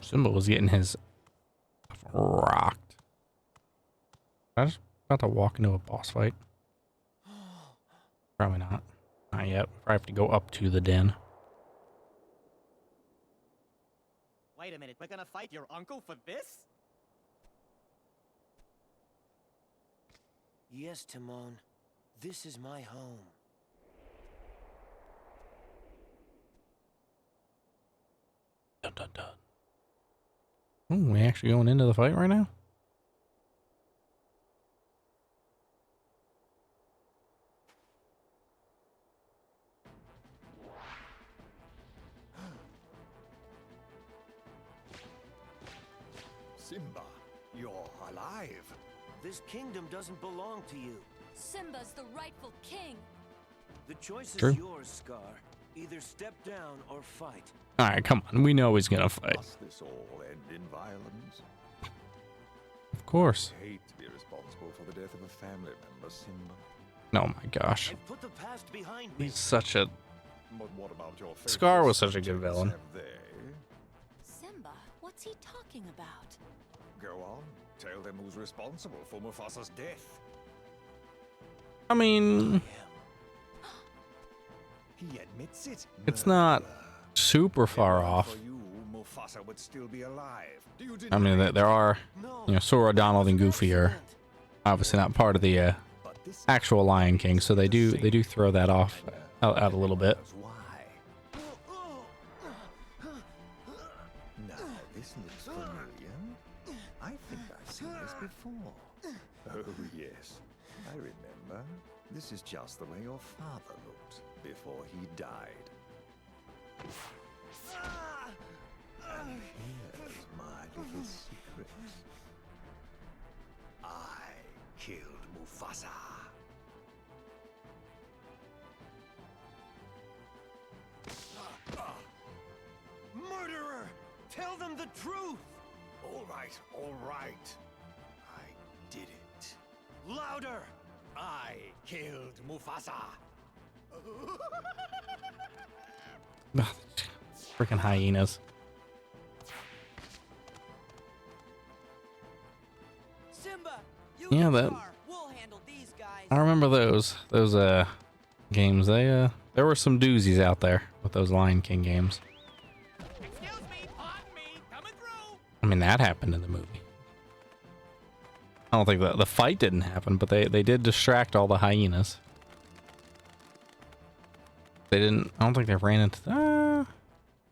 Speaker 1: Simba was getting his rocked. I was about to walk into a boss fight. Probably not. Not yet. Probably have to go up to the den.
Speaker 17: Wait a minute, we're gonna fight your uncle for this?
Speaker 14: Yes, Timon. This is my home.
Speaker 1: Dun, dun, dun. Oh, we actually going into the fight right now?
Speaker 5: Simba, you're alive.
Speaker 14: This kingdom doesn't belong to you.
Speaker 10: Simba's the rightful king.
Speaker 14: The choice
Speaker 1: True.
Speaker 14: is yours, Scar. Either step down or fight.
Speaker 1: All right, come on. We know he's gonna fight.
Speaker 16: Must this all end in violence?
Speaker 1: Of course.
Speaker 16: I hate to be responsible for the death of a family member, Simba.
Speaker 1: Oh my gosh.
Speaker 14: I've put the past behind me.
Speaker 1: He's such a.
Speaker 16: But what about your
Speaker 1: Scar was such a good villain.
Speaker 16: Have they?
Speaker 10: Simba, what's he talking about?
Speaker 16: Go on. Tell them who's responsible for Mufasa's death.
Speaker 1: I mean,
Speaker 16: He admits it.
Speaker 1: it's not super far off.
Speaker 16: For you, Mufasa would still be alive. Do you
Speaker 1: I mean, there are, you know, Sora, Donald, and Goofy are obviously not part of the actual Lion King, so they do throw that off out a little bit.
Speaker 16: Now, this looks familiar. I think I've seen this before. Oh, yes. I remember. This is just the way your father looked before he died. And here's my little secret. I killed Mufasa.
Speaker 14: Murderer! Tell them the truth!
Speaker 5: All right, all right. I did it.
Speaker 14: Louder!
Speaker 5: I killed Mufasa.
Speaker 1: Freaking hyenas.
Speaker 4: Simba, you
Speaker 1: Yeah,
Speaker 4: and
Speaker 1: that.
Speaker 4: Scar, we'll handle these guys.
Speaker 1: I remember those games. There were some doozies out there with those Lion King games.
Speaker 17: Excuse me, pardon me, coming through.
Speaker 1: I mean, that happened in the movie. I don't think the fight didn't happen, but they did distract all the hyenas. They didn't. I don't think they ran into.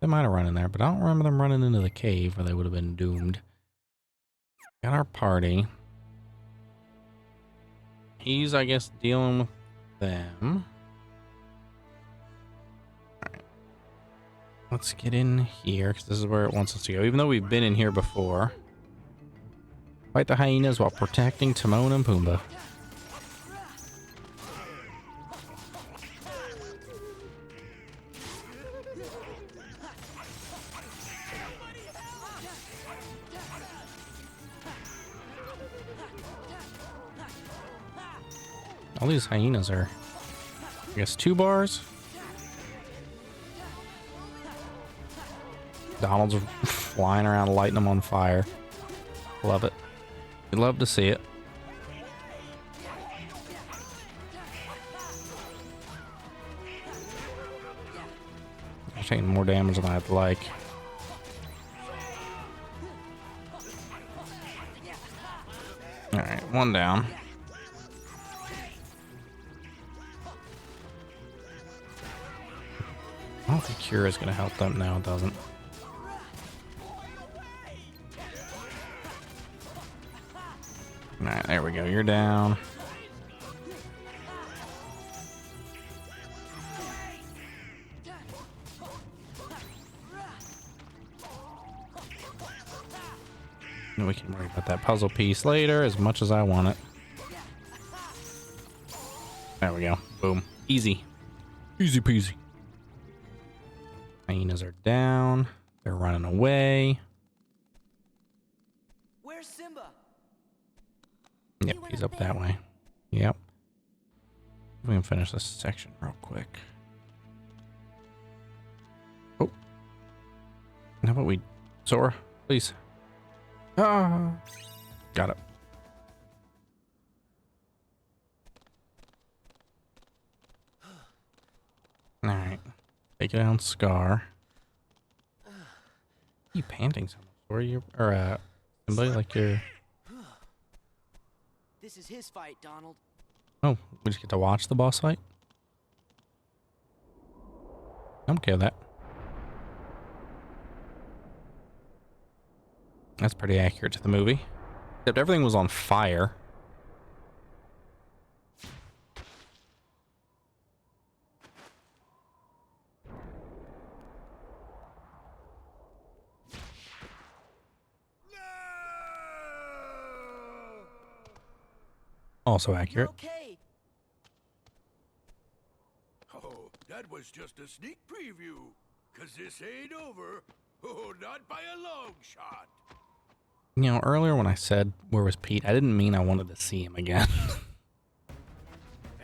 Speaker 1: They might have run in there, but I don't remember them running into the cave or they would have been doomed. Got our party. He's, I guess, dealing with them. Alright. Let's get in here, because this is where it wants us to go. Even though we've been in here before. Fight the hyenas while protecting Timon and Pumbaa. All these hyenas are, I guess, 2 bars. Donald's flying around lighting them on fire. Love it. We love to see it. I'm taking more damage than I'd like. Alright, 1 down. I don't think Cure is going to help them. No, it doesn't. Alright, there we go. You're down. And we can worry about that puzzle piece later as much as I want it. There we go. Boom. Easy. Easy peasy. Hyenas are down. They're running away.
Speaker 4: Where's Simba?
Speaker 1: Yep, he's up that way. Yep. We can finish this section real quick. Oh. How about we... Sora, please. Ah. Got it. Alright. Take it down, Scar. You panting so much? Or you or somebody like you're...
Speaker 4: This is his fight, Donald.
Speaker 1: Oh, we just get to watch the boss fight? I'm okay with that. That's pretty accurate to the movie. Except everything was on fire. Also accurate.
Speaker 4: Okay.
Speaker 3: Oh, that was just a sneak preview. 'Cause this ain't over. Oh, not by a long shot.
Speaker 1: You know, earlier when I said, where was Pete, I didn't mean I wanted to see him again.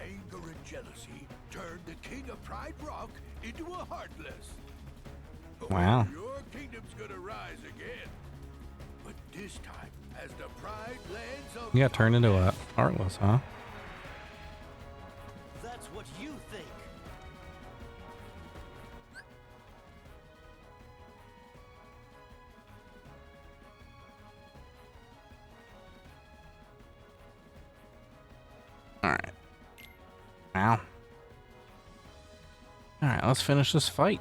Speaker 3: Anger and jealousy turned the king of Pride Rock into a Heartless.
Speaker 1: Wow.
Speaker 3: Your kingdom's gonna rise again. But this time, as the Pride lands of...
Speaker 1: You got turned into a Heartless, huh?
Speaker 17: That's what you think.
Speaker 1: Alright. Wow. Alright, let's finish this fight.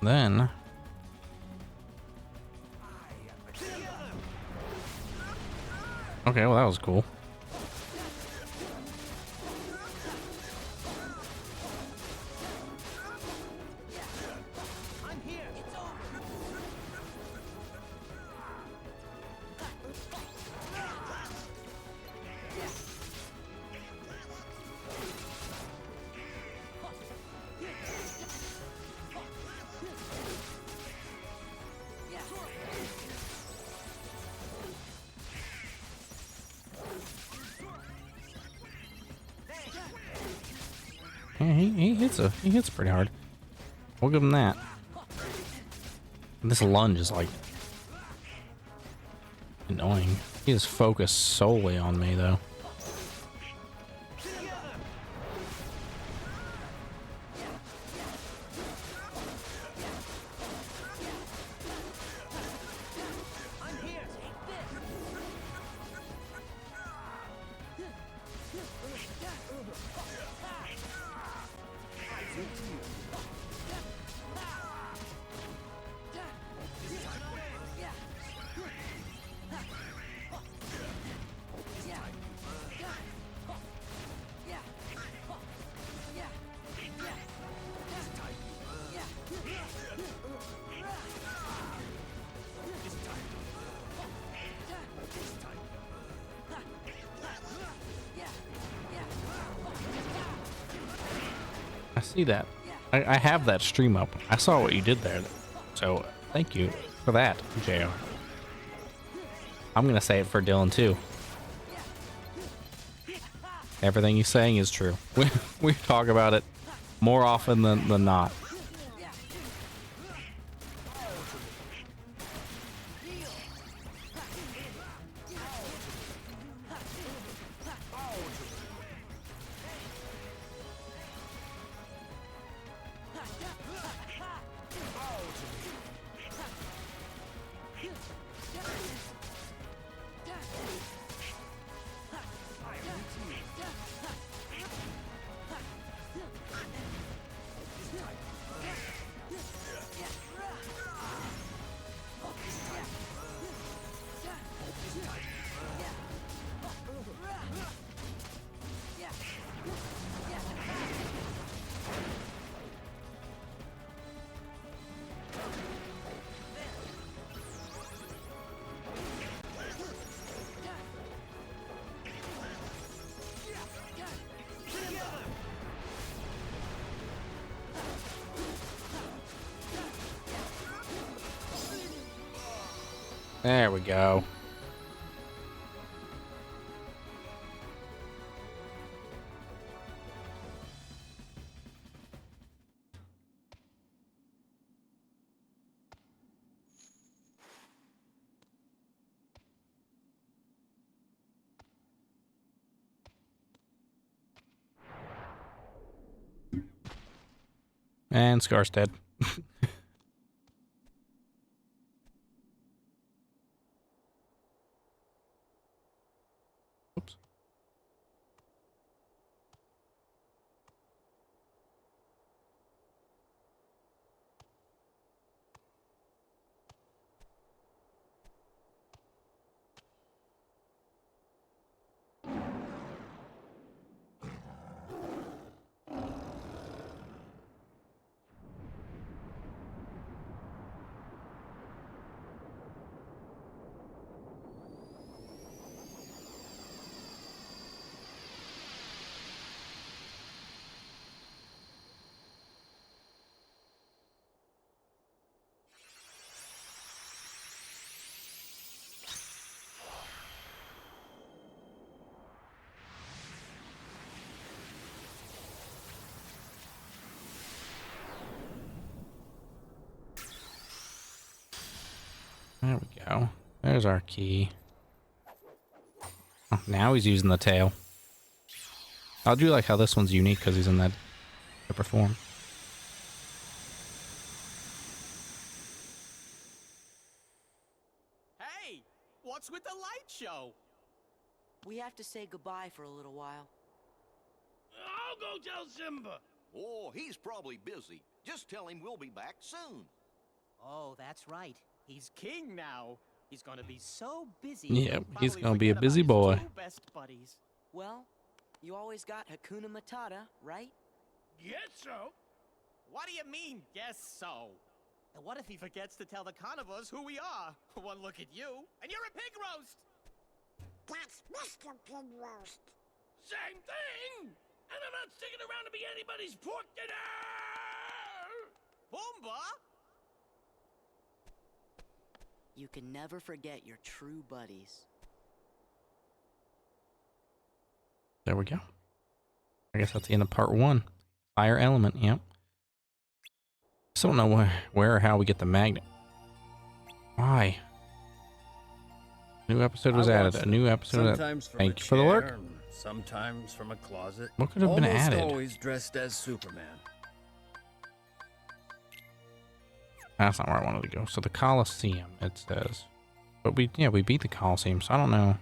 Speaker 1: Then... Okay, well that was cool. Yeah, he hits pretty hard. We'll give him that. This lunge is like annoying. He is focused solely on me though. see that. I have that stream up. I saw what you did there. So thank you for that, JR. I'm gonna say it for Dylan too. Everything he's saying is true. We talk about it more often than not. There we go. And Scar's dead. Oops. There we go. There's our key. Oh, now he's using the tail. I do like how this one's unique because he's in that upper form.
Speaker 17: Hey, what's with the light show?
Speaker 4: We have to say goodbye for a little while.
Speaker 15: I'll go tell Simba.
Speaker 5: Oh, he's probably busy. Just tell him we'll be back soon.
Speaker 17: Oh, that's right. He's king now. He's gonna be so busy.
Speaker 1: Yeah,
Speaker 17: he'll
Speaker 1: he's
Speaker 17: probably
Speaker 1: gonna be a
Speaker 17: forget
Speaker 1: busy
Speaker 17: about
Speaker 1: boy.
Speaker 17: his two best buddies.
Speaker 4: Well, you always got Hakuna Matata, right?
Speaker 15: Guess so.
Speaker 17: What do you mean, guess so? And what if he forgets to tell the carnivores who we are? One look at you, and you're a pig roast!
Speaker 7: That's Mr. Pig Roast.
Speaker 15: Same thing. And I'm not sticking around to be anybody's pork dinner.
Speaker 17: Boomba!
Speaker 4: You can never forget your true buddies.
Speaker 1: There we go. I guess that's the end of part 1. Fire element, yep. Still don't know where or how we get the magnet. Why? New episode was added. A new episode.
Speaker 14: Sometimes from
Speaker 1: Thank
Speaker 14: a
Speaker 1: you for the lurk.
Speaker 14: chair, sometimes from a closet.
Speaker 1: What could have been
Speaker 14: Almost
Speaker 1: added?
Speaker 14: always dressed as Superman.
Speaker 1: That's not where I wanted to go. So the Coliseum, it says. But we beat the Coliseum, so I don't know.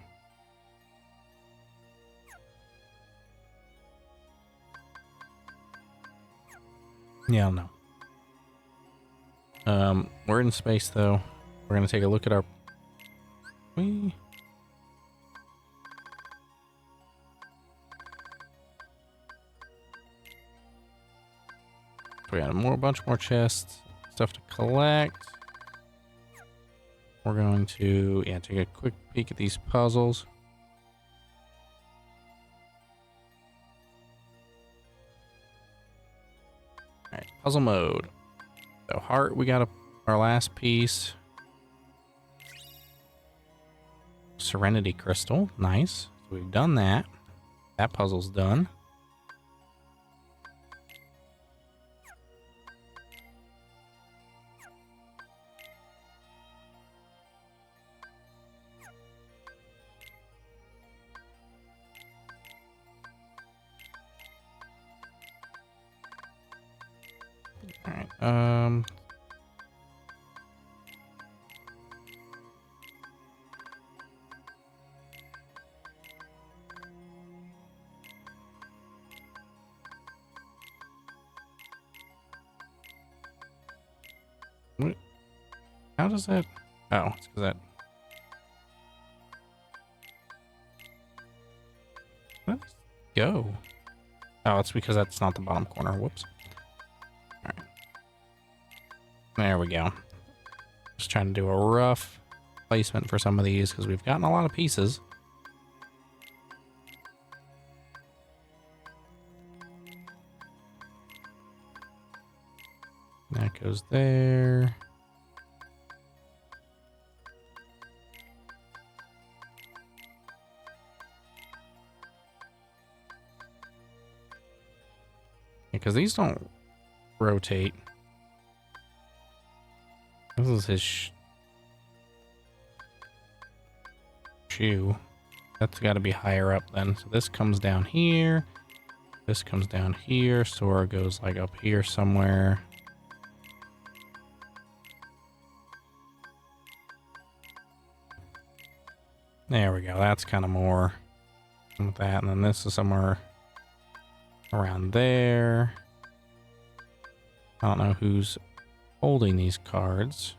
Speaker 1: Yeah, I don't know. We're in space though. We're gonna take a look at our. We got a bunch more chests, stuff to collect. We're going to take a quick peek at these puzzles. Alright, puzzle mode. So heart, we got our last piece. Serenity crystal, nice. So we've done that. That puzzle's done. All right. What? How does that? Oh, it's because that. Where did it go? Oh, it's because that's not the bottom corner. Whoops. All right. There we go. Just trying to do a rough placement for some of these because we've gotten a lot of pieces. That goes there. Because these don't rotate. This is his shoe. That's got to be higher up then. So this comes down here. This comes down here. Sora goes like up here somewhere. There we go. That's kind of more with that. And then this is somewhere around there. I don't know who's holding these cards.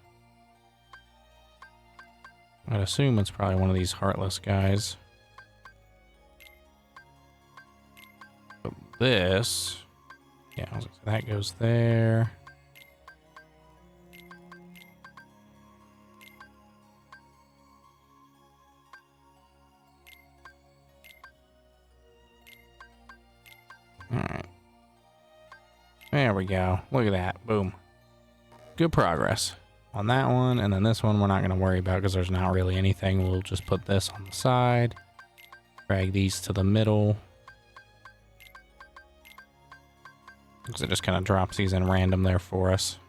Speaker 1: I'd assume it's probably one of these Heartless guys. But this, yeah, that goes there. All right. There we go. Look at that. Boom. Good progress on that one. And then this one we're not going to worry about because there's not really anything. We'll just put this on the side. Drag these to the middle. Because it just kind of drops these in random there for us.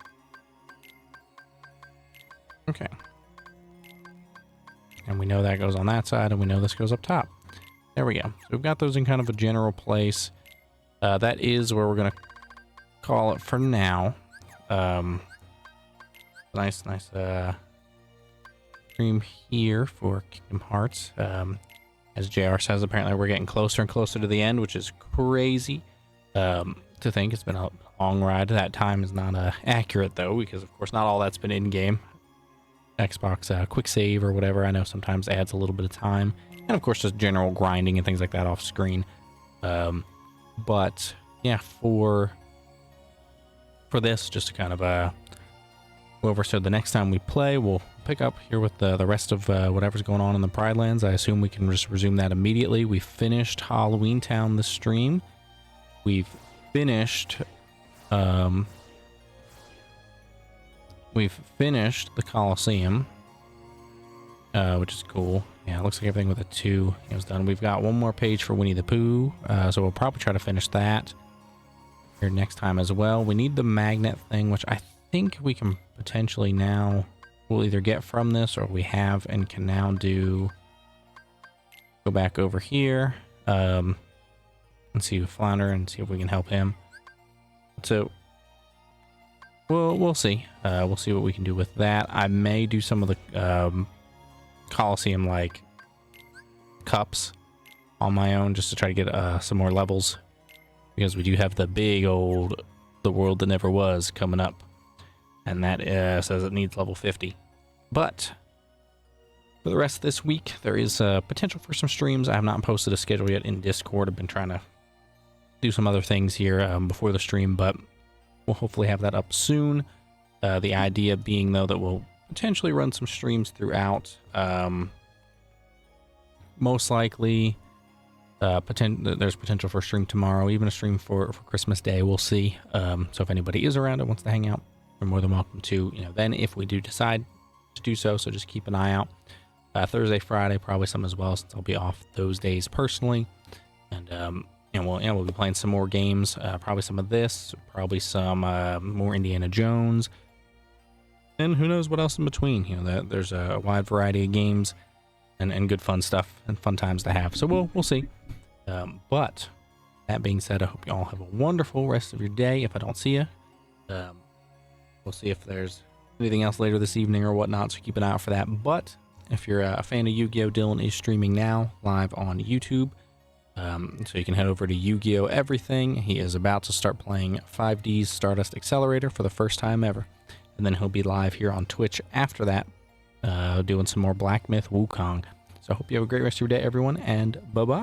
Speaker 1: Okay. And we know that goes on that side and we know this goes up top. There we go. So we've got those in kind of a general place. That is where we're going to call it for now. Nice stream here for Kingdom Hearts. As JR says, apparently we're getting closer and closer to the end, which is crazy to think. It's been a long ride. That time is not accurate, though, because, of course, not all that's been in-game. Xbox quick save or whatever, I know sometimes adds a little bit of time. And, of course, just general grinding and things like that off screen. But, yeah, for this, just to kind of go over. So the next time we play, we'll pick up here with the rest of whatever's going on in the Pride Lands. I assume we can just resume that immediately. We finished Halloween Town this stream. We've finished the Coliseum, which is cool. Yeah, it looks like everything with a 2 is done. We've got one more page for Winnie the Pooh, so we'll probably try to finish that here next time as well. We need the magnet thing, which I think we can potentially now, we'll either get from this or we have and can now do, go back over here and see Flounder and see if we can help him. So we'll see. We'll see what we can do with that. I may do some of the Coliseum like cups on my own just to try to get some more levels, because we do have the big old The World That Never Was coming up, and that says it needs level 50. But for the rest of this week, there is potential for some streams. I have not posted a schedule yet in Discord. I've been trying to do some other things here before the stream, but we'll hopefully have that up soon. The idea being, though, that we'll potentially run some streams throughout. Most likely There's potential for a stream tomorrow, even a stream for Christmas Day. We'll see. So if anybody is around and wants to hang out, you're more than welcome to. Then if we do decide to do so, just keep an eye out. Thursday, Friday, probably some as well, since I'll be off those days personally. And we'll be playing some more games. Probably some of this, probably some more Indiana Jones, and who knows what else in between. There's a wide variety of games and good fun stuff and fun times to have. So we'll see. But that being said, I hope you all have a wonderful rest of your day. If I don't see you, we'll see if there's anything else later this evening or whatnot. So keep an eye out for that. But if you're a fan of Yu-Gi-Oh, Dylan is streaming now live on YouTube. So you can head over to Yu-Gi-Oh! Everything. He is about to start playing 5D's Stardust Accelerator for the first time ever. And then he'll be live here on Twitch after that, doing some more Black Myth Wukong. So I hope you have a great rest of your day, everyone, and bye-bye.